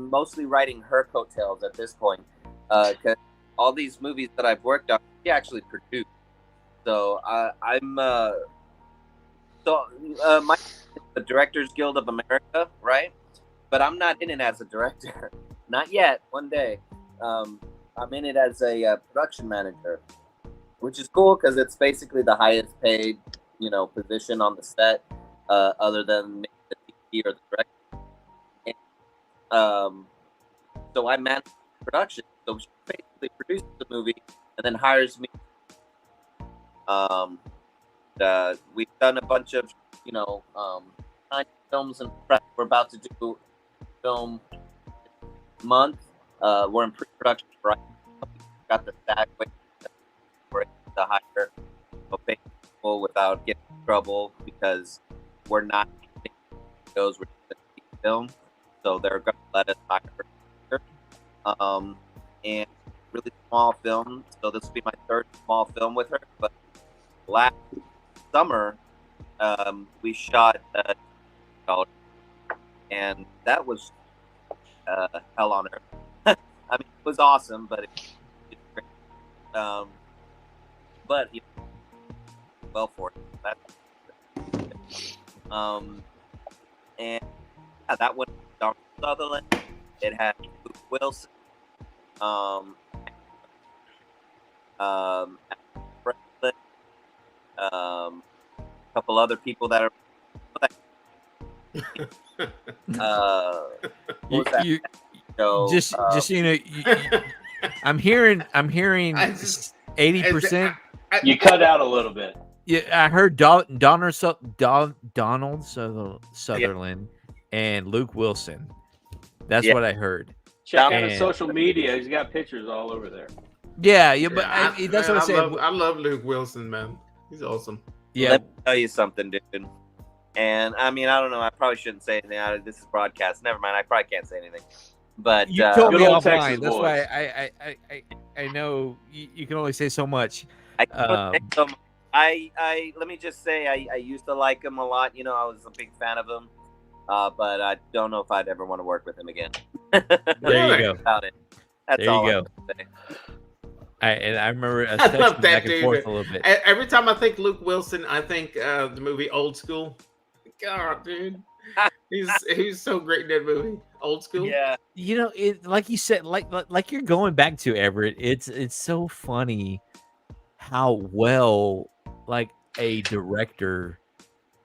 mostly writing her coattails at this point, because all these movies that I've worked on, she actually produced. So I'm my the Directors Guild of America, right? But I'm not in it as a director, not yet. One day, I'm in it as a production manager, which is cool because it's basically the highest paid, you know, position on the set, other than maybe the TV or the director. And, so I manage production. So she basically produces the movie and then hires me. We've done a bunch of, you know, films and prep. We're about to do a film month. We're in pre-production right now. Got the SAG we're to hire people without getting in trouble because we're not those we're film, so they're going to let us hire her. And really small film, so this will be my third small film with her. But last summer, we shot and that was hell on earth. I mean, it was awesome, but it's great. But you know, well for it. And yeah, that one, Donald Sutherland. It had Luke Wilson, a couple other people that are.
Just you know, I'm hearing 80%.
You cut out a little bit.
Yeah, I heard Donald Sutherland and Luke Wilson. That's what I heard.
Check out his social media. He's got pictures all over there.
Yeah, but that's what I said.
I love Luke Wilson, man. He's awesome.
Yeah, let me tell you something, dude. And I mean, I don't know. I probably shouldn't say anything. This is broadcast. Never mind. I probably can't say anything. But
you told me
Good old
offline.
Texas
That's
boys.
why I know you can only say so much.
I can only say so much. I let me just say I used to like him a lot. You know, I was a big fan of him. But I don't know if I'd ever want to work with him again.
There you go.
About it. That's
there
all
you go. I remember us texting back and forth a little bit.
Every time I think Luke Wilson, I think the movie Old School. God, dude, he's so great in that movie, Old School.
Yeah,
you know, it like you said, like you're going back to Everett. It's so funny how well like a director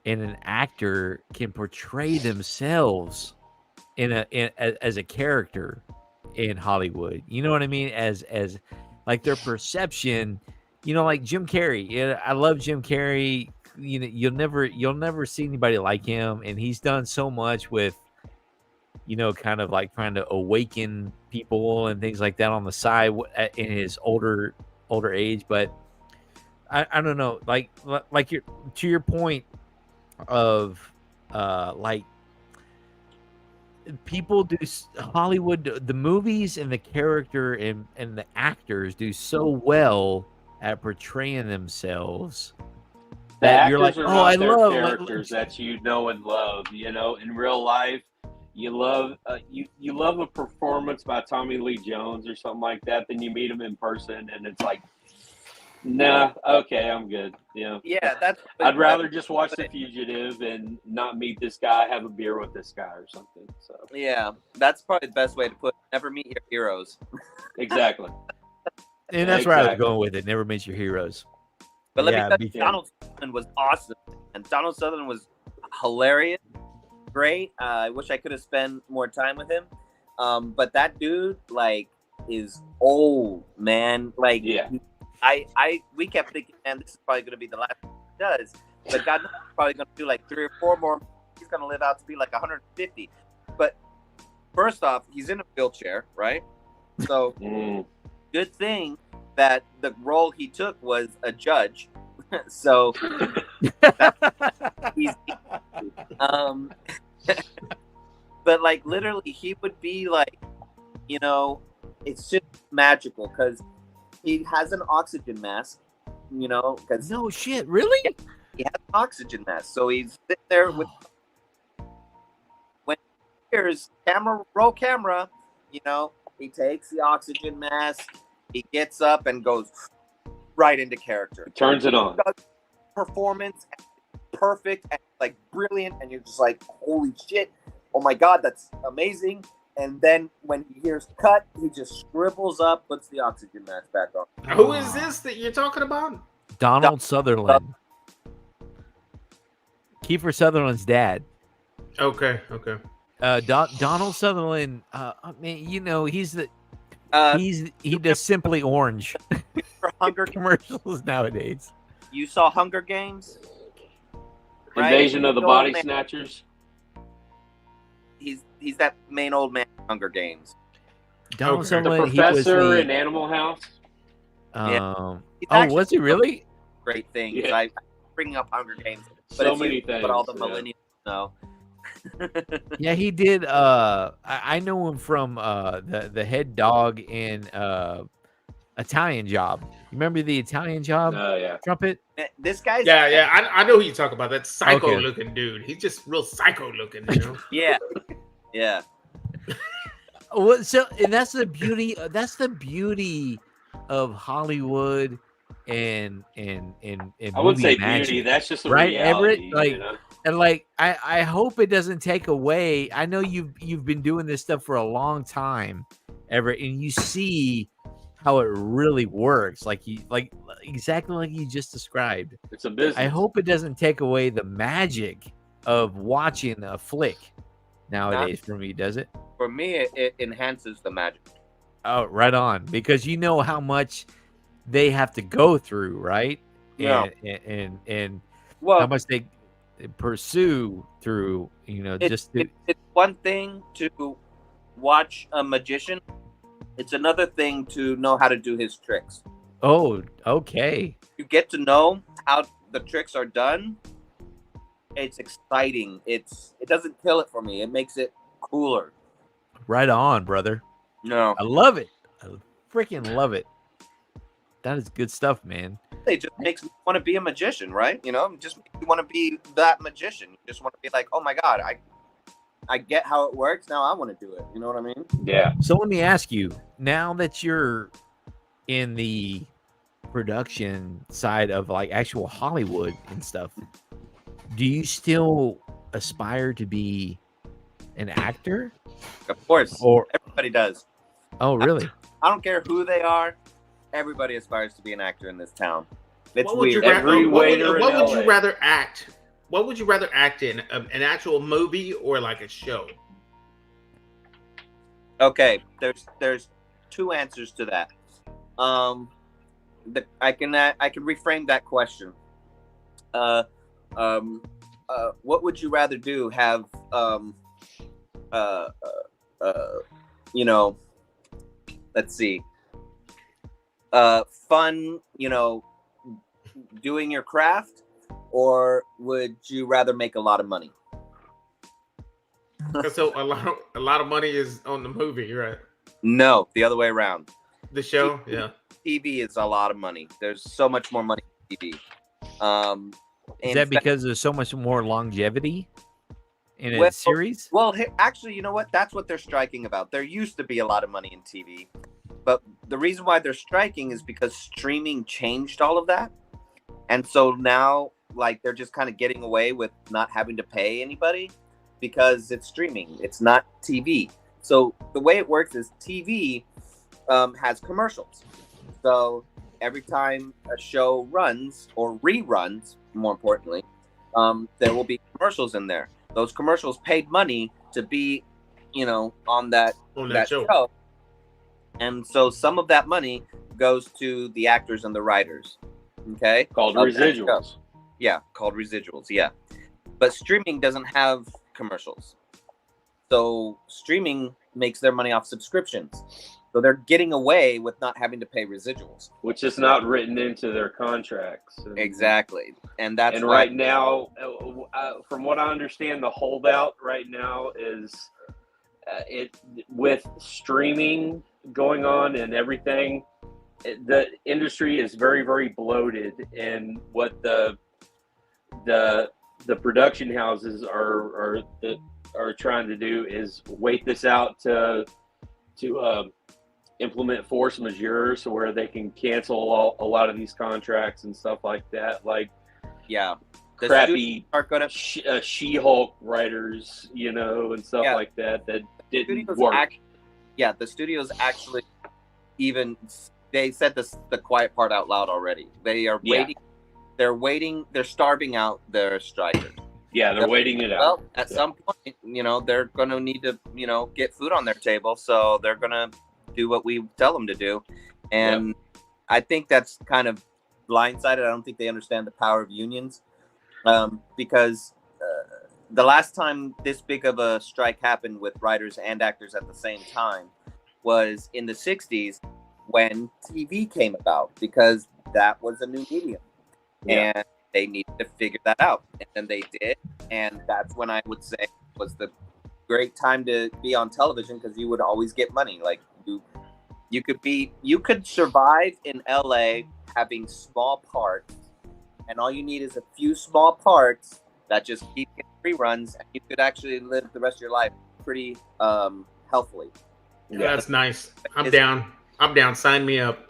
and an actor can portray themselves as a character in Hollywood. You know what I mean? As like their perception, you know, like Jim Carrey. Yeah, I love Jim Carrey. You know, you'll never see anybody like him, and he's done so much with, you know, kind of like trying to awaken people and things like that on the side in his older age. But I don't know, like you're, to your point of like people do Hollywood, the movies and the character and the actors do so well at portraying themselves that you're like, oh, I love
characters that you know and love. You know, in real life, you love you love a performance by Tommy Lee Jones or something like that. Then you meet him in person, and it's like, nah, okay, I'm good. Yeah,
that's.
I'd rather just watch The Fugitive and not meet this guy, have a beer with this guy or something. So
yeah, that's probably the best way to put it. Never meet your heroes.
Exactly.
And that's where I was going with it. Never meet your heroes.
But let me tell you, Donald Sutherland was awesome, and Donald Sutherland was hilarious, great. I wish I could have spent more time with him. But that dude, like, is old, man. Like,
yeah.
We kept thinking, man, this is probably going to be the last thing he does. But God knows he's probably going to do like 3 or 4 more. He's going to live out to be like 150. But first off, he's in a wheelchair, right? So good thing that the role he took was a judge. So that's easy. But like literally, he would be like, you know, it's just magical because he has an oxygen mask, you know. Cause
no shit, really?
He has an oxygen mask, so he's sitting there with. When here's roll camera, you know, he takes the oxygen mask, he gets up and goes right into character.
Turns it on.
Performance, perfect, and like brilliant, and you're just like, holy shit! Oh my god, that's amazing. And then when he hears cut, he just scribbles up, puts the oxygen mask back on.
Who is this that you're talking about?
Donald Sutherland. Kiefer Sutherland's dad.
Okay.
Donald Sutherland. I mean, you know, he does Simply Orange
for Hunger
commercials nowadays.
You saw Hunger Games?
Invasion of the Body Snatchers.
He's that main old man in Hunger Games.
Donald
Sutherland, the professor in Animal House.
Was he really?
Great thing.
Yeah.
I bring up Hunger Games, but
so many things.
But all the millennials know.
Yeah, he did. I know him from the head dog in Italian Job. You remember the Italian Job?
Oh yeah.
Trumpet.
This guy's.
Yeah. I know who you talk about. That psycho looking dude. He's just real psycho looking. You know.
Yeah.
Well, so and that's the beauty. That's the beauty of Hollywood and
I wouldn't say beauty. That's just a
right,
reality,
Everett. Like,
you know?
and like I hope it doesn't take away. I know you've been doing this stuff for a long time, Everett, and you see how it really works. Like exactly like you just described.
It's a business.
I hope it doesn't take away the magic of watching a flick nowadays. For me, does it?
For me, it enhances the magic.
Oh, right on. Because you know how much they have to go through, right?
Yeah.
And
well,
how much they pursue through, you know, it's
one thing to watch a magician. It's another thing to know how to do his tricks.
Oh, okay.
You get to know how the tricks are done. it's exciting. It doesn't kill it for me. It makes it cooler.
Right on, brother.
No,
I love it. I freaking love it. That is good stuff, man.
It just makes me want to be a magician, right? You know, just you want to be that magician. You just want to be like, oh my God, I get how it works. Now I want to do it. You know what I mean?
Yeah.
So let me ask you, now that you're in the production side of like actual Hollywood and stuff, do you still aspire to be an actor?
Of course.
Or
everybody does.
Oh, really?
I don't care who they are. Everybody aspires to be an actor in this town. It's
what would
weird.
you what would you rather act? What would you rather act in? An actual movie or like a show?
Okay, there's two answers to that. I can reframe that question. What would you rather do? Have you know, let's see, fun, you know, doing your craft, or would you rather make a lot of money?
So a lot of money is on the movie, right?
No, the other way around.
The show, yeah.
TV is a lot of money. There's so much more money in TV.
Is that because there's so much more longevity in a series?
Well, actually, you know what? That's what they're striking about. There used to be a lot of money in TV, but the reason why they're striking is because streaming changed all of that. And so now, like, they're just kind of getting away with not having to pay anybody because it's streaming. It's not TV. So the way it works is TV has commercials. So every time a show runs or reruns, more importantly, there will be commercials in there. Those commercials paid money to be, you know, on that show. And so some of that money goes to the actors and the writers. Okay?
Called residuals.
Yeah, called residuals, yeah. But streaming doesn't have commercials. So streaming makes their money off subscriptions. So they're getting away with not having to pay residuals,
which is not written into their contracts.
Exactly, and that's
and right now, from what I understand, the holdout right now is it with streaming going on and everything. The industry is very, very bloated, and what the production houses are trying to do is wait this out to implement force majeure, so where they can cancel a lot of these contracts and stuff like that. Like,
yeah,
crappy She-Hulk writers, you know, and stuff like that didn't work.
The studios actually they said the quiet part out loud already. They are waiting. They're waiting. They're starving out their strikers.
Yeah, they're waiting it out.
Well, at some point, you know, they're going to need to, you know, get food on their table. So they're going to do what we tell them to do. And I think that's kind of blindsided. I don't think they understand the power of unions, because the last time this big of a strike happened with writers and actors at the same time was in the 60s when TV came about, because that was a new medium. Yeah. And they needed to figure that out. And then they did. And that's when I would say was the great time to be on television, because you would always get money. Like you could survive in LA having small parts, and all you need is a few small parts that just keep getting reruns, and you could actually live the rest of your life pretty healthily.
Yeah, that's nice. I'm down. Sign me up.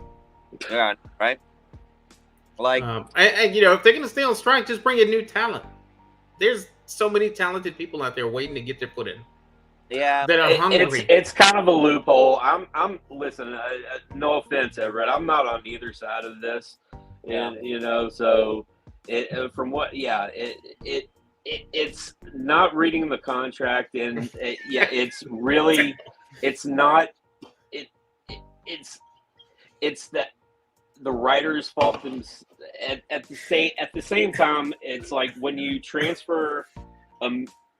Yeah, right. Like,
and you know, if they're gonna stay on strike, just bring in new talent. There's so many talented people out there waiting to get their foot in.
Yeah,
that are hungry.
It's kind of a loophole. I'm listen. No offense, Everett. I'm not on either side of this, and you know, so from what, it's not reading the contract, and it's really, it's not. It's that the writer's fault. At the same time, it's like when you transfer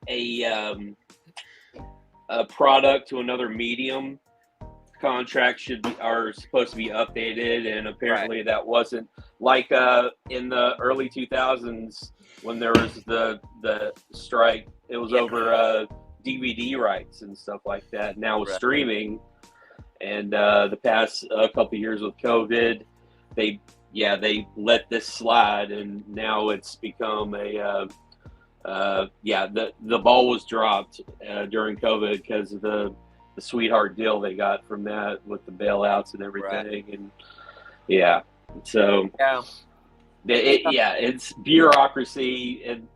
a product to another medium, contracts are supposed to be updated, and apparently that wasn't like in the early 2000s when there was the strike. It was over DVD rights and stuff like that. Now with streaming, and the past couple of years with COVID, they let this slide, and now it's become the ball was dropped during COVID because of the sweetheart deal they got from that with the bailouts and everything. And it's bureaucracy in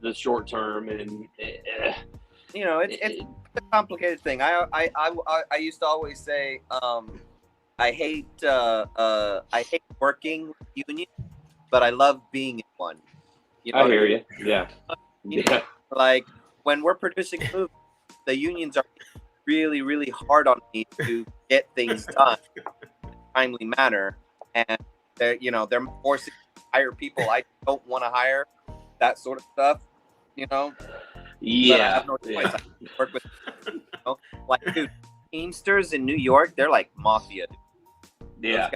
the short term, and
it's a complicated thing. I used to always say I hate working with unions, but I love being in one.
I hear you. Yeah.
Like when we're producing movies, the unions are really, really hard on me to get things done in a timely manner, and they're forcing me to hire people I don't want to hire, that sort of stuff. But I have no choice. I have to work with like, dude, Teamsters in New York, they're like mafia.
Yeah.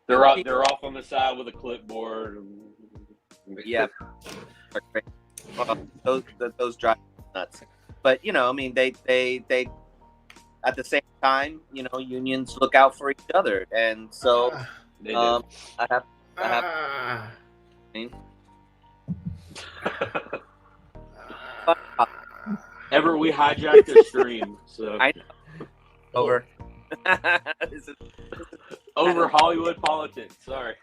They're off on the side with a clipboard.
Yeah. Those drive nuts. But they at the same time, unions look out for each other, and so I have.
Ever we hijacked the stream, so
I know. Over.
Over Hollywood politics. Sorry.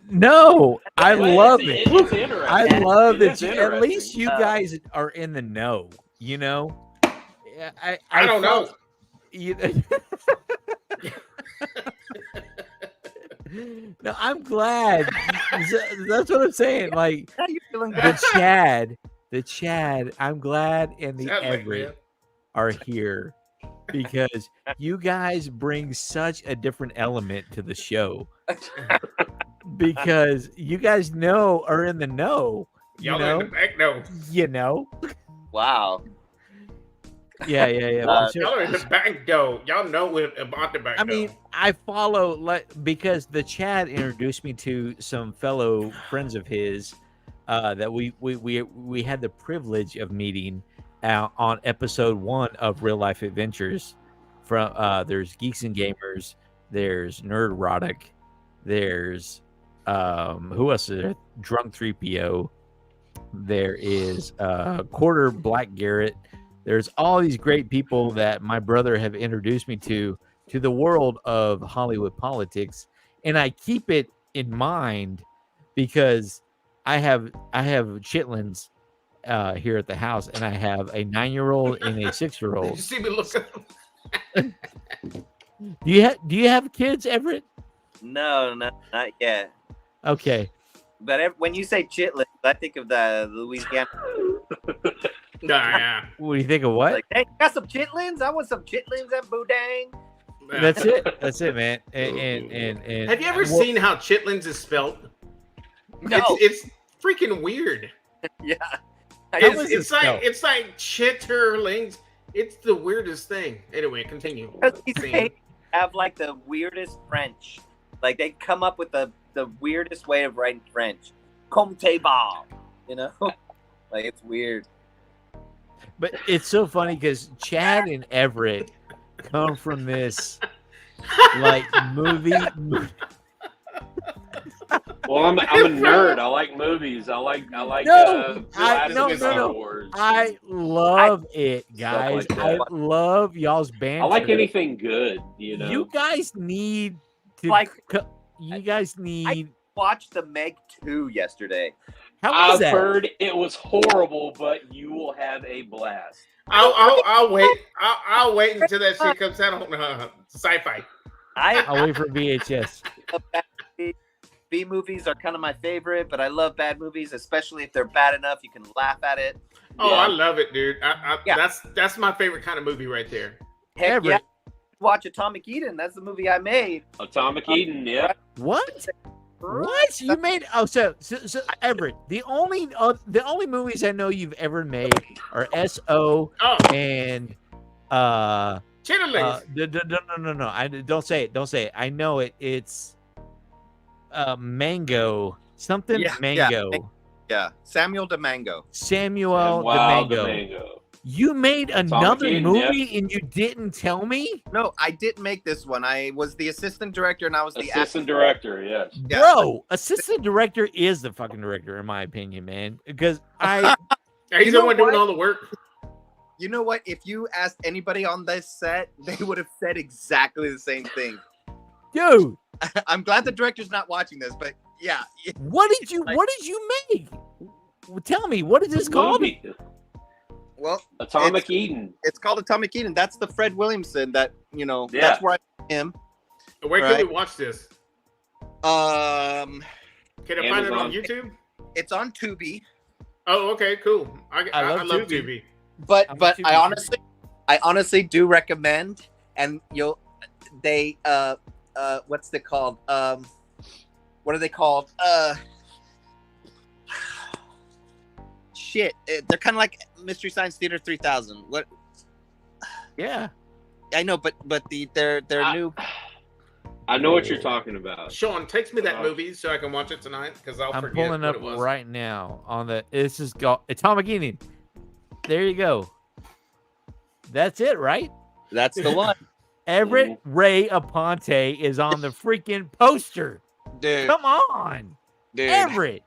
No, I love it.
It's interesting.
I love that. At least you guys are in the know.
I don't know.
No, I'm glad. That's what I'm saying. Like the Chad. I'm glad, and the Everett are here because you guys bring such a different element to the show. Because you guys are in the know.
Y'all are in the back know.
Wow.
Yeah.
Y'all are in the back door. Y'all know about the back door.
I mean, I follow because the Chad introduced me to some fellow friends of his that we had the privilege of meeting on episode 1 of Real Life Adventures. From there's Geeks and Gamers, there's Nerdrotic, there's who else is there? Drunk 3PO. There is Quarter Black Garrett. There's all these great people that my brother have introduced me to the world of Hollywood politics, and I keep it in mind because I have chitlins here at the house, and I have a 9-year-old and a 6-year-old.
You see me look up.
Do you have kids, Everett?
No, not yet.
Okay.
But when you say chitlins, I think of the Louisiana.
Nah.
What do you think of what?
Like, hey, got some chitlins? I want some chitlins and boudin.
That's it, man. And
have you ever seen how chitlins is spelled?
No.
It's freaking weird.
Yeah.
It's like chitterlings. It's the weirdest thing. Anyway, continue.
They have like the weirdest French. Like they come up with the weirdest way of writing French. Comme te ball. Like it's weird.
But it's so funny because Chad and Everett come from this like movie.
Well, I'm a nerd. I like movies. I like
No.
Wars.
I love it, guys.
Like
I love y'all's banter.
I like anything good.
You guys need to You guys need.
I watched the Meg 2 yesterday.
How was that?
I've heard it was horrible, but you will have a blast.
I'll wait. I'll wait until that shit comes out on Sci-Fi.
I'll wait for VHS.
B movies are kind of my favorite, but I love bad movies, especially if they're bad enough you can laugh at it.
Oh, yeah. I love it, dude. That's my favorite kind of movie right there.
Heck yeah. Watch Atomic Eden. That's the movie I made.
Atomic Eden, yeah.
What? What you made? Oh, so Everett. The only movies I know you've ever made are S.O. and No. Don't say it. Don't say it. I know it. It's Mango. Something Mango.
Yeah. Samuel DeMango.
Samuel DeMango. You made another movie and you didn't tell me?
No, I didn't make this one. I was the assistant director and I was the
assistant director. Yes,
bro. Assistant director is the fucking director, in my opinion, man. Because
he's the one doing all the work.
You know what? If you asked anybody on this set, they would have said exactly the same thing.
Dude,
I'm glad the director's not watching this, but yeah.
What did you make? Tell me, what is this called?
Well,
Atomic Eden.
It's called Atomic Eden. That's the Fred Williamson that, that's where I met him.
Where can we watch this? Can I find it on
Amazon.
YouTube?
It's on Tubi.
Oh, okay, cool. I love Tubi.
But I honestly do recommend, and what's it called? What are they called? Shit, they're kind of like Mystery Science Theater 3000. What?
Yeah,
I know, but they're new.
I know what you're talking about.
Sean, text me that movie so I can watch it tonight because I'm
pulling up right now on the. This is called Atomic Eden. There you go. That's it, right?
That's the one.
Everett Ray Aponte is on the freaking poster.
Dude,
come on,
dude.
Everett,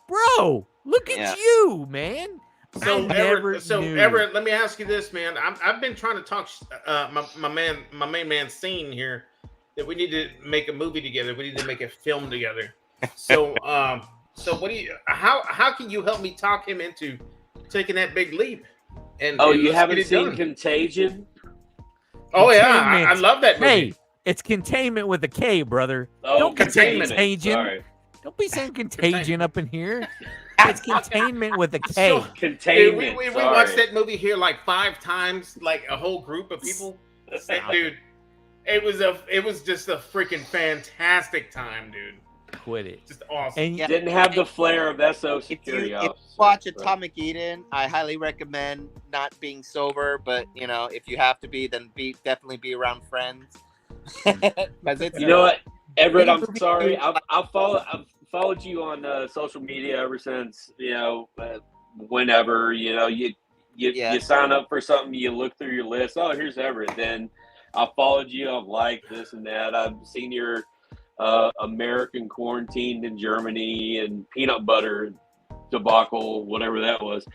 bro. Look at you, man.
So Everett, let me ask you this, man. I've been trying to talk my main man Scene here that we need to make a movie together. We need to make a film together. So what do you? How can you help me talk him into taking that big leap? And
you haven't seen Contagion?
Oh yeah, I love that movie.
Hey, it's Containment with a K, brother.
Oh,
don't be saying Contagion.
Sorry.
Don't be saying Contagion up in here. It's Containment with a K.
Containment.
We watched that movie here like 5 times, like a whole group of people. Dude, it was just a freaking fantastic time, dude.
Quit it.
Just awesome.
And
didn't have the flair of SO security.
If you watch Atomic Eden, I highly recommend not being sober, but if you have to be, then definitely be around friends.
You know what, Everett? I'm sorry. I've followed you on social media ever since whenever you sign up for something, you look through your list. Oh, here's Everett. Then I followed you. I've liked this and that. I've seen your American Quarantined in Germany and peanut butter debacle, whatever that was.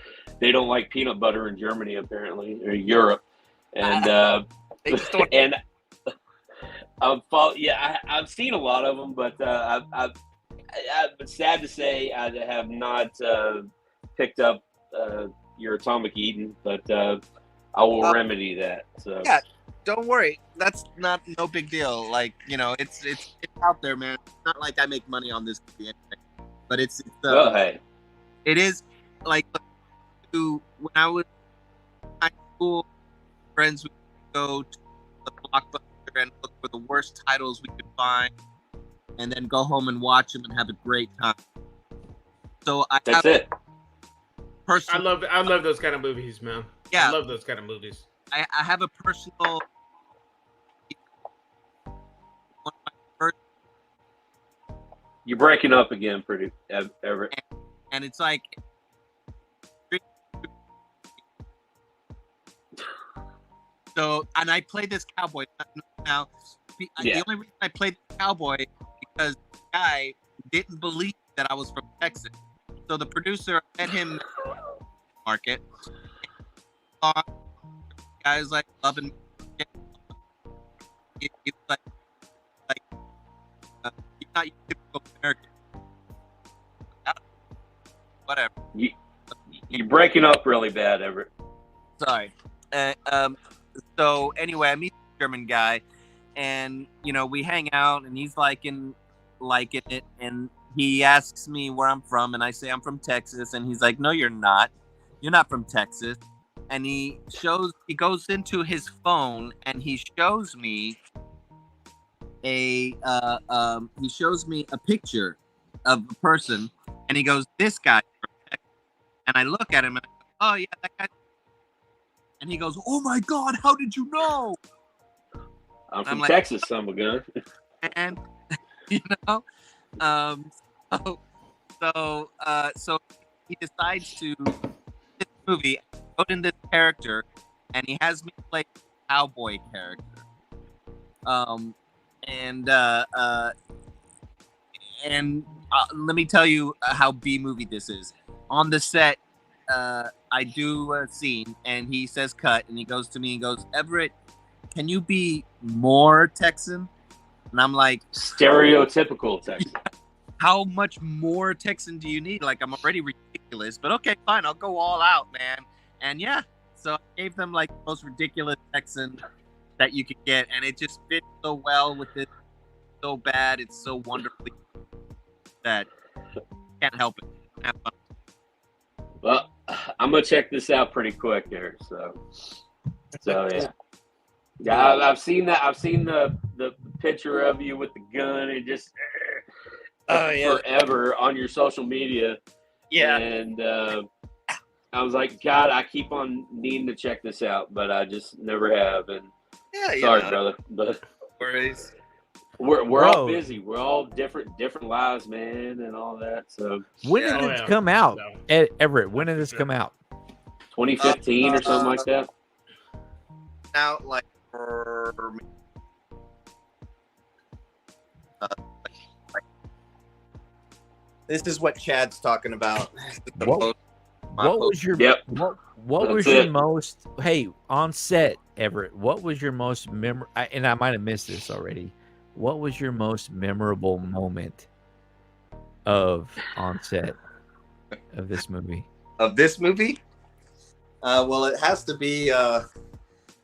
They don't like peanut butter in Germany apparently, or Europe, and and I've seen a lot of them, but I'm sad to say I have not picked up your Atomic Eden, but I will remedy that. So
yeah, don't worry. That's no big deal. Like it's out there, man. It's not like I make money on this movie anyway, but
hey,
it is like when I was in high school, friends would go to the Blockbuster and look for the worst titles we could find, and then go home and watch them and have a great time. So
that's it.
I love those kind of movies, man.
Yeah,
I love those kind of movies.
I have a personal.
You're breaking up again, pretty Everett.
And it's like. So, and I played this cowboy. Now, the only reason I played the cowboy because the guy didn't believe that I was from Texas. So the producer met him market. Guys like loving. He's like he's not your typical American. Whatever.
You're breaking up really bad, Everett.
Sorry. So anyway, I meet the German guy, and we hang out, and he's liking it, and he asks me where I'm from, and I say I'm from Texas, and he's like, "No, you're not. You're not from Texas." And he goes into his phone, and he shows me a picture of a person, and he goes, "This guy from Texas." And I look at him, and I go, "Oh yeah, that guy."
And he goes, "Oh my God, how did you know?"
I'm from Texas, son of a gun.
And you know, so he decides to this movie, put in this character, and he has me play a cowboy character. Let me tell you how B movie this is. On the set, I do a scene, and he says cut, and he goes to me and goes, "Everett, can you be more Texan?" And I'm like,
stereotypical Texan.
How much more Texan do you need? Like, I'm already ridiculous, but okay, fine, I'll go all out, man. And yeah, so I gave them like the most ridiculous Texan that you could get, and it just fits so well with this. So bad, it's so wonderfully that can't help it. Have fun.
Well, I'm gonna check this out pretty quick here. So yeah, I've seen that. I've seen the picture of you with the gun and just forever on your social media.
Yeah,
and I was like, God, I keep on needing to check this out, but I just never have. And sorry, brother, but
worries.
We're all busy. We're all different lives, man, and all that. So
when did this come out, Everett? When did this come out?
2015 or something like that.
Out like for me. This is what Chad's talking about.
What was your what was your most on set, Everett? What was your most and I might have missed this already. What was your most memorable moment on set of this movie?
Of this movie? Well, it has to be. All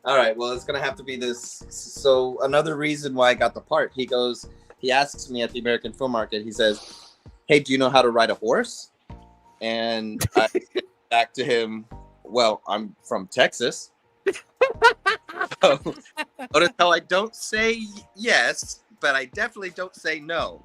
right. Well, it's gonna have to be this. So another reason why I got the part. He asks me at the American Film Market. He says, "Hey, do you know how to ride a horse?" And I get back to him, "Well, I'm from Texas." So, notice how I don't say yes, but I definitely don't say no.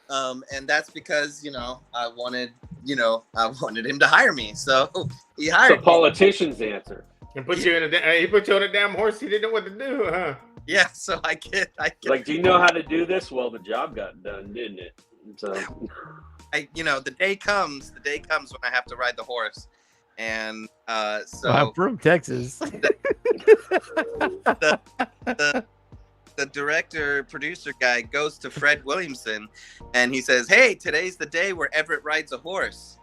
And that's because I wanted him to hire me, so he hired me.
The politician's answer.
And put you in he put you on a damn horse. He didn't know what to do, huh?
Yeah, so I get.
Like, do you know how to do this? Well, the job got done, didn't it? So,
the day comes when I have to ride the horse, and so
I'm from Texas.
The producer guy goes to Fred Williamson, and he says, "Hey, today's the day where Everett rides a horse."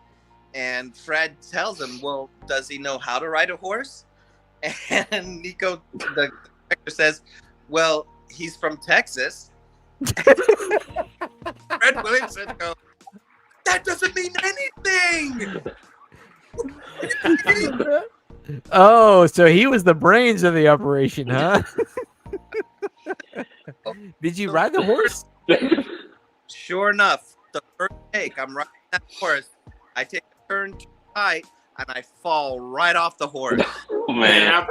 And Fred tells him, "Well, does he know how to ride a horse?" And the director says, "Well, he's from Texas." Fred Williamson goes, "That doesn't mean anything."
Oh, so he was the brains of the operation, huh? Did you ride the horse?
Sure enough, the first take, I'm riding that horse. I take a turn to the right, and I fall right off the horse.
Oh, man.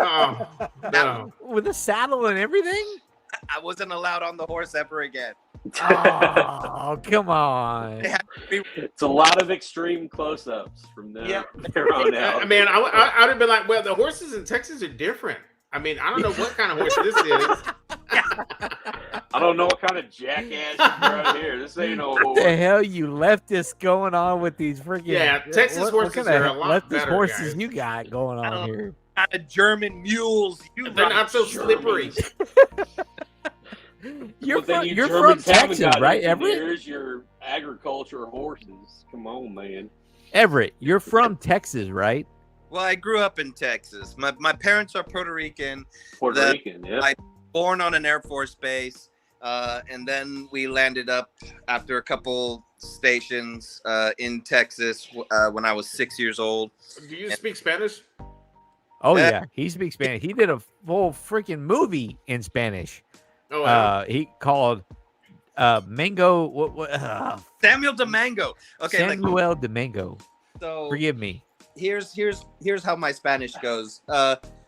With a saddle and everything?
I wasn't allowed on the horse ever again.
Oh, come on.
It's a lot of extreme close-ups from there on out.
I mean, I would have been like, well, the horses in Texas are different. I mean, I don't know what kind of horse this is.
I don't know what kind of jackass you brought here. This ain't no horse.
What the hell you left this going on with these freaking...
Texas horses are a lot better,
horses
guys.
You got going on here?
Kind of German mules.
They're not so slippery.
You're from Texas, right, Everett?
There's your agriculture horses. Come on, man.
Everett, you're from Texas, right?
Well, I grew up in Texas. My parents are Puerto Rican.
Puerto Rican, yeah.
I was born on an Air Force base, and then we landed up after a couple stations in Texas when I was 6 years old.
Do you speak Spanish?
Oh, yeah. He speaks Spanish. He did a full freaking movie in Spanish.
Oh, wow.
He called Mango.
Samuel Domingo. Okay,
Samuel Domingo.
So
forgive me.
Here's how my Spanish goes.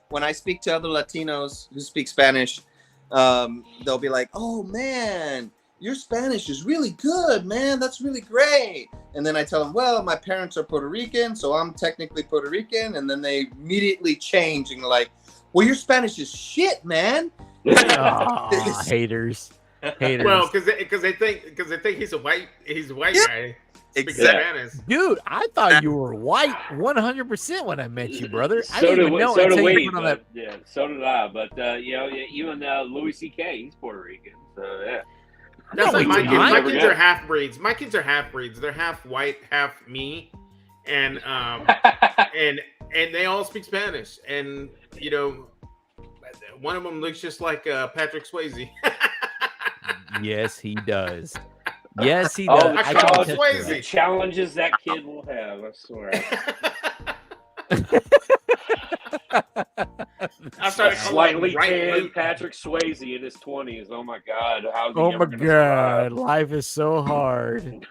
When I speak to other Latinos who speak Spanish, they'll be like, "Oh man,
your Spanish is really good, man. That's really great. And then I tell them, well, my parents are Puerto Rican, so I'm technically Puerto Rican. And then they immediately change and like, well, your Spanish is shit, man.
Haters.
Well, because they think he's a white guy.
Exactly.
Dude, I thought you were white 100% when I met you, brother. I
So
didn't
did
even know
so
until
did
you
we.
put on
But,
that.
yeah, so did I. But even Louis C.K. he's Puerto Rican. So yeah.
That's like my kids. My
Never
kids
got
are
it.
half breeds. My kids are half breeds. They're half white, half me, and and they all speak Spanish. And you know, one of them looks just like Patrick Swayze.
Yes, he does. Yes, he
Oh,
does.
I
I
call
can
it
attest to
Swayze.
The challenges that kid will have, I swear.
I started calling
Slightly
him right
tan
Luke.
Patrick Swayze in his 20s. Oh my God. How's he
Oh
ever
my
gonna
god,
survive?
life is so hard.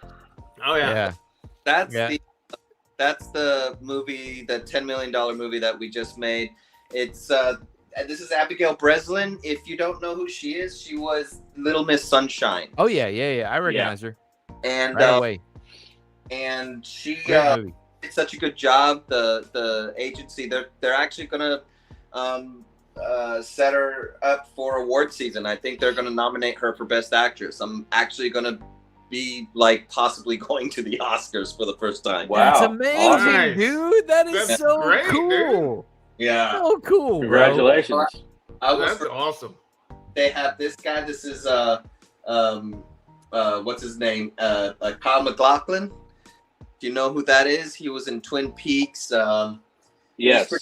Oh yeah.
That's
Yeah.
that's the movie, the $10 million movie that we just made. It's this is Abigail Breslin. If you don't know who she is, she was Little Miss Sunshine.
Oh yeah. I recognize her
And
right away.
and she
Great movie.
did such a good job. The agency, they're actually gonna set her up for award season. I think they're gonna nominate her for Best Actress. I'm actually gonna be like possibly going to the Oscars for the first time.
Wow.
That's amazing,
Nice.
dude. That is
That's
so
great,
cool.
Yeah.
So cool, bro.
Congratulations.
I was
That's awesome.
They have this guy. This is what's his name? Kyle MacLachlan. Do you know who that is? He was in Twin Peaks.
Yes.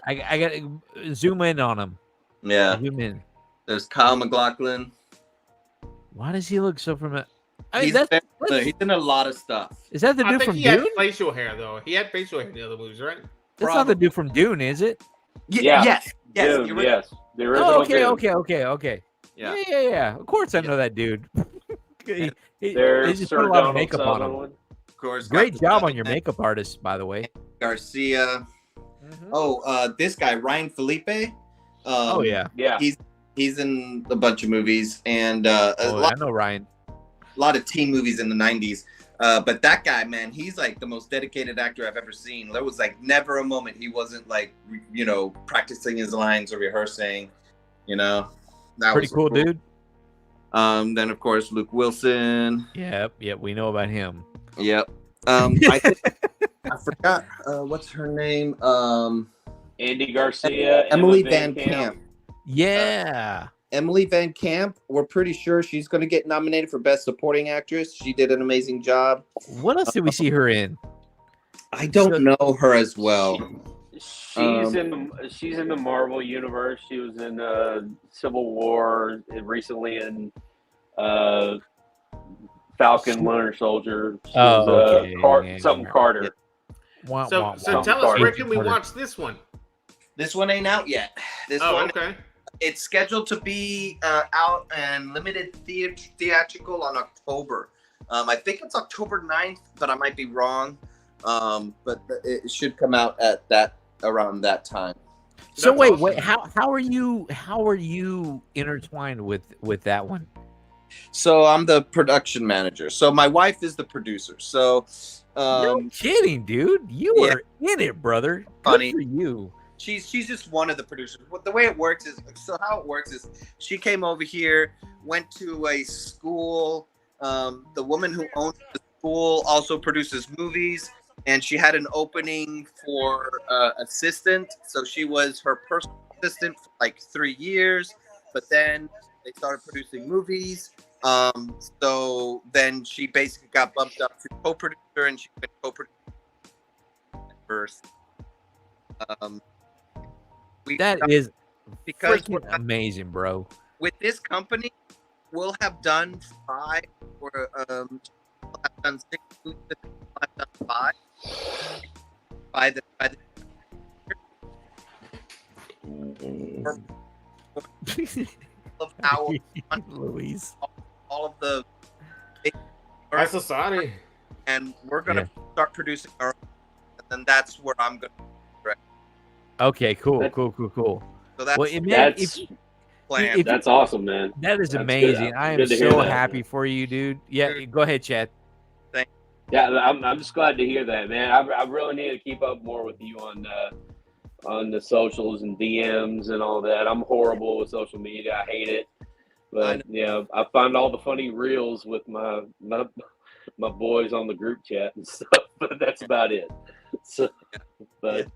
I got to zoom in on him.
Yeah.
Zoom in.
There's Kyle MacLachlan.
Why does he look so familiar?
He's in a lot of stuff.
Is that the
I
dude
think
from
he
Dune?
had facial hair though. He had facial hair in the other movies, right?
That's not the dude from Dune, is it?
Yeah.
Yes.
Dude, yes. The original
Oh, okay,
Dune.
okay.
Yeah.
Yeah. Of course I know that dude. They
There's
just
Sir
put a lot of
Donald
makeup on him.
Sutherland.
Of course.
Great job on your makeup artist, by the way.
Garcia. Oh, this guy Ryan Felipe.
Oh yeah.
Yeah.
He's in a bunch of movies and
I know Ryan.
a lot of teen movies in the 90s. But that guy, man, he's like the most dedicated actor I've ever seen. There was like never a moment he wasn't like, practicing his lines or rehearsing, That
Pretty
was
cool, dude.
Then of course Luke Wilson.
Yep, we know about him.
Yep. I forgot what's her name.
Andy Garcia.
Emily
Emma
Van Camp.
Yeah.
Emily Van Camp. We're pretty sure she's going to get nominated for Best Supporting Actress. She did an amazing job.
What else did we see her in?
I don't know her as well.
She's in the Marvel universe. She was in Civil War, recently in Falcon Winter Soldier. She was, something Carter.
So tell us, where can we watch this one?
This one ain't out yet.
Okay.
It's scheduled to be out and limited theatrical on October. I think it's October 9th, but I might be wrong. But it should come out at around that time.
So wait, how are you intertwined with that one?
So I'm the production manager. So my wife is the producer. So
no kidding, dude. You are in it, brother. Good for you.
She's just one of the producers. The way it works is, she came over here, went to a school. The woman who owns the school also produces movies, and she had an opening for assistant. So she was her personal assistant for like 3 years, but then they started producing movies. So then she basically got bumped up to co-producer, and she been co-producer first.
That is
because
freaking amazing, bro.
With this company, we'll have done 5 or we'll have done 6 movies. We'll have done 5 by the of our
Louise.
all of the
High society,
and we're gonna start producing our own, and then that's where I'm gonna.
Okay, cool.
So that's plan.
That's awesome, man.
That is
That's
amazing.
good.
I am
Good to hear
so
that.
happy for you, dude. Yeah, go ahead, Chad.
Yeah, I'm just glad to hear that, man. I really need to keep up more with you on the socials and DMs and all that. I'm horrible with social media. I hate it. But yeah, I find all the funny reels with my boys on the group chat and stuff, but that's about it. So, but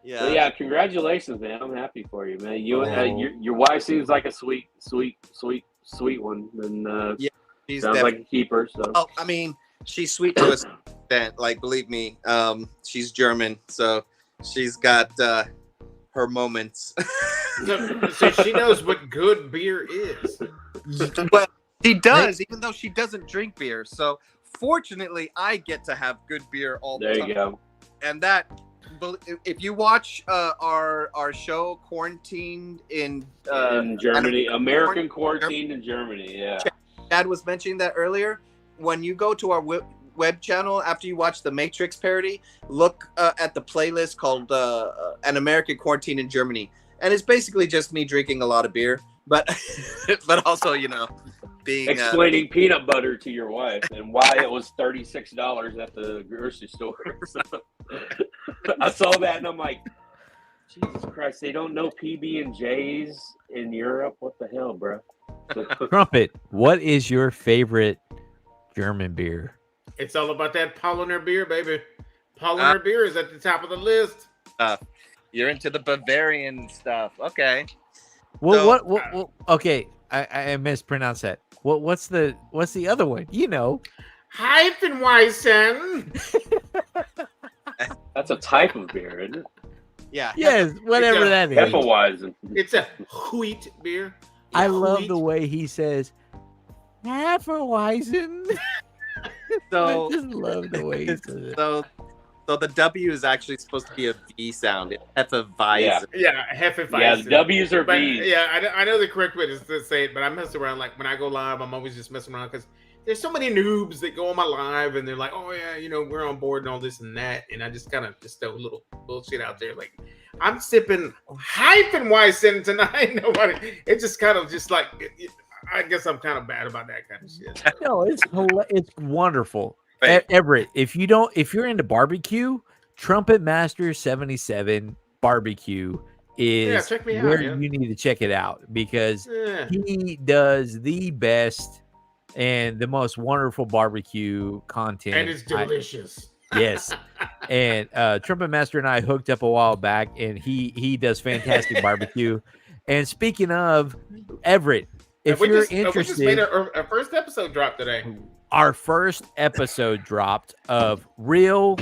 yeah, congratulations, man. I'm happy for you, man. Your wife seems like a sweet one, and
she's
sounds like a keeper. So,
I mean, she's sweet to us. Like, believe me, she's German, so she's got her moments.
So she knows what good beer is.
Well, she does, even though she doesn't drink beer. So fortunately, I get to have good beer all the time.
There you go.
And that, if you watch our show, Quarantined in
Germany, American Quarantined in Germany, yeah.
Chad was mentioning that earlier. When you go to our web channel after you watch the Matrix parody, look at the playlist called An American Quarantine in Germany, and it's basically just me drinking a lot of beer, but but also, you know, being
explaining peanut butter to your wife and why it was $36 at the grocery store. I saw that and I'm like, Jesus Christ, they don't know PB&Js in Europe. What the hell, bro?
Trumpet, what is your favorite German beer?
It's all about that Paulaner beer, baby. Paulaner beer is at the top of the list.
You're into the Bavarian stuff. Okay.
Well, what okay, I mispronounced that. What's the other one? You know.
Hefeweizen.
That's a type of beer, isn't it?
Yeah.
Yes, whatever that is.
Hefeweizen.
It's a wheat beer.
I love the way he says Hefeweizen.
So
I just love the way he says it.
So the W is actually supposed to be a V sound. Hefeweizen.
Yeah, Hefeweizen.
Yeah, the W's are V's.
Yeah, I know the correct way to say it, but I mess around. Like when I go live, I'm always just messing around because there's so many noobs that go on my live and they're like, oh yeah, you know, we're on board and all this and that. And I just kind of just throw a little bullshit out there. Like I'm sipping Hefeweizen tonight. Nobody, it's just kind of just like, I guess I'm kind of bad about that kind of shit.
No, it's wonderful. Everett, if you're into barbecue, Trumpet Master 77 barbecue is where you need to check it out because he does the best and the most wonderful barbecue content.
And it's delicious.
Yes. And Trumpet Master and I hooked up a while back and he does fantastic barbecue. And speaking of Everett, if you're interested, we just made
our first episode drop today.
Our first episode dropped of Real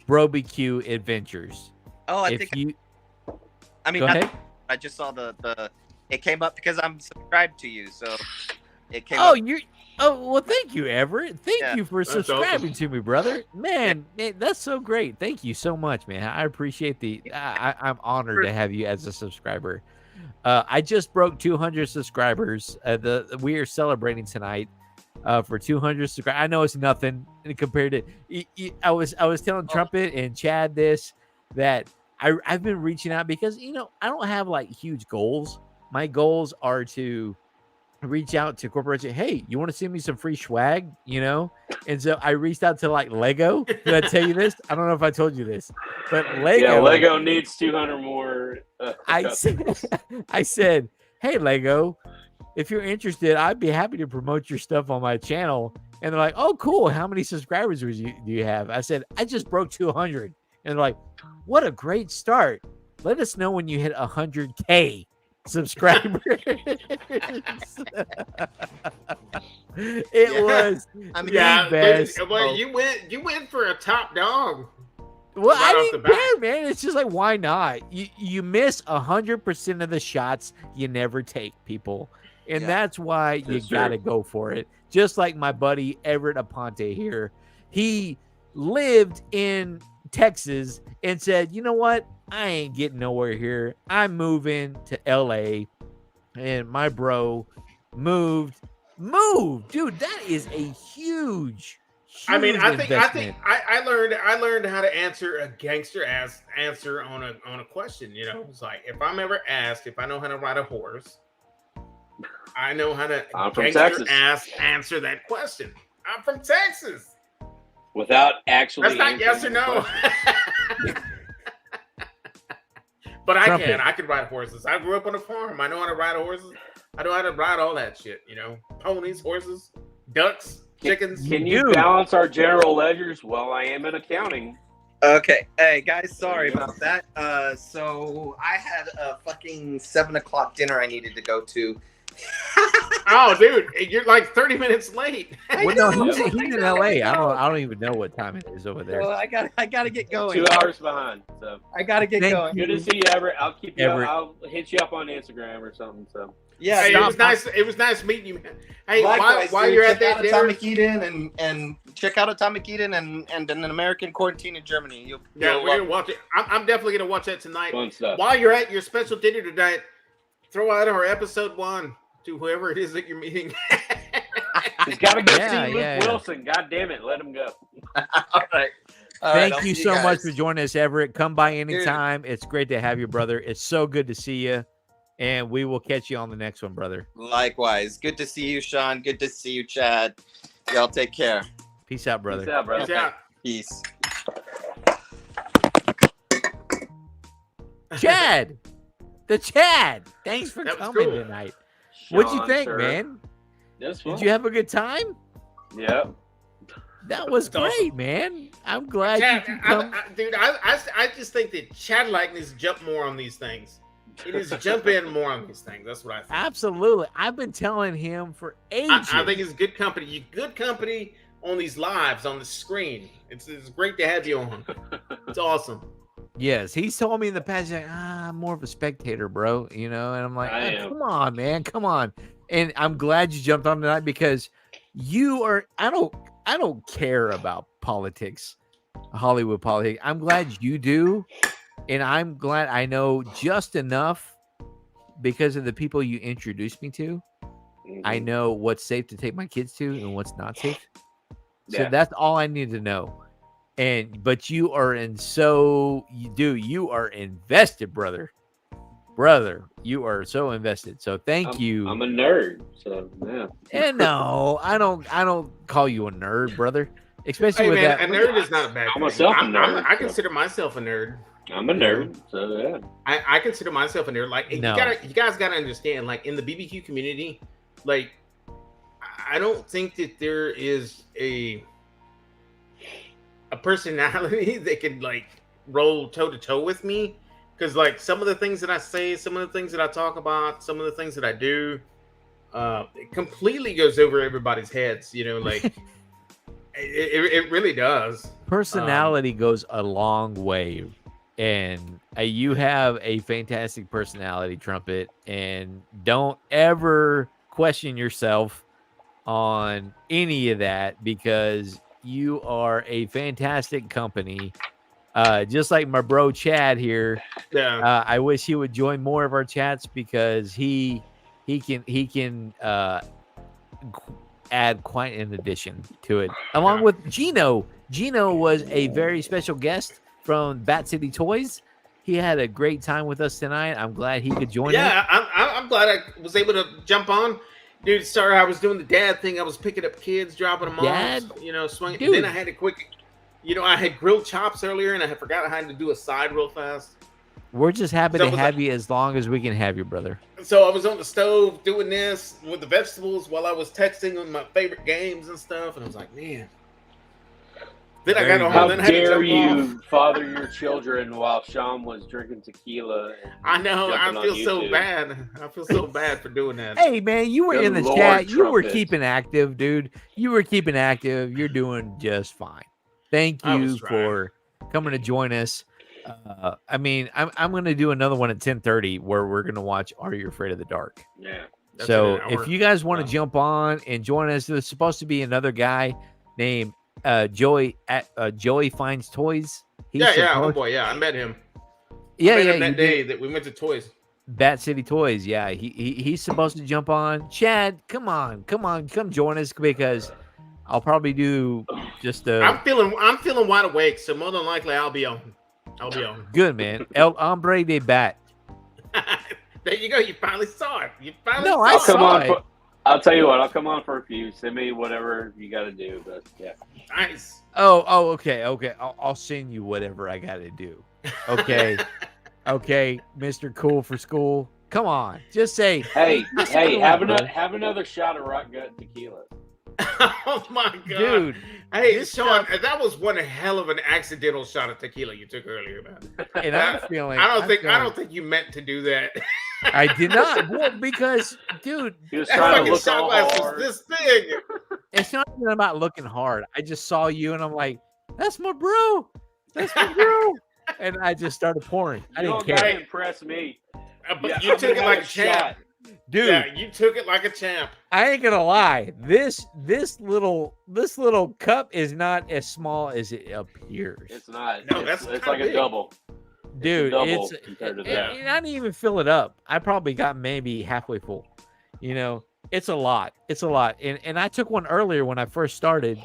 Barbecue Adventures.
Oh, I
Go ahead.
I just saw the it came up because I'm subscribed to you, so it came
up. Well, thank you, Everett. Thank you for subscribing to me, brother. Man, that's so great. Thank you so much, man. I appreciate I'm honored to have you as a subscriber. I just broke 200 subscribers. We are celebrating tonight for 200 subscribers. I know it's nothing compared to. I was telling Trumpet and Chad that I've been reaching out because I don't have like huge goals. My goals are to reach out to corporations. Hey, you want to send me some free swag? And so I reached out to like Lego. Did I tell you this? I don't know if I told you this, but
Lego needs 200 more.
I said, hey, Lego, if you're interested, I'd be happy to promote your stuff on my channel. And they're like, oh, cool. How many subscribers do you have? I said, I just broke 200. And they're like, what a great start. Let us know when you hit 100K subscribers. It was the best.
Well, you went for a top dog.
Well, I didn't care, man. It's just like, why not? You miss 100% of the shots you never take, people. And that's why you got to go for it. Just like my buddy Everett Aponte here. He lived in Texas and said, you know what? I ain't getting nowhere here. I'm moving to LA. And my bro moved. Dude, that is a huge
I think I learned how to answer a gangster answer on a question. It's like if I'm ever asked if I know how to ride a horse, I know how to
I'm from
gangster
Texas.
ass answer that question. I'm from Texas.
Without actually.
That's not yes or no. But I
Trumpet.
can. I can ride horses. I grew up on a farm. I know how to ride horses. I know how to ride all that shit. You know, ponies, horses, ducks, chickens.
Can you balance our general ledgers? Well, I am in accounting.
Okay. Hey, guys, sorry about that. So I had a fucking 7 o'clock dinner I needed to go to.
Oh, dude, you're like 30 minutes late.
Well, no, he's in LA. I don't even know what time it is over there.
Well, I gotta get going.
2 hours behind. So
I gotta get going.
good to see you, Everett. I'll keep you.
Everett.
I'll hit you up on Instagram or something. So
Yeah,
Hey, it was nice. It was nice meeting you, man. Hey,
likewise,
while
dude,
you're
check
at that
out
dinner,
Atomic Eden and check out Atomic Eden and an American Quarantine in Germany. You'll
we're gonna watch it. I'm definitely gonna watch that tonight.
fun stuff.
While you're at your special dinner tonight, throw out our episode 1 to whoever it is that you're meeting.
He's got to go
Yeah,
see Luke
yeah.
Wilson. God damn it, let him go.
All right.
Thank
I'll
you
see
so much
guys.
for joining us, Everett. Come by anytime. It's great to have you, brother. It's so good to see you. And we will catch you on the next one, brother.
Likewise. Good to see you, Sean. Good to see you, Chad. Y'all take care.
Peace out, brother.
Peace out, brother.
Peace out.
Peace.
Chad, the Chad. Thanks for
That was
coming
cool.
tonight. What'd you
Sean,
think,
sir.
man?
That's fun.
Did you have a good time?
Yeah.
That was
That's awesome.
great, man. I'm glad you
Chad,
could come.
dude, I just think that Chad like needs to jump more on these things. He needs to jump in more on these things. That's what I think.
Absolutely. I've been telling him for ages.
I think it's good company. You good company on these lives on the screen. It's great to have you on. It's awesome.
Yes, he's told me in the past, he's like, I'm more of a spectator, bro. You know, and I'm like,
I
"Ah,
am.
come on, man, come on. And I'm glad you jumped on tonight because you are. I don't care about politics, Hollywood politics. I'm glad you do, and I'm glad I know just enough because of the people you introduced me to. I know what's safe to take my kids to and what's not safe. So
Yeah.
that's all I need to know. But you are you are invested, brother. You are so invested. So thank you.
I'm a nerd. So yeah.
And no, I don't call you a nerd, brother. Especially
Hey
with
man,
that.
a nerd is not a bad
I'm
thing.
myself a nerd,
I
so.
consider myself a nerd.
I'm a nerd. So yeah.
I consider myself a nerd. Like
No.
you guys gotta understand, like in the BBQ community, like I don't think that there is a personality that could like roll toe to toe with me. Because like some of the things that I say, some of the things that I talk about, some of the things that I do, it completely goes over everybody's heads. You know, like it really does.
Personality goes a long way, and you have a fantastic personality, Trumpet. And don't ever question yourself on any of that because you are a fantastic company. Just like my bro Chad here.
Yeah.
I wish he would join more of our chats because he can add quite an addition to it. Along with Gino. Gino was a very special guest from Bat City Toys. He had a great time with us tonight. I'm glad he could join
Yeah,
us.
I'm glad I was able to jump on. Dude, sorry, I was doing the dad thing. I was picking up kids, dropping them
Dad?
off, you know, swinging.
Dude.
Then I had to I had grilled chops earlier, and I forgot I had to do a side real fast.
We're just happy
So
to
was
have
I-
you as long as we can have you, brother.
So I was on the stove doing this with the vegetables while I was texting on my favorite games and stuff, and I was like, man. Then I got
Very
home,
How
then I had to
dare
jump
you
off.
father your children while Sean was drinking tequila? And
I know, I
jumping on
feel so
YouTube?
bad. I feel so bad for doing that.
Hey, man, you were
Good
in the
Lord,
chat. You were
Trumpet.
keeping active, dude. You were keeping active. You're doing just fine. Thank
I
you
was trying.
for coming to join us. I mean, I'm going to do another one at 10:30 where we're going to watch Are You Afraid of the Dark?
Yeah.
That's
So
in an
if
hour.
you guys want to
Wow.
jump on and join us, there's supposed to be another guy named Joey Finds Toys. He's
Yeah,
supposed-
homeboy, yeah, I met him.
yeah,
I met
yeah.
him that
you
day
did.
that we went to Toys.
Bat City Toys, yeah. He's supposed to jump on. Chad, come join us because I'll probably do just
I'm feeling wide awake, so more than likely I'll be on.
good, man. El Hombre de Bat.
There you go. You finally saw it.
I saw it. I'll tell you what. I'll come on for a few. Send me whatever you got to do. But yeah.
Nice.
Oh, okay. I'll send you whatever I got to do. Okay. Okay, Mr. Cool for School. Come on, just say,
hey, have another shot of rock gut tequila.
Oh my god,
dude!
Hey, Sean, that was one hell of an accidental shot of tequila you took earlier, man.
And I'm feeling.
I don't think you meant to do that.
I did not. Well, because, dude,
he was trying to look all hard.
This thing.
It's not even about looking hard. I just saw you, and I'm like, "That's my bro. That's my bro." And I just started pouring. I didn't care.
That impressed me.
But you took it like a champ,
dude.
Yeah, you took it like a champ.
I ain't gonna lie. This little cup is not as small as it appears.
It's not.
No,
it's like a double.
Dude,
it's compared to that.
I didn't even fill it up. I probably got maybe halfway full. You know, it's a lot. It's a lot. And I took one earlier when I first started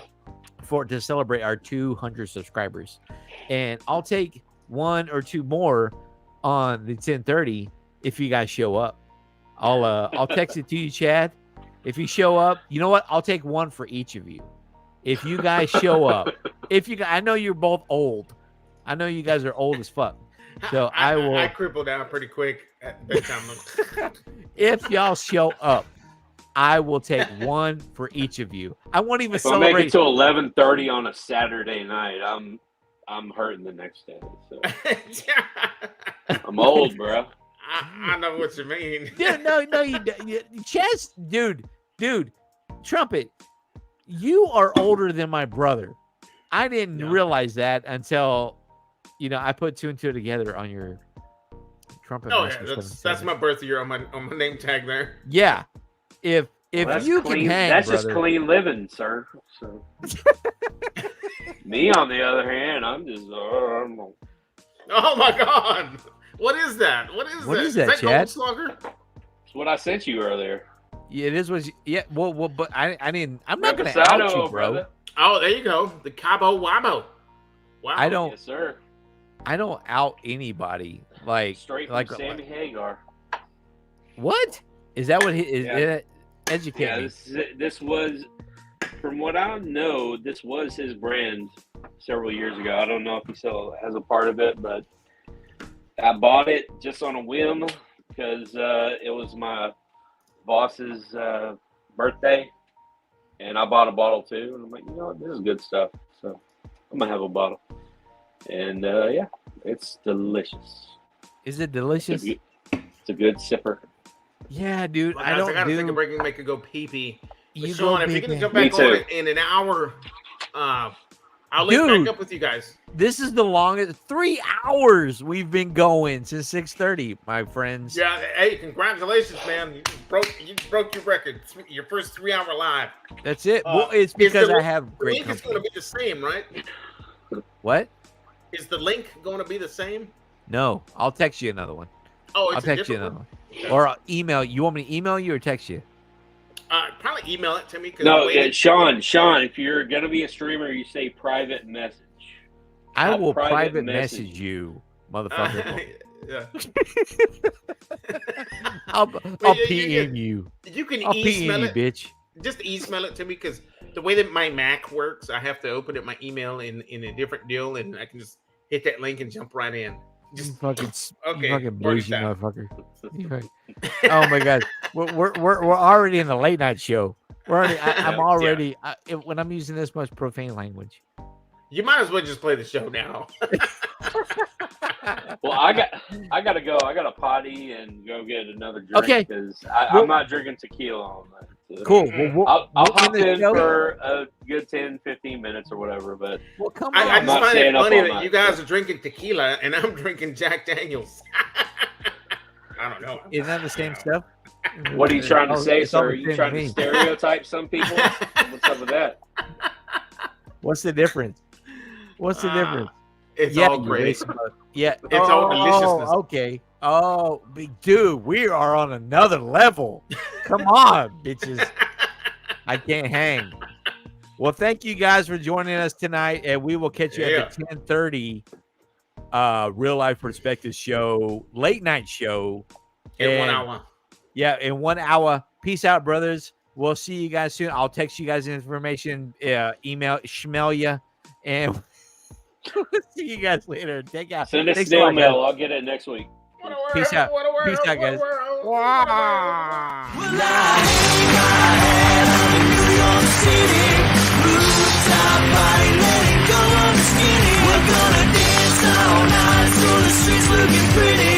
to celebrate our 200 subscribers. And I'll take one or two more on the 10:30 if you guys show up. I'll text it to you, Chad. If you show up, you know what? I'll take one for each of you. If you guys show up, I know you're both old. I know you guys are old as fuck. So I
cripple down pretty quick at bedtime.
If y'all show up, I will take one for each of you. I won't even celebrate.
If I make it to 11:30 on a Saturday night, I'm hurting the next day. So I'm old, bro.
I know what you mean.
Dude, no, you Chess, dude, Trumpet, you are older than my brother. I didn't realize that until, I put two and two together on your Trumpet.
Oh yeah, that's my birth year on my name tag there.
Yeah, if you
clean,
can hang,
that's
brother.
just clean living, sir. So me, on the other hand, I'm just.
Oh my god. What is that? What is that,
Chad?
Goldslugger?
It's what I sent you earlier.
Yeah, it is. Well, but I didn't. I'm not going to out you, bro.
Brother.
Oh, there you go. The Cabo Wabo. Wow.
I don't.
Yes, sir.
I don't out anybody like
straight from Sammy Hagar.
What is that? What he is? Educate me.
This was, from what I know, this was his brand several years ago. I don't know if he still has a part of it, but I bought it just on a whim because it was my boss's birthday, and I bought a bottle too. And I'm like, this is good stuff. So I'm gonna have a bottle, and it's delicious.
Is it delicious?
It's a good sipper.
Yeah, dude.
Well,
I
gotta take a break and make it go pee pee. Sean, if you're gonna jump back on it in an hour, I'll link back up with you guys.
This is the longest 3 hours we've been going since 6:30, my friends.
Yeah, hey, congratulations, man! You broke your record. Your first 3 hour live.
That's it. Well, it's because I have great.
The link is going to be the same, right?
What?
Is the link going to be the same?
No, I'll text you another one.
Oh,
I'll text you another one. Or email. You want me to email you or text you?
Probably email it to me.
No, Sean, if you're going to be a streamer, you say private message.
I will private message you, motherfucker. I'll PM you.
You can
I'll
e-mail it,
bitch.
Just email it to me because the way that my Mac works, I have to open up my email in a different deal, and I can just hit that link and jump right in. Just
fucking
okay,
bougie motherfucker. Oh my god, we're already in the late night show. We're already. I'm already. When I'm using this much profane language,
you might as well just play the show now.
Well, I gotta go. I got to potty and go get another drink.
Okay,
because I'm not drinking tequila all night. So.
Cool.
I'll hop in for a good 10-15 minutes or whatever. But
come on.
I just find it funny that you guys are drinking tequila and I'm drinking Jack Daniels. I don't know.
Isn't that the same stuff?
What are you trying to say, sir? Are you trying to stereotype some people? What's up with that?
What's the difference? What's the difference?
It's all great.
Yeah,
it's all deliciousness.
Okay. Oh, dude, we are on another level. Come on, bitches. I can't hang. Well, thank you guys for joining us tonight, and we will catch you at the 10:30 Real Life Perspective show, late night show
In 1 hour.
Yeah, in 1 hour. Peace out, brothers. We'll see you guys soon. I'll text you guys information, email, schmell ya, and we'll see you guys later. Take out.
Send a snail mail. I'll get it next week.
Peace out. Peace out, guys.
We're gonna dance all night so the streets looking pretty.